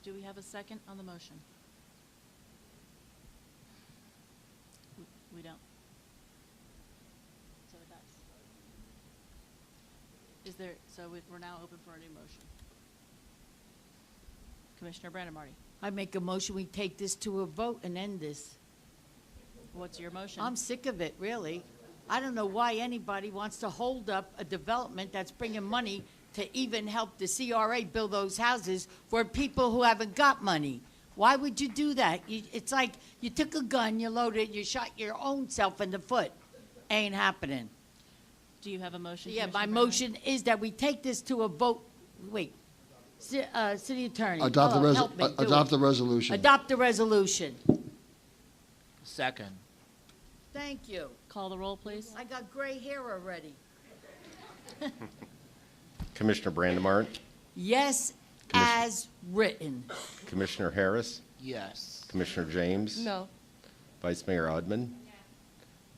Do we have a second on the motion? We don't. So it dies. Is there, so we're now open for a new motion. Commissioner Brandon Marty, I make a motion, we take this to a vote and end this. what's your motion? I'm sick of it, really. I don't know why anybody wants to hold up a development that's bringing money to even help the CRA build those houses for people who haven't got money. Why would you do that? It's like you took a gun, you loaded it, you shot your own self in the foot. Ain't happening. Do you have a motion? Yeah, Commissioner my Brennan? motion is that we take this to a vote. Wait, city attorney. Adopt help me, do adopt it. the resolution. Adopt the resolution. Second. Thank you. Call the roll, please. I got gray hair already. Commissioner Brandemart, Yes, as written. Commissioner Harris, Yes. Commissioner James. No. Vice Mayor Odman.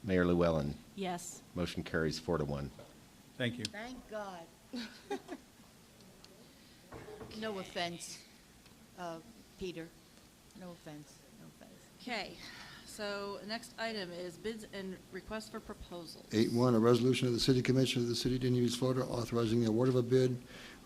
Mayor Llewellyn. Yes. Motion carries 4-1. Thank you. Thank God. No offense, Peter. No offense, no offense. Okay, so the next item is bids and requests for proposals. 8-1, a resolution of the City Commission of the City of Dania Beach, Florida, authorizing the award of a bid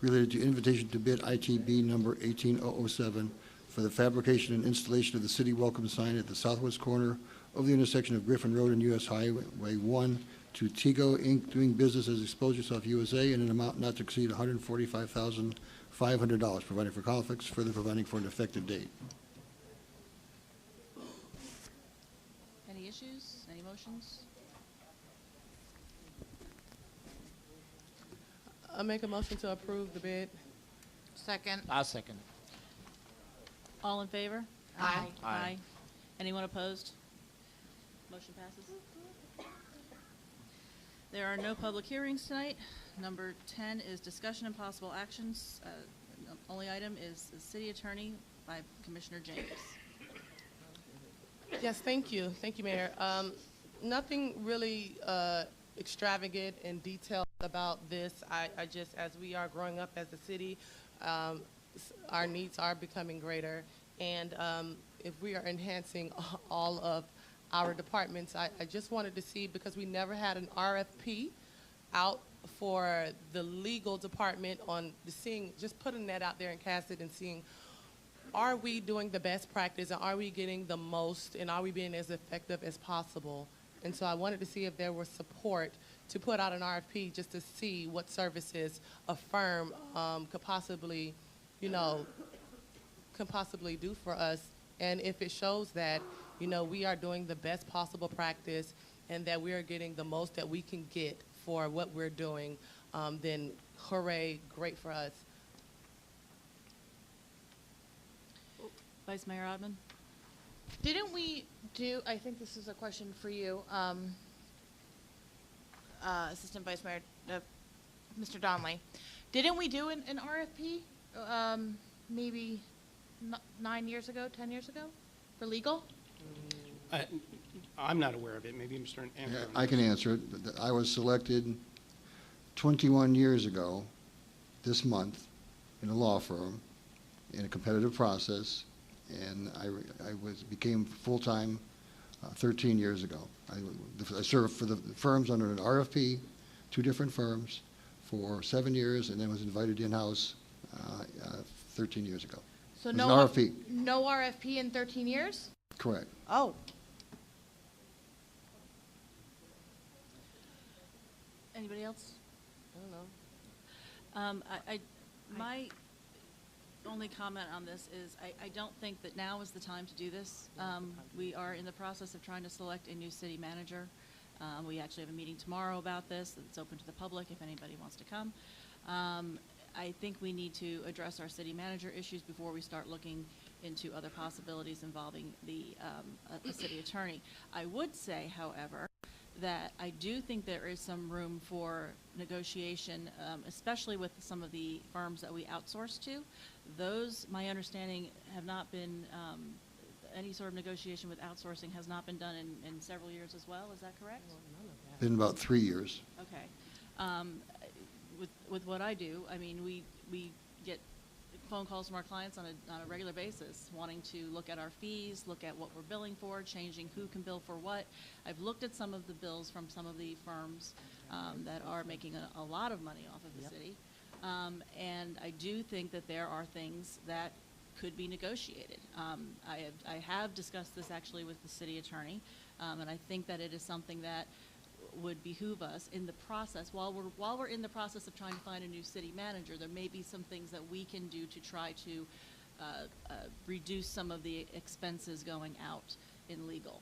related to invitation to bid ITB number 18007 for the fabrication and installation of the city welcome sign at the southwest corner of the intersection of Griffin Road and U.S. Highway 1 to Tigo Inc., doing business as Expose Yourself USA, in an amount not to exceed $145,500, providing for conflicts, further providing for an effective date. Any issues, any motions? I make a motion to approve the bid. Second. I'll second. All in favor? Aye. Aye. Anyone opposed? Motion passes. There are no public hearings tonight. Number 10 is discussion and possible actions. Only item is the city attorney by Commissioner James. Yes, thank you. Thank you, Mayor. Nothing really extravagant and detailed about this. I just, as we are growing up as a city, our needs are becoming greater. And if we are enhancing all of our departments, I just wanted to see, because we never had an RFP out for the legal department on the seeing, just putting that out there and cast it and seeing, are we doing the best practice, and are we getting the most, and are we being as effective as possible? And so I wanted to see if there was support to put out an RFP just to see what services a firm could possibly, do for us. And if it shows that, we are doing the best possible practice and that we are getting the most that we can get for what we're doing, then hooray, great for us. Vice Mayor Odman? Didn't we do, I think this is a question for you, Assistant Vice Mayor, Mr. Donnelly, didn't we do an RFP maybe 9 years ago, 10 years ago for legal? I'm not aware of it. Maybe Mr. Andrew. Yeah, I can answer it. I was selected 21 years ago this month in a law firm in a competitive process, and I became full-time 13 years ago. I served for the firms under an RFP, 2 different firms, for 7 years, and then was invited in-house 13 years ago. So it was no an RFP. No RFP in 13 years? Correct. Oh. Anybody else? I don't know. My only comment on this is I don't think that now is the time to do this. We are in the process of trying to select a new city manager. We actually have a meeting tomorrow about this. It's open to the public if anybody wants to come. I think we need to address our city manager issues before we start looking into other possibilities involving a city attorney. I would say, however, that I do think there is some room for negotiation, especially with some of the firms that we outsource to. Those, my understanding, have not been, any sort of negotiation with outsourcing has not been done in several years as well. Is that correct? In about 3 years. Okay. With what I do, I mean, we get phone calls from our clients on a regular basis, wanting to look at our fees, look at what we're billing for, changing who can bill for what. I've looked at some of the bills from some of the firms that are making a lot of money off of the city. And I do think that there are things that could be negotiated. I have discussed this actually with the city attorney, and I think that it is something that would behoove us in the process. While we're in the process of trying to find a new city manager, there may be some things that we can do to try to reduce some of the expenses going out in legal.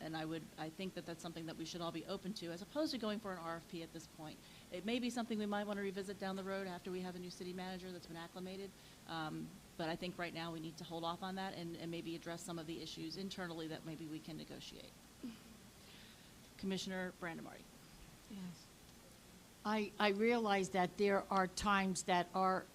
And I think that that's something that we should all be open to, as opposed to going for an RFP at this point. It may be something we might want to revisit down the road after we have a new city manager that's been acclimated. But I think right now we need to hold off on that and maybe address some of the issues internally that maybe we can negotiate. Commissioner Brandemarty. Yes. I realize that there are times that our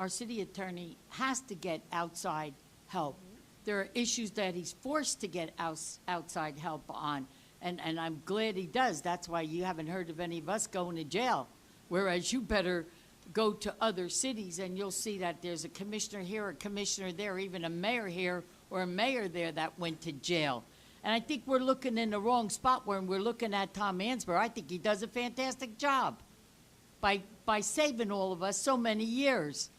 city attorney has to get outside help. There are issues that he's forced to get outside help on, and I'm glad he does. That's why you haven't heard of any of us going to jail, whereas you better go to other cities and you'll see that there's a commissioner here, a commissioner there, even a mayor here or a mayor there that went to jail. And I think we're looking in the wrong spot when we're looking at Tom Ansborough. I think he does a fantastic job by saving all of us so many years.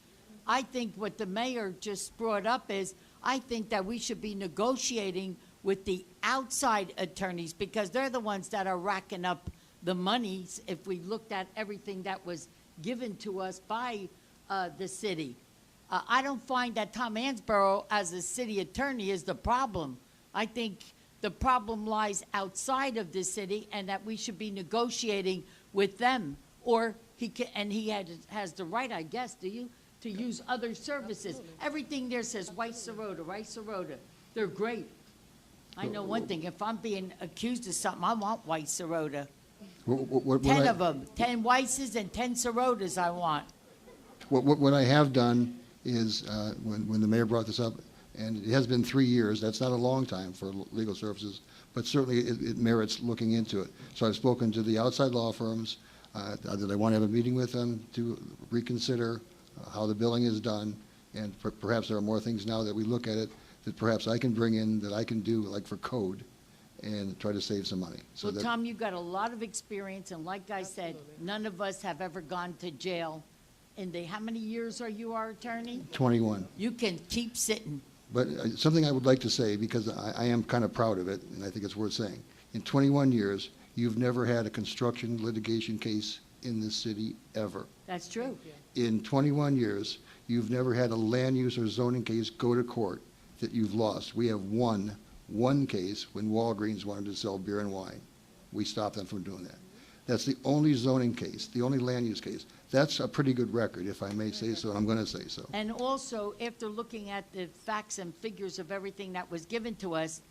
I think what the mayor just brought up is I think that we should be negotiating with the outside attorneys because they're the ones that are racking up the monies if we looked at everything that was given to us by the city. I don't find that Tom Ansborough as a city attorney is the problem. I think the problem lies outside of the city and that we should be negotiating with them. Or he has the right, I guess, do you, to use other services. Everything there says White Sirota, White Sirota. They're great. I know one thing, if I'm being accused of something, I want White Sirota. 10 of them, 10 Weisses and 10 Sirotas I want. What I have done is, when the mayor brought this up, and it has been 3 years, that's not a long time for legal services, but certainly it merits looking into it. So I've spoken to the outside law firms, that I want to have a meeting with them to reconsider how the billing is done, and perhaps there are more things now that we look at it that perhaps I can bring in that I can do, like for code, and try to save some money. So Well, Tom, you've got a lot of experience, and like I said, none of us have ever gone to jail. How many years are you our attorney? 21. You can keep sitting. But something I would like to say, because I am kind of proud of it, and I think it's worth saying. In 21 years, you've never had a construction litigation case in this city ever. That's true. In 21 years, you've never had a land use or zoning case go to court that you've lost. We have won one case when Walgreens wanted to sell beer and wine. We stopped them from doing that. That's the only zoning case, the only land use case. That's a pretty good record, if I may say so, and I'm going to say so. And also, after looking at the facts and figures of everything that was given to us,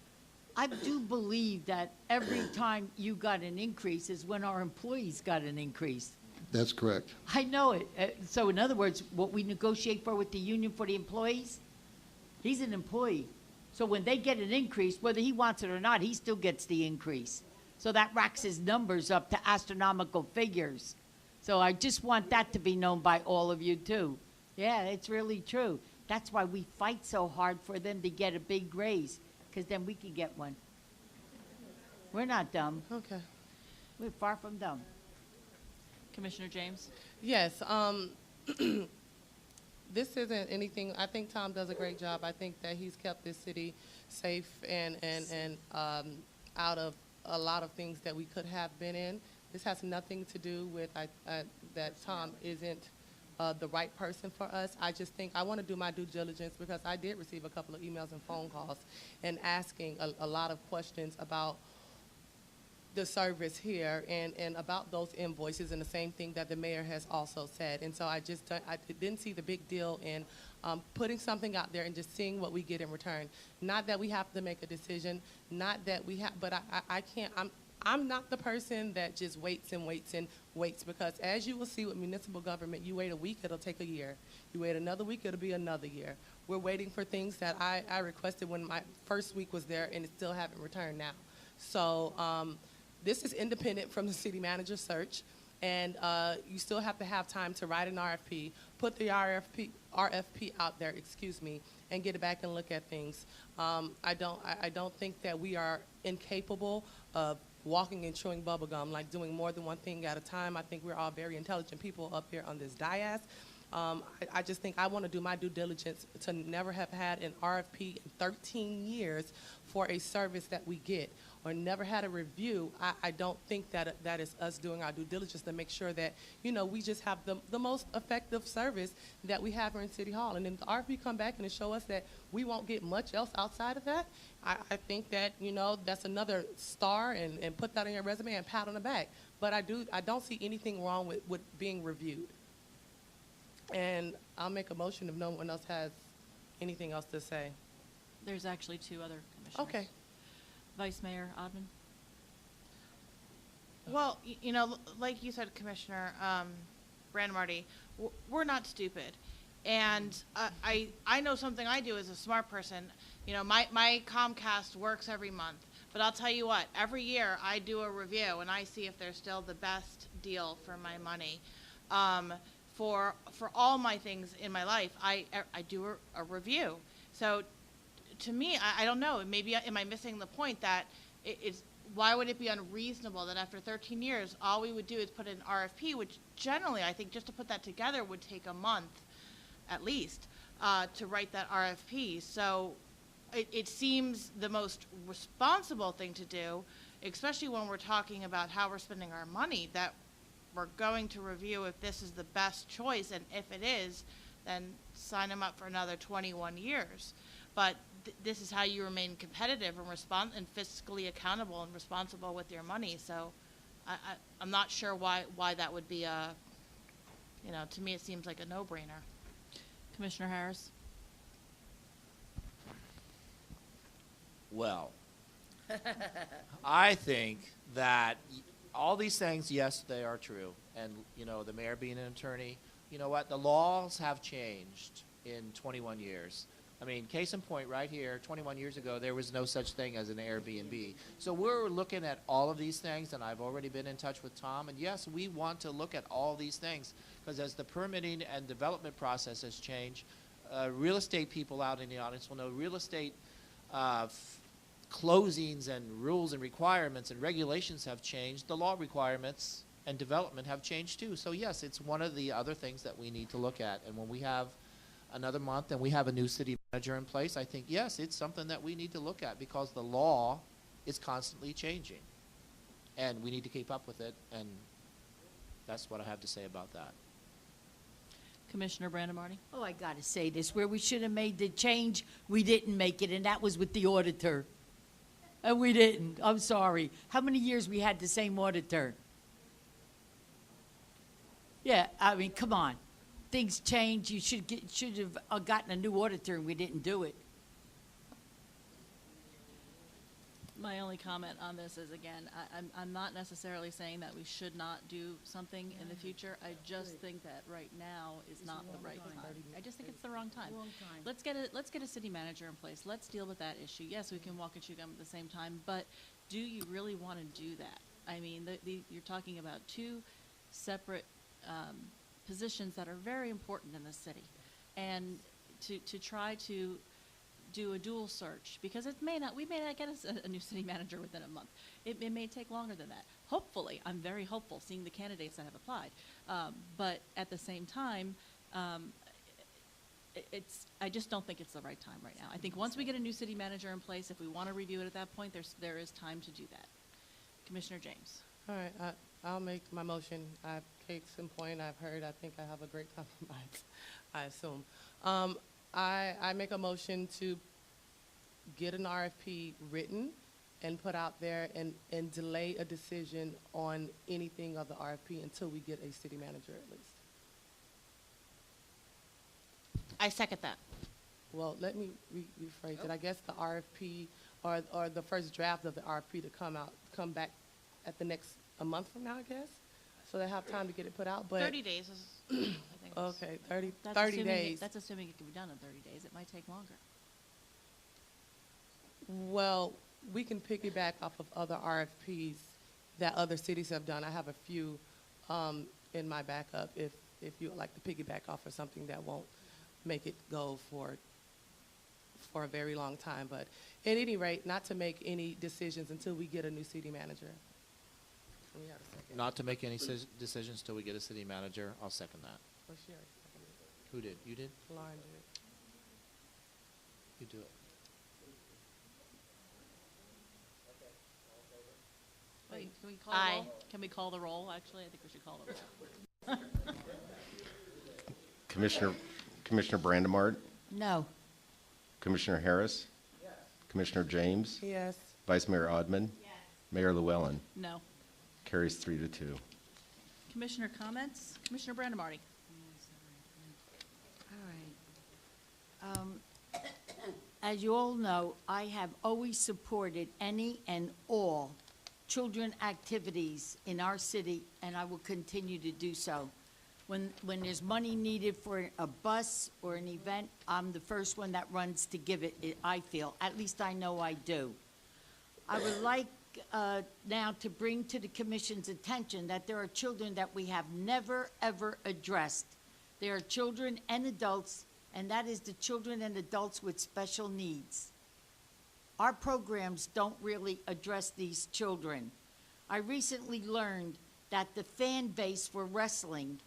I do believe that every time you got an increase is when our employees got an increase. That's correct. I know it. So in other words, what we negotiate for with the union for the employees, he's an employee. So when they get an increase, whether he wants it or not, he still gets the increase. So that racks his numbers up to astronomical figures. So I just want that to be known by all of you too. Yeah, it's really true. That's why we fight so hard for them to get a big raise, because then we can get one. We're not dumb. Okay. We're far from dumb. Commissioner James? Yes, this isn't anything, I think Tom does a great job. I think that he's kept this city safe and out of a lot of things that we could have been in. This has nothing to do with that Tom isn't the right person for us. I just think I want to do my due diligence, because I did receive a couple of emails and phone calls and asking a lot of questions about the service here and about those invoices, and the same thing that the mayor has also said. And so I didn't see the big deal in putting something out there and just seeing what we get in return. Not that we have to make a decision, not that we have, but I can't, I'm not the person that just waits and waits and waits, because as you will see with municipal government, you wait a week, it'll take a year. You wait another week, it'll be another year. We're waiting for things that I requested when my first week was there, and it still haven't returned now. So this is independent from the city manager search, and you still have to have time to write an RFP, put the RFP out there, and get it back and look at things. I don't think that we are incapable of walking and chewing bubble gum, like doing more than one thing at a time. I think we're all very intelligent people up here on this dais. I just think I want to do my due diligence to never have had an RFP in 13 years for a service that we get, or never had a review. I don't think that that is us doing our due diligence to make sure that, you know, we just have the most effective service that we have here in City Hall. And then the RFP come back and show us that we won't get much else outside of that. I think that, you know, that's another star, and put that on your resume and pat on the back. But I don't see anything wrong with being reviewed. And I'll make a motion if no one else has anything else to say. There's actually two other commissioners. Okay. Vice Mayor Odman? Well, you know, like you said, Commissioner Brandon Marty, we're not stupid. And I know something I do as a smart person. You know, my Comcast works every month. But I'll tell you what, every year I do a review, and I see if there's still the best deal for my money. For all my things in my life, I do a review. So to me, I don't know, maybe am I missing the point that why would it be unreasonable that after 13 years, all we would do is put in an RFP, which generally I think just to put that together would take a month at least to write that RFP. So it seems the most responsible thing to do, especially when we're talking about how we're spending our money, that we're going to review if this is the best choice, and if it is, then sign them up for another 21 years. But this is how you remain competitive and fiscally accountable and responsible with your money. So I'm not sure why that would be a, you know, to me it seems like a no-brainer. Commissioner Harris? Well, I think that all these things, yes, they are true. And, you know, the mayor being an attorney, you know what? The laws have changed in 21 years. I mean, case in point, right here, 21 years ago, there was no such thing as an Airbnb. So we're looking at all of these things, and I've already been in touch with Tom. And, yes, we want to look at all these things, because as the permitting and development process has changed, real estate people out in the audience will know real estate closings and rules and requirements and regulations have changed. The law requirements and development have changed too. So yes, it's one of the other things that we need to look at. And when we have another month and we have a new city manager in place, I think, yes, it's something that we need to look at, because the law is constantly changing. And we need to keep up with it, and that's what I have to say about that. Commissioner Brandon Marty? Oh, I got to say this. Where we should have made the change, we didn't make it, and that was with the auditor. And we didn't. I'm sorry. How many years we had the same auditor? Yeah, I mean, come on. Things change. You should have gotten a new auditor, and we didn't do it. My only comment on this is, again, I'm not necessarily saying that we should not do something in the future. I just think that right now is not the right time. I just think it's the wrong time. Let's get a city manager in place. Let's deal with that issue. Yes, we can walk and chew gum at the same time, but do you really want to do that? I mean, you're talking about two separate positions that are very important in the city. And to try to do a dual search, because we may not get a new city manager within a month. It may take longer than that. Hopefully, I'm very hopeful seeing the candidates that have applied. But at the same time, I just don't think it's the right time right now. I think once we get a new city manager in place, if we want to review it at that point, there is time to do that. Commissioner James. All right, I'll make my motion. Case in point, I've heard, I think I have a great compromise, I assume. I make a motion to get an RFP written and put out there and delay a decision on anything of the RFP until we get a city manager at least. I second that. Well, let me rephrase it. I guess the RFP or the first draft of the RFP to come back at a month from now, I guess, so they have time to get it put out. But 30 days is, I think. Okay, 30 assuming days. That's assuming it can be done in 30 days. It might take longer. Well, we can piggyback off of other RFPs that other cities have done. I have a few in my backup if you would like to piggyback off of something that won't make it go for a very long time. But at any rate, not to make any decisions until we get a new city manager. We have a second. Not to make any decisions till we get a city manager. I'll second that. Oh, she already seconded it. Who did? You did? Lauren did. You do it. Wait, can we call the roll? Can we call the roll, actually? I think we should call the roll. Commissioner Brandemart, No. Commissioner Harris, Commissioner James, Yes. Vice Mayor Odman, Mayor Llewellyn. No. Carries 3-2. Commissioner comments? Commissioner Brandemarty. All right. As you all know, I have always supported any and all children activities in our city, and I will continue to do so. When there's money needed for a bus or an event, I'm the first one that runs to give it, I feel. At least I know I do. I would like now to bring to the Commission's attention that there are children that we have never, ever addressed. There are children and adults, and that is the children and adults with special needs. Our programs don't really address these children. I recently learned that the fan base for wrestling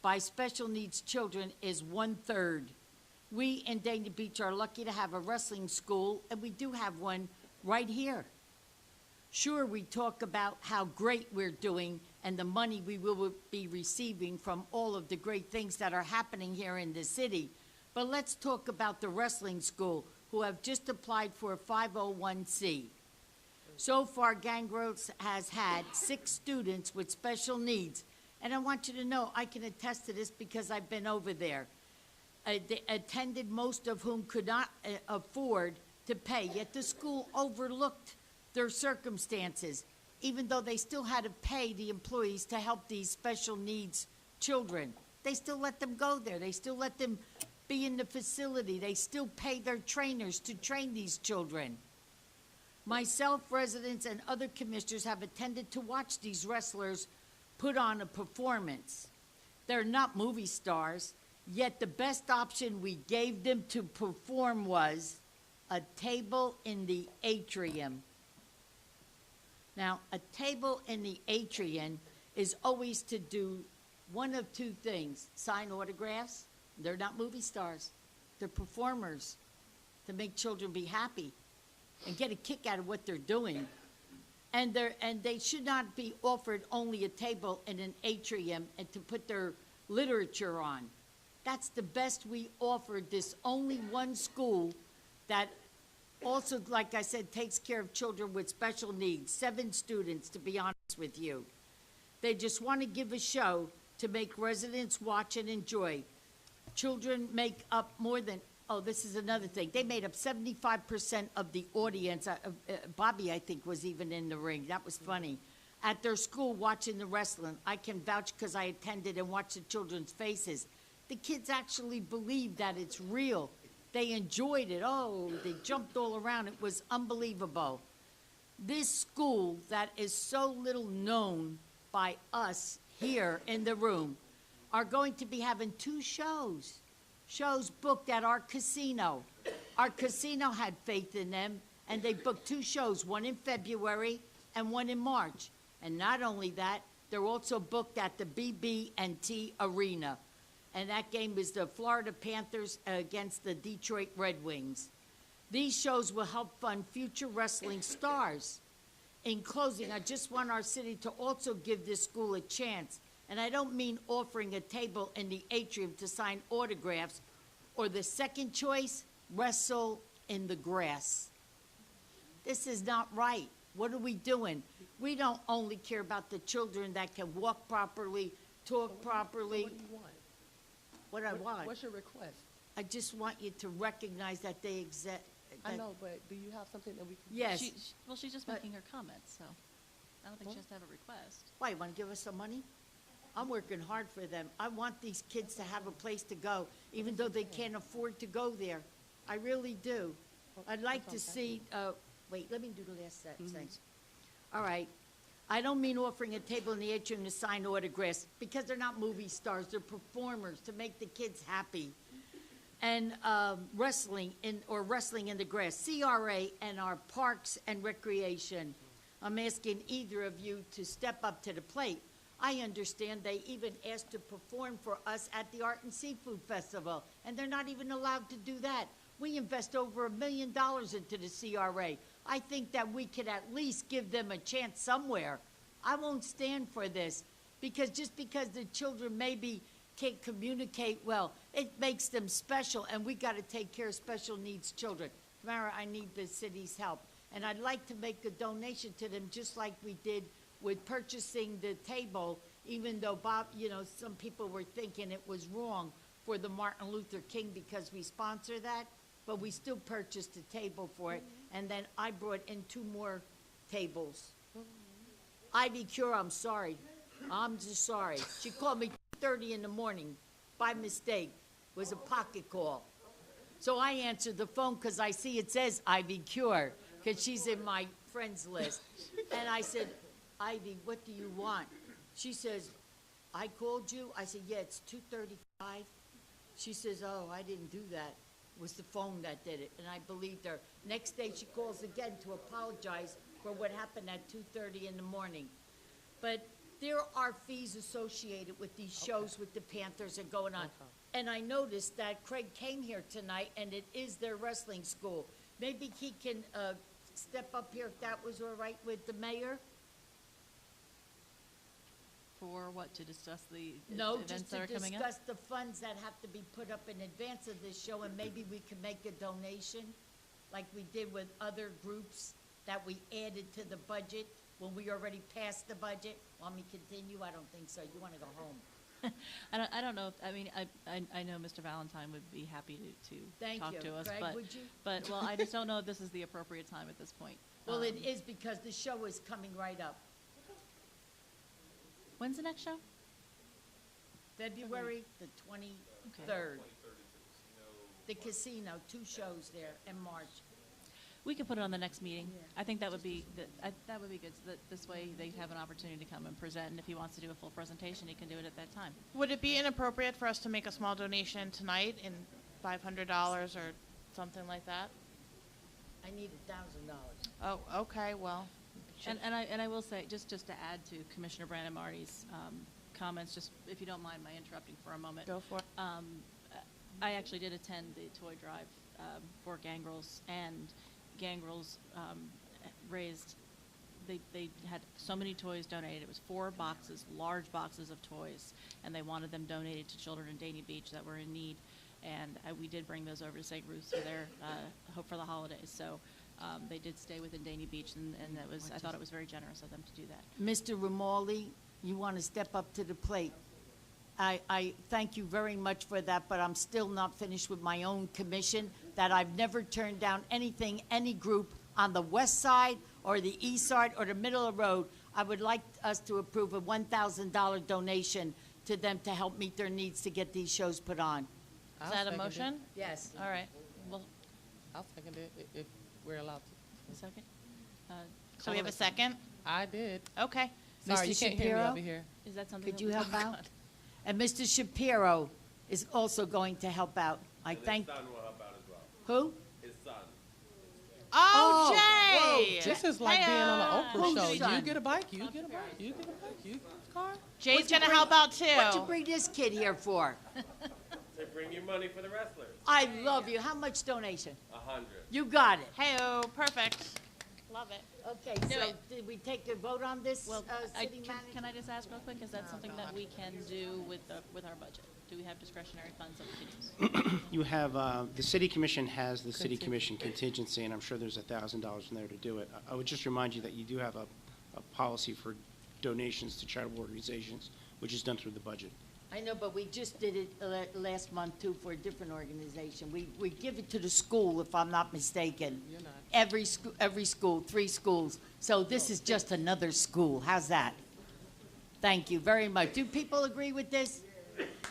by special needs children is 1/3. We in Dania Beach are lucky to have a wrestling school, and we do have one right here. Sure, we talk about how great we're doing and the money we will be receiving from all of the great things that are happening here in the city. But let's talk about the wrestling school, who have just applied for a 501c. So far, Gang Growth has had 6 students with special needs. And I want you to know, I can attest to this because I've been over there. They attended, most of whom could not afford to pay, yet the school overlooked their circumstances, even though they still had to pay the employees to help these special needs children. They still let them go there. They still let them be in the facility. They still pay their trainers to train these children. Myself, residents, and other commissioners have attended to watch these wrestlers put on a performance. They're not movie stars, yet the best option we gave them to perform was a table in the atrium. Now, a table in the atrium is always to do one of 2 things: sign autographs. They're not movie stars. They're performers to make children be happy and get a kick out of what they're doing. And they should not be offered only a table in an atrium and to put their literature on. That's the best we offered this only one school that also, like I said, takes care of children with special needs, 7 students, to be honest with you. They just want to give a show to make residents watch and enjoy. Children make up more than Oh, this is another thing. They made up 75% of the audience. Bobby, I think, was even in the ring. That was funny. At their school watching the wrestling. I can vouch because I attended and watched the children's faces. The kids actually believe that it's real. They enjoyed it. Oh, they jumped all around. It was unbelievable. This school that is so little known by us here in the room are going to be having 2 shows booked at our casino. Our casino had faith in them, and they booked 2 shows, one in February and one in March. And not only that, they're also booked at the BB&T Arena. And that game is the Florida Panthers against the Detroit Red Wings. These shows will help fund future wrestling stars. In closing, I just want our city to also give this school a chance. And I don't mean offering a table in the atrium to sign autographs, or the second choice, wrestle in the grass. This is not right. What are we doing? We don't only care about the children that can walk properly, talk properly. What do you want? What I want? What's your request? I just want you to recognize that they exist. I know, but do you have something that we can? Yes. Well, she's just But- making her comments, so I don't think she has to have a request. Why, you want to give us some money? I'm working hard for them. I want these kids to have a place to go, even though they can't afford to go there. I really do. I'd like to see, wait, let me do the last sentence. All right. I don't mean offering a table in the atrium to sign autographs, because they're not movie stars, they're performers to make the kids happy. And wrestling in the grass, CRA and our parks and recreation. I'm asking either of you to step up to the plate. I understand they even asked to perform for us at the Art and Seafood Festival, and they're not even allowed to do that. We invest over $1 million into the CRA. I think that we could at least give them a chance somewhere. I won't stand for this, because just because the children maybe can't communicate well, it makes them special, and we got to take care of special needs children. Tamara, I need the city's help, and I'd like to make a donation to them, just like we did with purchasing the table, even though Bob, some people were thinking it was wrong for the Martin Luther King because we sponsor that, but we still purchased a table for it, and then I brought in 2 more tables. Ivy Cure, I'm sorry. I'm just sorry. She called me 2:30 in the morning by mistake. It was a pocket call. So I answered the phone because I see it says Ivy Cure, because she's in my friends list. And I said, Ivy, what do you want? She says, I called you? I said, yeah, it's 2:35. She says, oh, I didn't do that. It was the phone that did it, and I believed her. Next day, she calls again to apologize for what happened at 2:30 in the morning. But there are fees associated with these shows with the Panthers and going on. And I noticed that Craig came here tonight, and it is their wrestling school. Maybe he can step up here if that was all right with the mayor? For what, to discuss the No, events just that to are coming up? discuss the funds that have to be put up in advance of this show, and maybe we can make a donation, like we did with other groups that we added to the budget when we already passed the budget. Want me to continue? I don't think so. You want to go home? I don't know, I know Mr. Valentine would be happy to Thank talk you. to us, Craig, but, would you? well, I just don't know if this is the appropriate time at this point. Well, it is, because the show is coming right up. When's the next show? February the 23rd. The casino, 2 shows there in March. We could put it on the next meeting. I think that would be, that would be good, so that this way they have an opportunity to come and present, and if he wants to do a full presentation, he can do it at that time. Would it be inappropriate for us to make a small donation tonight in $500 or something like that? I need $1,000. Oh, okay, well. And I will say, just to add to Commissioner Brandon Marty's comments, just if you don't mind my interrupting for a moment. Go for it. I actually did attend the toy drive for Gangrels, and Gangrels raised, they had so many toys donated. It was 4 boxes, large boxes of toys, and they wanted them donated to children in Dania Beach that were in need. And we did bring those over to St. Ruth's for their hope for the holidays. So they did stay within Dania Beach, and that was, I thought it was very generous of them to do that. Mr. Romali, you want to step up to the plate? I thank you very much for that, but I'm still not finished with my own commission, that I've never turned down anything, any group on the west side or the east side or the middle of the road. I would like us to approve a $1,000 donation to them to help meet their needs to get these shows put on. Is that a motion? Yes. All right. Well, I'll second it if we're allowed to. a second. So we have a second? I did. Okay. Sorry, you Mr. can't hear me Shapiro? over here. Is that something? Could that you we- help Oh, out? God. And Mr. Shapiro is also going to help out. I thank. will help out as well. Who? His son. Oh, whoa, Jay! This is like being on an Oprah Whose show. You son? get a bike, you get a bike, you get a bike, you get a car. Jay's What'd you gonna bring- help out too. What'd you bring this kid here for? To bring you money for the wrestlers. I love you. How much donation? 100. You got it. Hey-oh, perfect. Love it. Okay, Do so it. did we take a vote on this, Well, city manager? can I just ask real quick, is that something that we can do with our budget? Do we have discretionary funds that we can use? You have, the city commission has the city commission contingency, and I'm sure there's $1,000 in there to do it. I would just remind you that you do have a policy for donations to charitable organizations, which is done through the budget. I know, but we just did it last month too for a different organization. We give it to the school, if I'm not mistaken. You're not. Every school, 3 schools. So this is just another school. How's that? Thank you very much. Do people agree with this?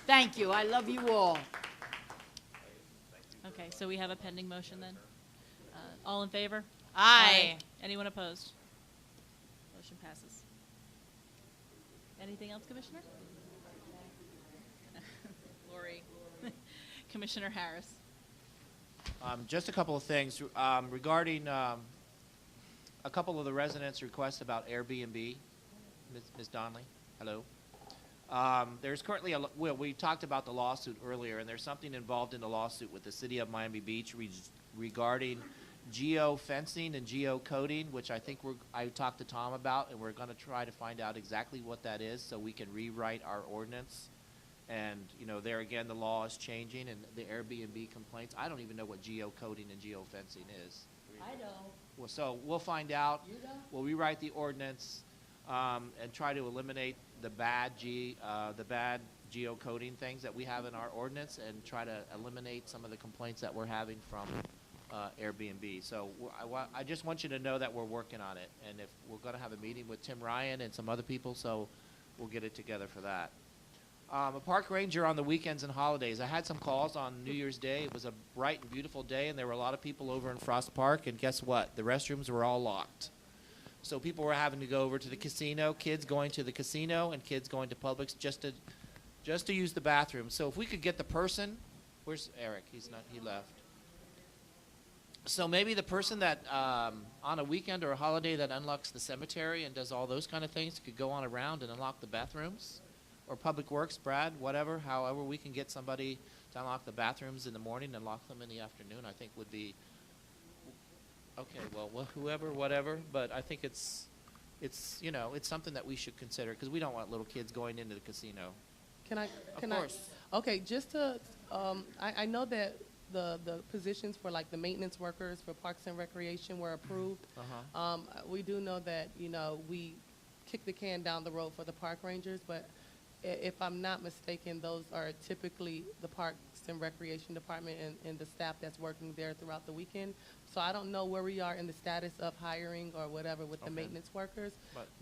Thank you. I love you all. Okay, so we have a pending motion then? All in favor? Aye. Anyone opposed? Motion passes. Anything else, Commissioner? Lori. Commissioner Harris. Just a couple of things regarding a couple of the residents' requests about Airbnb. Ms. Donnelly, hello. There's currently well, we talked about the lawsuit earlier, and there's something involved in the lawsuit with the city of Miami Beach regarding geo-fencing and geo-coding, which I think I talked to Tom about, and we're going to try to find out exactly what that is so we can rewrite our ordinance. And, you know, there again, the law is changing, and the Airbnb complaints. I don't even know what geo-coding and geo-fencing is. I don't. Well, so we'll find out. You don't? We'll rewrite the ordinance and try to eliminate the bad geocoding things that we have in our ordinance, and try to eliminate some of the complaints that we're having from Airbnb. So I just want you to know that we're working on it, and if we're going to have a meeting with Tim Ryan and some other people, so we'll get it together for that. A park ranger on the weekends and holidays. I had some calls on New Year's Day. It was a bright and beautiful day, and there were a lot of people over in Frost Park, and guess what? The restrooms were all locked. So people were having to go over to the casino, kids going to the casino, and kids going to Publix just to use the bathroom. So if we could get the person, where's Eric? He left. So maybe the person that on a weekend or a holiday that unlocks the cemetery and does all those kind of things could go on around and unlock the bathrooms, or Public Works, Brad, whatever, however we can get somebody to unlock the bathrooms in the morning and lock them in the afternoon, I think would be okay. Well, whoever, whatever, but I think it's you know, it's something that we should consider, because we don't want little kids going into the casino. Can I? Of course. Okay, just to, I know that the positions for like the maintenance workers for Parks and Recreation were approved. We do know that, you know, we kick the can down the road for the park rangers, but if I'm not mistaken, those are typically the Parks and Recreation Department and the staff that's working there throughout the weekend. So I don't know where we are in the status of hiring or whatever with the maintenance workers,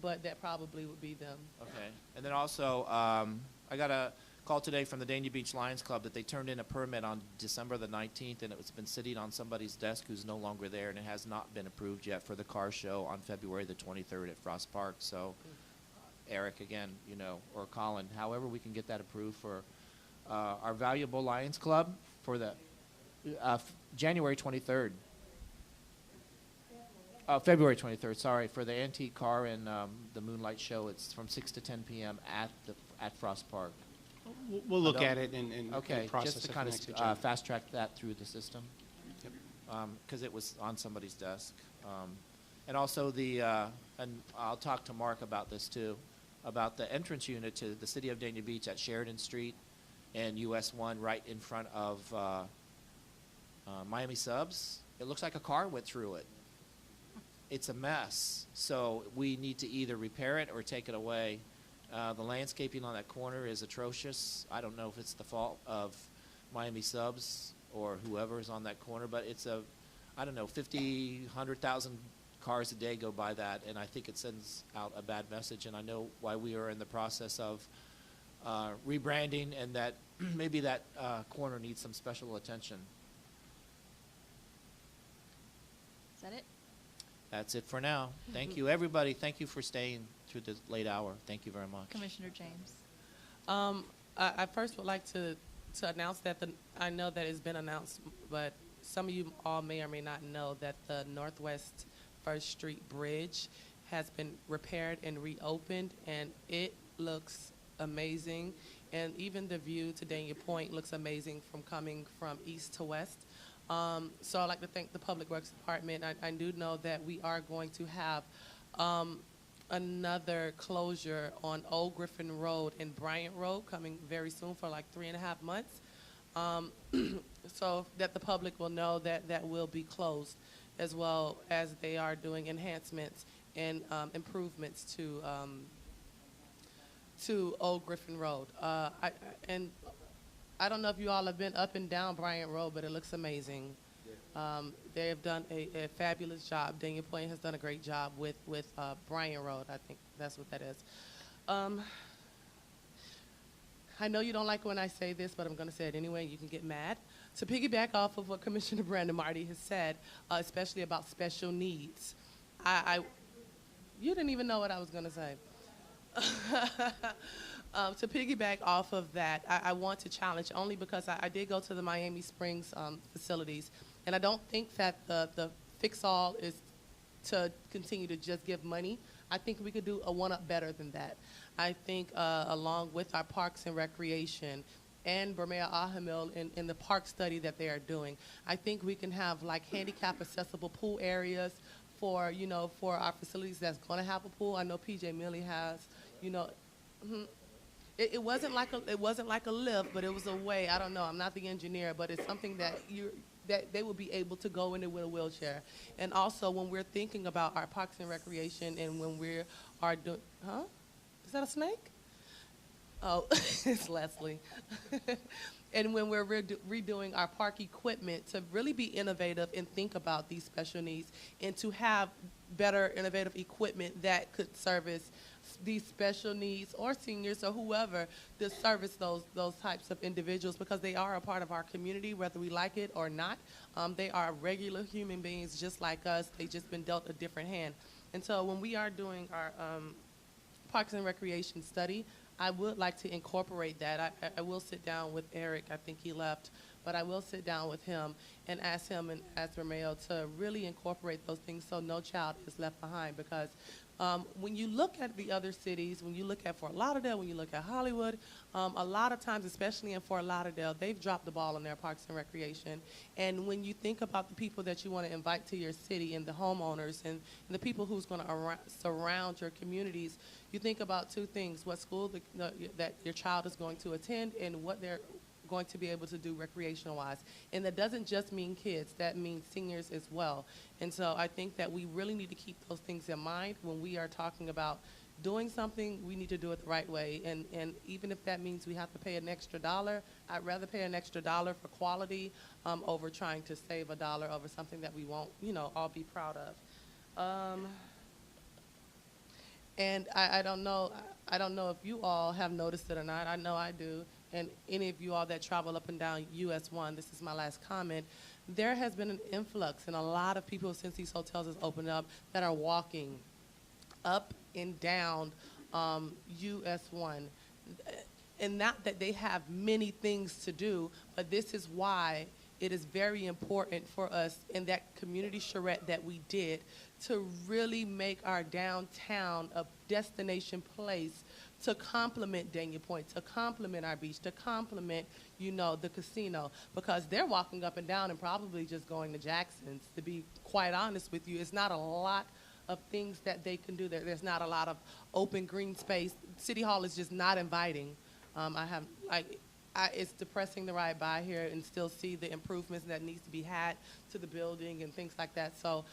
but that probably would be them. Okay. And then also, I got a call today from the Dania Beach Lions Club that they turned in a permit on December the 19th, and it's been sitting on somebody's desk who's no longer there, and it has not been approved yet for the car show on February the 23rd at Frost Park. So Eric, again, you know, or Colin, however we can get that approved for our valuable Lions Club for the January 23rd. February 23rd, sorry, for the antique car and the Moonlight Show. It's from 6 to 10 p.m. at Frost Park. We'll look at it and okay, process just to it kind for next agenda. of fast track that through the system, Yep. because it was on somebody's desk. And also and I'll talk to Mark about this too, about the entrance unit to the city of Dania Beach at Sheridan Street and US 1 right in front of Miami Subs. It looks like a car went through it. It's a mess. So we need to either repair it or take it away. The landscaping on that corner is atrocious. I don't know if it's the fault of Miami Subs or whoever is on that corner, but it's a, I don't know, 50, 100,000 cars a day go by that, and I think it sends out a bad message, and I know why we are in the process of rebranding, and that maybe that corner needs some special attention. Is that it? That's it for now. Thank you, everybody. Thank you for staying through this late hour. Thank you very much. Commissioner James. I first would like to announce that I know that it's been announced, but some of you all may or may not know that the Northwest First Street Bridge has been repaired and reopened, and it looks amazing. And even the view to Dania Point looks amazing from coming from east to west. So I'd like to thank the Public Works Department. I do know that we are going to have another closure on Old Griffin Road and Bryant Road coming very soon for like 3.5 months. So that the public will know that that will be closed, as well as they are doing enhancements and improvements to Old Griffin Road. And I don't know if you all have been up and down Bryant Road, but it looks amazing. They have done a fabulous job. Dania Point has done a great job with Bryant Road. I think that's what that is. I know you don't like when I say this, but I'm going to say it anyway. You can get mad. To piggyback off of what Commissioner Brandon Marty has said, especially about special needs, you didn't even know what I was going to say. To piggyback off of that, I want to challenge, only because I did go to the Miami Springs facilities, and I don't think that the fix-all is to continue to just give money. I think we could do a one-up better than that. I think along with our Parks and Recreation and Bermea Ahamil in the park study that they are doing, I think we can have like handicap accessible pool areas for, for our facilities that's going to have a pool. I know PJ Millie has, It wasn't like a lift, but it was a way. I don't know. I'm not the engineer, but it's something that they will be able to go in with a wheelchair. And also, when we're thinking about our Parks and Recreation, and when we are doing, is that a snake? Oh, it's Leslie. And when we're redoing our park equipment, to really be innovative and think about these special needs, and to have better innovative equipment that could service these special needs or seniors or whoever to service those types of individuals, because they are a part of our community, whether we like it or not. They are regular human beings just like us. They've just been dealt a different hand. And so when we are doing our Parks and Recreation study, I would like to incorporate that. I will sit down with Eric. I think he left, but I will sit down with him and ask him and ask Romeo to really incorporate those things so no child is left behind. Because when you look at the other cities, when you look at Fort Lauderdale, when you look at Hollywood, a lot of times, especially in Fort Lauderdale, they've dropped the ball on their Parks and Recreation. And when you think about the people that you want to invite to your city, and the homeowners and the people who's going to surround your communities, you think about two things: what school that your child is going to attend, and what they're going to be able to do recreational-wise. And that doesn't just mean kids, that means seniors as well. And so I think that we really need to keep those things in mind when we are talking about doing something. We need to do it the right way. And even if that means we have to pay an extra $1, I'd rather pay an extra $1 for quality over trying to save $1 over something that we won't, all be proud of. And I don't know if you all have noticed it or not. I know I do. And any of you all that travel up and down US 1, this is my last comment, there has been an influx and a lot of people since these hotels has opened up that are walking up and down US 1. And not that they have many things to do, but this is why it is very important for us in that community charrette that we did to really make our downtown a destination place to complement Dania Point, to complement our beach, to complement, the casino, because they're walking up and down and probably just going to Jackson's. To be quite honest with you, it's not a lot of things that they can do there. There's not a lot of open green space. City Hall is just not inviting. It's depressing to ride by here and still see the improvements that needs to be had to the building and things like that. So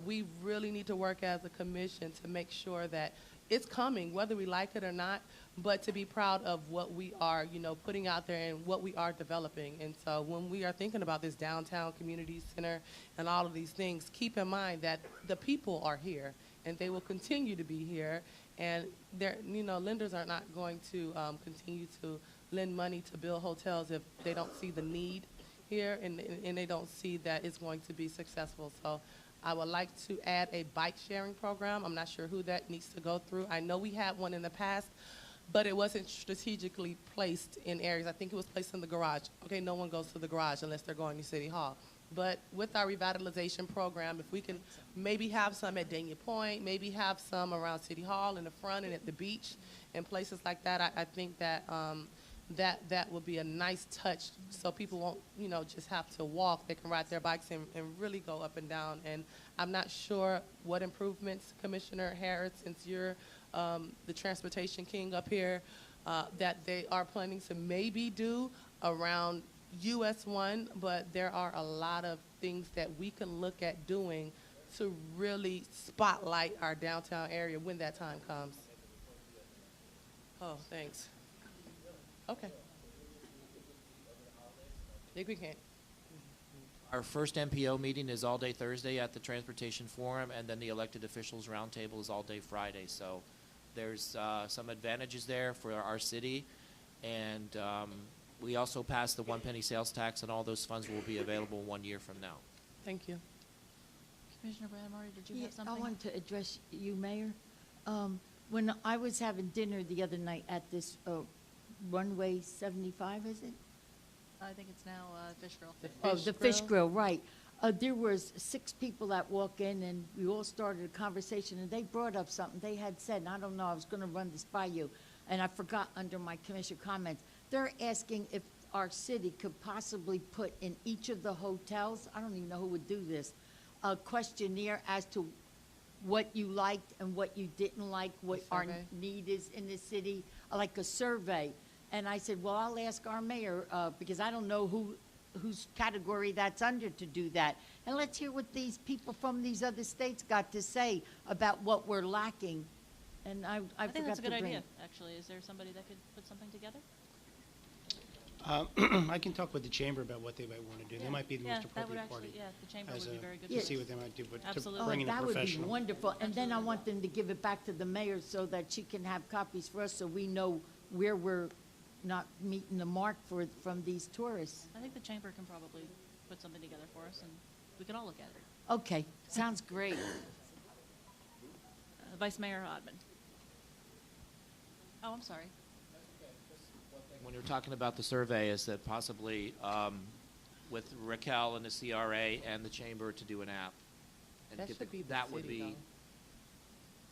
we really need to work as a commission to make sure that it's coming, whether we like it or not, but to be proud of what we are, putting out there and what we are developing. And so when we are thinking about this downtown community center and all of these things, keep in mind that the people are here and they will continue to be here. And lenders are not going to continue to lend money to build hotels if they don't see the need here and they don't see that it's going to be successful. So I would like to add a bike sharing program. I'm not sure who that needs to go through. I know we had one in the past, but it wasn't strategically placed in areas. I think it was placed in the garage. Okay, no one goes to the garage unless they're going to City Hall. But with our revitalization program, if we can maybe have some at Dania Point, maybe have some around City Hall in the front and at the beach and places like that, I think that that would be a nice touch so people won't, just have to walk. They can ride their bikes and really go up and down. And I'm not sure what improvements, Commissioner Harris, since you're the transportation king up here, that they are planning to maybe do around US 1, but there are a lot of things that we can look at doing to really spotlight our downtown area when that time comes. Oh, thanks. Okay. Think we can. Our first MPO meeting is all day Thursday at the Transportation Forum, and then the elected officials roundtable is all day Friday. So there's some advantages there for our city, and we also passed the 1 penny sales tax, and all those funds will be available 1 year from now. Thank you. Commissioner Bradmore, did you have I something? wanted to address you, Mayor. When I was having dinner the other night at this Runway 75, is it? I think it's now Fish Grill. The Fish Grill, right. There was 6 people that walk in, and we all started a conversation, and they brought up something they had said, and I don't know, I was going to run this by you, and I forgot under my commissioner comments. They're asking if our city could possibly put in each of the hotels, I don't even know who would do this, a questionnaire as to what you liked and what you didn't like, what our need is in the city, like a survey. And I said, well, I'll ask our mayor, because I don't know whose category that's under to do that. And let's hear what these people from these other states got to say about what we're lacking. And I think forgot that's a good to bring idea, it. actually. Is there somebody that could put something together? I can talk with the chamber about what they might want to do. They might be the most appropriate party. Yeah, the chamber would be very good. To see what they might do, but to Absolutely. bring in a That would be professional. wonderful. And then I want them to give it back to the mayor so that she can have copies for us so we know where we're not meeting the mark from these tourists. I think the chamber can probably put something together for us, and we can all look at it. Okay, sounds great. Vice Mayor Odman. Oh, I'm sorry. When you're talking about the survey, is that possibly with Raquel and the CRA and the chamber to do an app? And That get should be the that would city,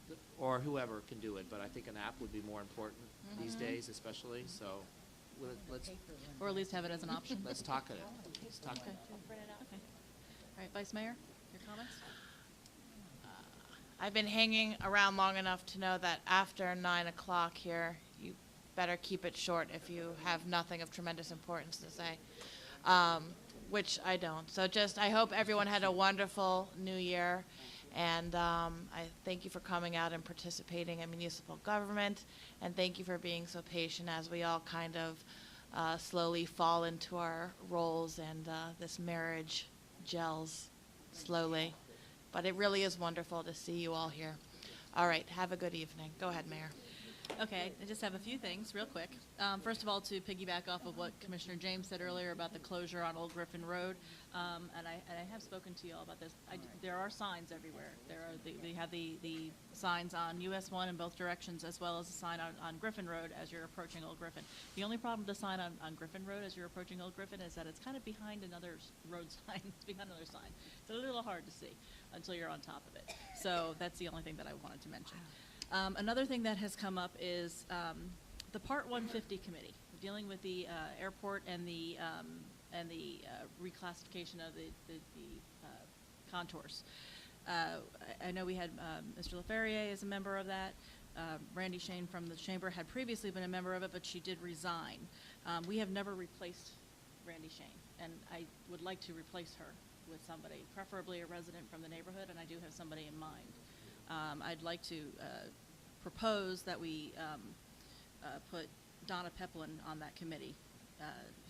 be, or whoever can do it, but I think an app would be more important these days, especially. So let's Or at least have it as an option. let's talk it. Let's talk Okay. it. Okay. All right, Vice Mayor, your comments? I've been hanging around long enough to know that after 9 o'clock here, you better keep it short if you have nothing of tremendous importance to say, which I don't. So I hope everyone had a wonderful new year, and I thank you for coming out and participating in municipal government, and thank you for being so patient as we all kind of slowly fall into our roles, and this marriage gels slowly. But it really is wonderful to see you all here. All right, have a good evening. Go ahead, Mayor. Okay, I just have a few things real quick. First of all, to piggyback off of what Commissioner James said earlier about the closure on Old Griffin Road, and I have spoken to you all about this. There are signs everywhere. They have the signs on US 1 in both directions, as well as a sign on Griffin Road as you're approaching Old Griffin. The only problem with the sign on Griffin Road as you're approaching Old Griffin is that it's kind of behind another road sign. It's behind another sign. It's a little hard to see until you're on top of it. So that's the only thing that I wanted to mention. Another thing that has come up is the Part 150 committee, dealing with the airport and the reclassification of the contours. I know we had Mr. LaFerrier as a member of that. Randy Shane from the chamber had previously been a member of it, but she did resign. We have never replaced Randy Shane, and I would like to replace her with somebody, preferably a resident from the neighborhood, and I do have somebody in mind. I'd like to propose that we put Donna Peplin on that committee.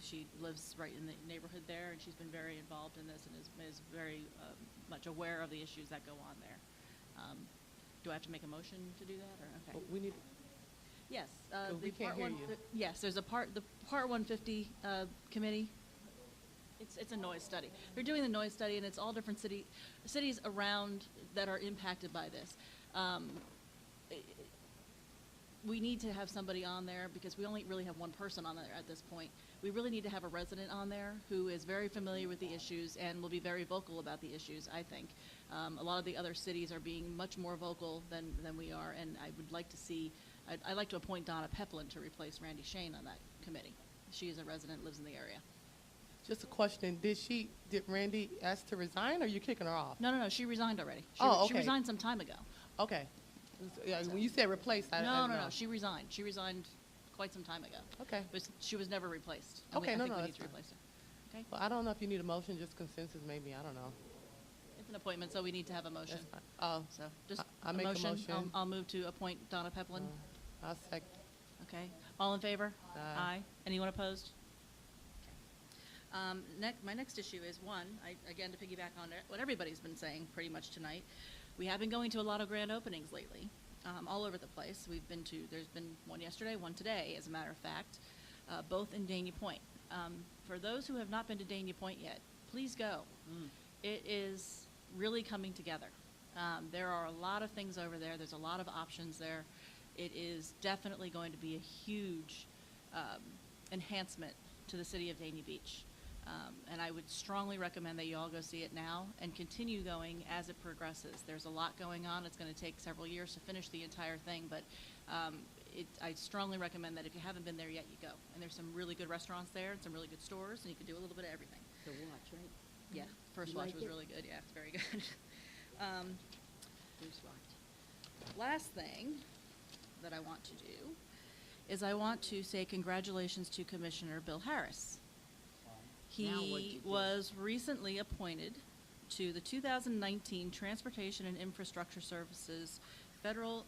She lives right in the neighborhood there, and she's been very involved in this and is very much aware of the issues that go on there. Do I have to make a motion to do that, or, okay? We need, Yes. we the can't Part hear one- you. Yes, there's the Part 150 committee. It's a noise study. They're doing the noise study, and it's all different cities around that are impacted by this. We need to have somebody on there because we only really have one person on there at this point. We really need to have a resident on there who is very familiar with the issues and will be very vocal about the issues, I think. A lot of the other cities are being much more vocal than we are, and I would like to see, I'd like to appoint Donna Peplin to replace Randy Shane on that committee. She is a resident, lives in the area. Just a question, did Randy ask to resign, or you kicking her off? No, she resigned already. Oh, She okay. resigned some time ago. Okay. Yeah, when you said replace, I No, didn't know. she resigned. She resigned quite some time ago. Okay. But she was never replaced. And Okay, I no, think no, we that's need to fine. replace her. Okay? Well, I don't know if you need a motion, just consensus maybe, I don't know. It's an appointment, so we need to have a motion. That's fine. Oh, So just I a make a motion. motion. I'll move to appoint Donna Peplin. I'll second. Okay. All in favor? Aye. Anyone opposed? My next issue is again, to piggyback on what everybody's been saying pretty much tonight. We have been going to a lot of grand openings lately, all over the place. There's been one yesterday, one today, as a matter of fact, both in Dania Point. For those who have not been to Dania Point yet, please go. It is really coming together. There are a lot of things over there. There's a lot of options there. It is definitely going to be a huge enhancement to the city of Dania Beach. And I would strongly recommend that you all go see it now and continue going as it progresses. There's a lot going on. It's going to take several years to finish the entire thing, but I strongly recommend that if you haven't been there yet, you go. And there's some really good restaurants there and some really good stores, and you can do a little bit of everything. The watch, right? Yeah, First You Watch like was it? really good. Yeah, it's very good. First watch. Last thing that I want to do is I want to say congratulations to Commissioner Bill Harris. Now what'd you He do? was recently appointed to the 2019 Transportation and Infrastructure Services Federal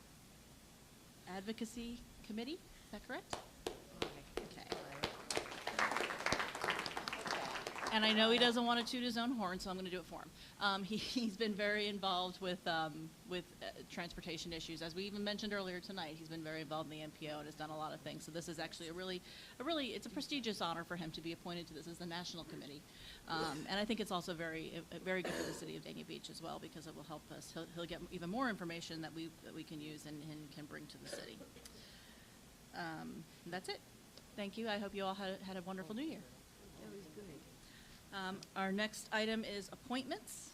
Advocacy Committee. Is that correct? Okay. And I know he doesn't want to toot his own horn, so I'm going to do it for him. He's been very involved with transportation issues. As we even mentioned earlier tonight, he's been very involved in the MPO and has done a lot of things. So this is actually it's a prestigious honor for him to be appointed to this as the national committee. And I think it's also very good for the city of Dania Beach as well, because it will help us. He'll get even more information that we can use and can bring to the city. That's it. Thank you. I hope you all had a wonderful New Year. That was good. Our next item is appointments.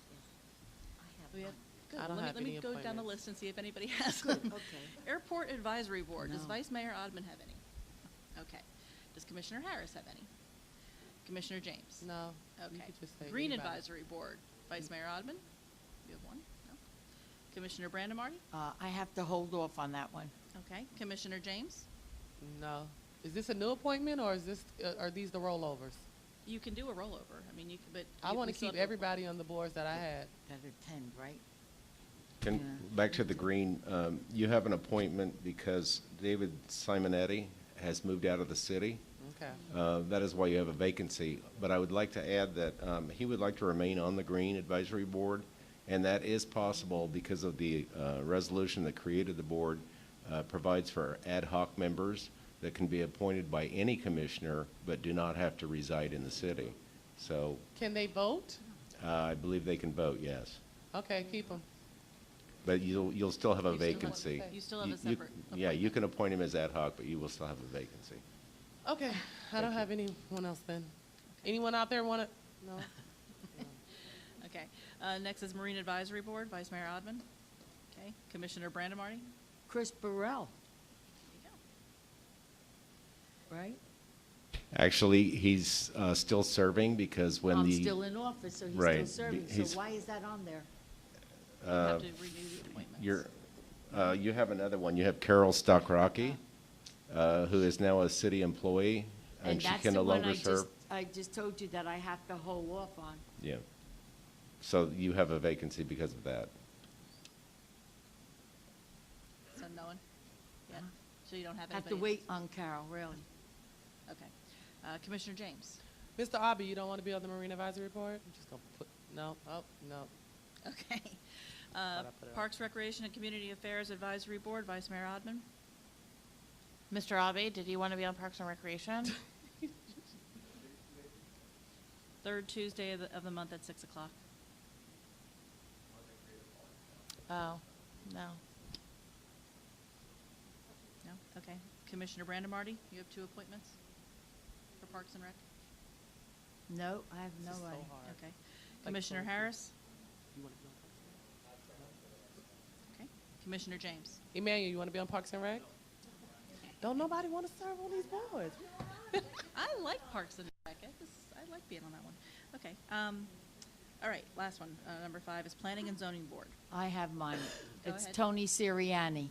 We have, good. I don't Let have me any go down the appointments. list and see if anybody has Good, them. okay. Airport Advisory Board, does No. Vice Mayor Odman have any? Okay. Does Commissioner Harris have any? Commissioner James? No. you Okay. could just say Green anybody. Advisory Board, Vice Mayor Odman? You have one? No? Commissioner Brandemarty? I have to hold off on that one. Okay. Commissioner James? No. Is this a new appointment, or is this, are these the rollovers? You can do a rollover. I mean, but. I want we to still keep have to- everybody on the boards that I had. That attend, right? Back to the green, you have an appointment because David Simonetti has moved out of the city. Okay. That is why you have a vacancy. But I would like to add that he would like to remain on the Green Advisory Board, and that is possible because of the resolution that created the board provides for ad hoc members that can be appointed by any commissioner but do not have to reside in the city. So Can they vote? I believe they can vote, yes. Okay, keep them. But you'll still have a You still have- vacancy. you still have a You- separate Yeah, you can appoint him as ad hoc, but you will still have a vacancy. Okay, I don't have anyone else then. Anyone out there want to? No? Okay. Next is Marine Advisory Board, Vice Mayor Odman. Okay. Commissioner Brandemarty? Chris Burrell, right? Actually, he's still serving because when I'm the... still in office, so he's Right, still serving. he's- So why is that on there? You have to renew the appointments. you have another one. You have Carol Stockrocki, who is now a city employee, and she that's can the no one longer serve. I just told you that I have to hold off on. Yeah. So you have a vacancy because of that. So no one? yet? So you don't have Have anybody? to wait on Carol, really. Okay. Commissioner James? Mr. Abe, you don't want to be on the Marine Advisory Board? I'm just going to put, no, oh, no. Okay. I put it on. Parks, Recreation, and Community Affairs Advisory Board, Vice Mayor Odman? Mr. Abe, did you want to be on Parks and Recreation? Third Tuesday of the month at 6 o'clock. Oh, no. No? Okay. Commissioner Brandemarty, you have 2 appointments for Parks and Rec? No, I have no This is so idea. hard. Okay. Like Commissioner so- Harris? You want to be on Parks and Rec? Okay. Commissioner James? Emmanuel, you want to be on Parks and Rec? Don't nobody want to serve on these boards. I like Parks and Rec. I like being on that one. Okay. All right, last one. Number 5 is Planning and Zoning Board. I have mine. Go It's ahead. Tony Sirianni.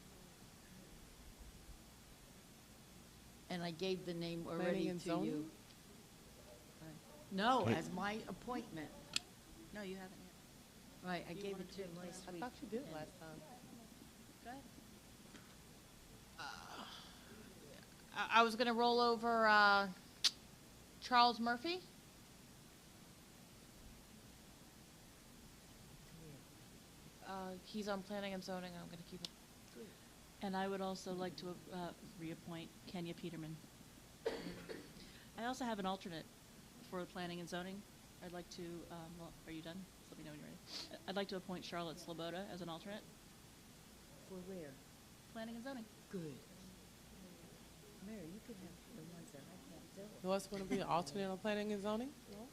And I gave the name Planning already and to zoning? you. No, Hey. as my appointment. No, you haven't yet. Right, I gave it to him last I week. thought you did last time. Go ahead. I was going to roll over Charles Murphy. He's on Planning and Zoning. I'm going to keep it. And I would also like to reappoint Kenya Peterman. I also have an alternate for Planning and Zoning. I'd like to, well, are you done? Just let me know when you're ready. I'd like to appoint Charlotte Sloboda as an alternate. For where? Planning and Zoning. Good. Mary, you could have the ones that I can't do. You also want to be an alternate on Planning and Zoning? No?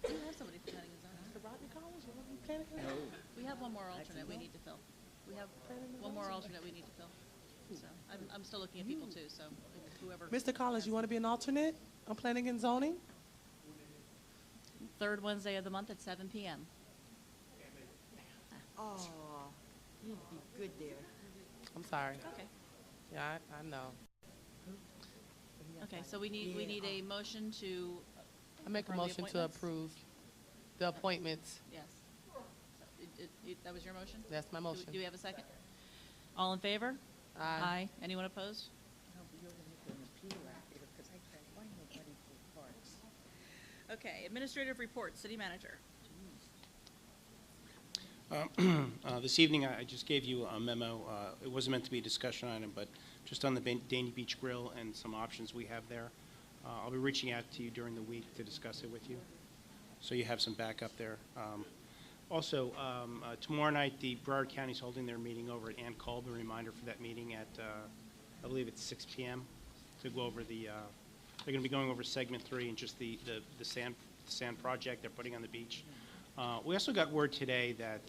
Do you have somebody for Planning and Zoning? Mr. Rodney Collins, you want to be Planning and Zoning? We have one more alternate we need to fill. We have one more alternate we need to fill. So I'm still looking at people too, so whoever. Mr. Collins, you want to be an alternate on Planning and Zoning? Third Wednesday of the month at 7 p.m. Oh, you'd be good there. I'm sorry. Okay. Yeah, I know. Okay, so we need a motion to. I make a confirm the motion to appointments? approve the appointments. Yes. That was your motion? That's my motion. Do we have a second? All in favor? Aye. Anyone opposed? No, but you're gonna make an appeal after, because I can't find nobody for parks. Okay, administrative report, city manager. This evening, I just gave you a memo. It wasn't meant to be a discussion item, but just on the Dania Beach Grill and some options we have there. I'll be reaching out to you during the week to discuss it with you, so you have some backup there. Also, tomorrow night, the Broward County is holding their meeting over at Ann Kolb. A reminder for that meeting at, I believe it's 6 p.m. to go over the, they're going to be going over segment 3 and just the sand project they're putting on the beach. We also got word today that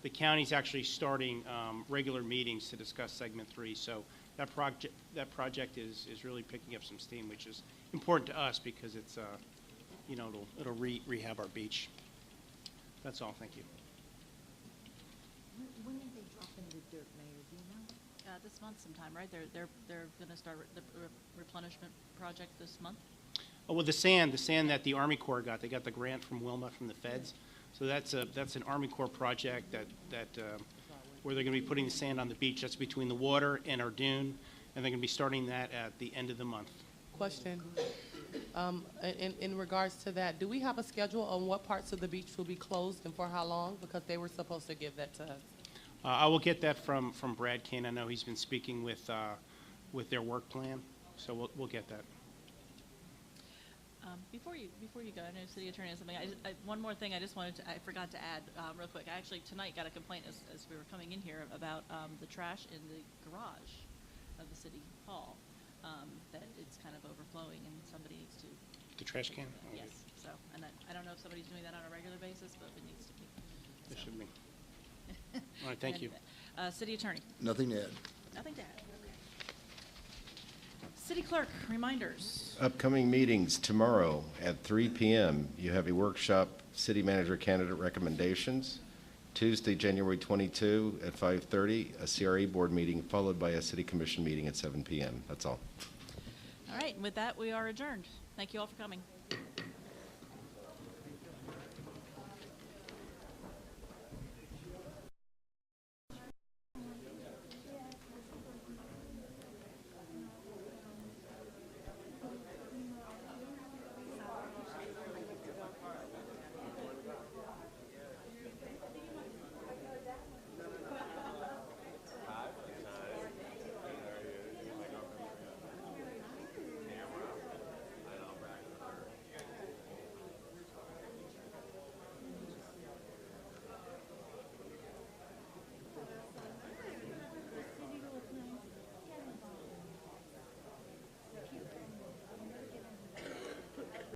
the county's actually starting regular meetings to discuss segment 3. So that project is really picking up some steam, which is important to us because it's, you know, it'll rehab our beach. That's all. Thank you. When are they dropping the dirt, Mayor, do you know? This month sometime, right? They're going to start the replenishment project this month? Oh, well, the sand that the Army Corps got, they got the grant from Wilma from the feds. So that's an Army Corps project that where they're going to be putting the sand on the beach. That's between the water and our dune, and they're going to be starting that at the end of the month. Question. In regards to that, do we have a schedule on what parts of the beach will be closed and for how long? Because they were supposed to give that to us. I will get that from Brad Kane. I know he's been speaking with their work plan, so we'll get that. Before you go, I know City Attorney has something. One more thing I forgot to add real quick. I actually tonight got a complaint as we were coming in here about the trash in the garage of the City Hall, that it's kind of overflowing and somebody needs to. The trash can? Yes, so, and I don't know if somebody's doing that on a regular basis, but it needs to be. It should be. All right, thank you. City Attorney. Nothing to add. Nothing to add. City Clerk, reminders. Upcoming meetings tomorrow at 3 p.m. You have a workshop, City Manager Candidate Recommendations. Tuesday, January 22 at 5:30, a CRE Board meeting followed by a City Commission meeting at 7 p.m. That's all. All right, and with that, we are adjourned. Thank you all for coming.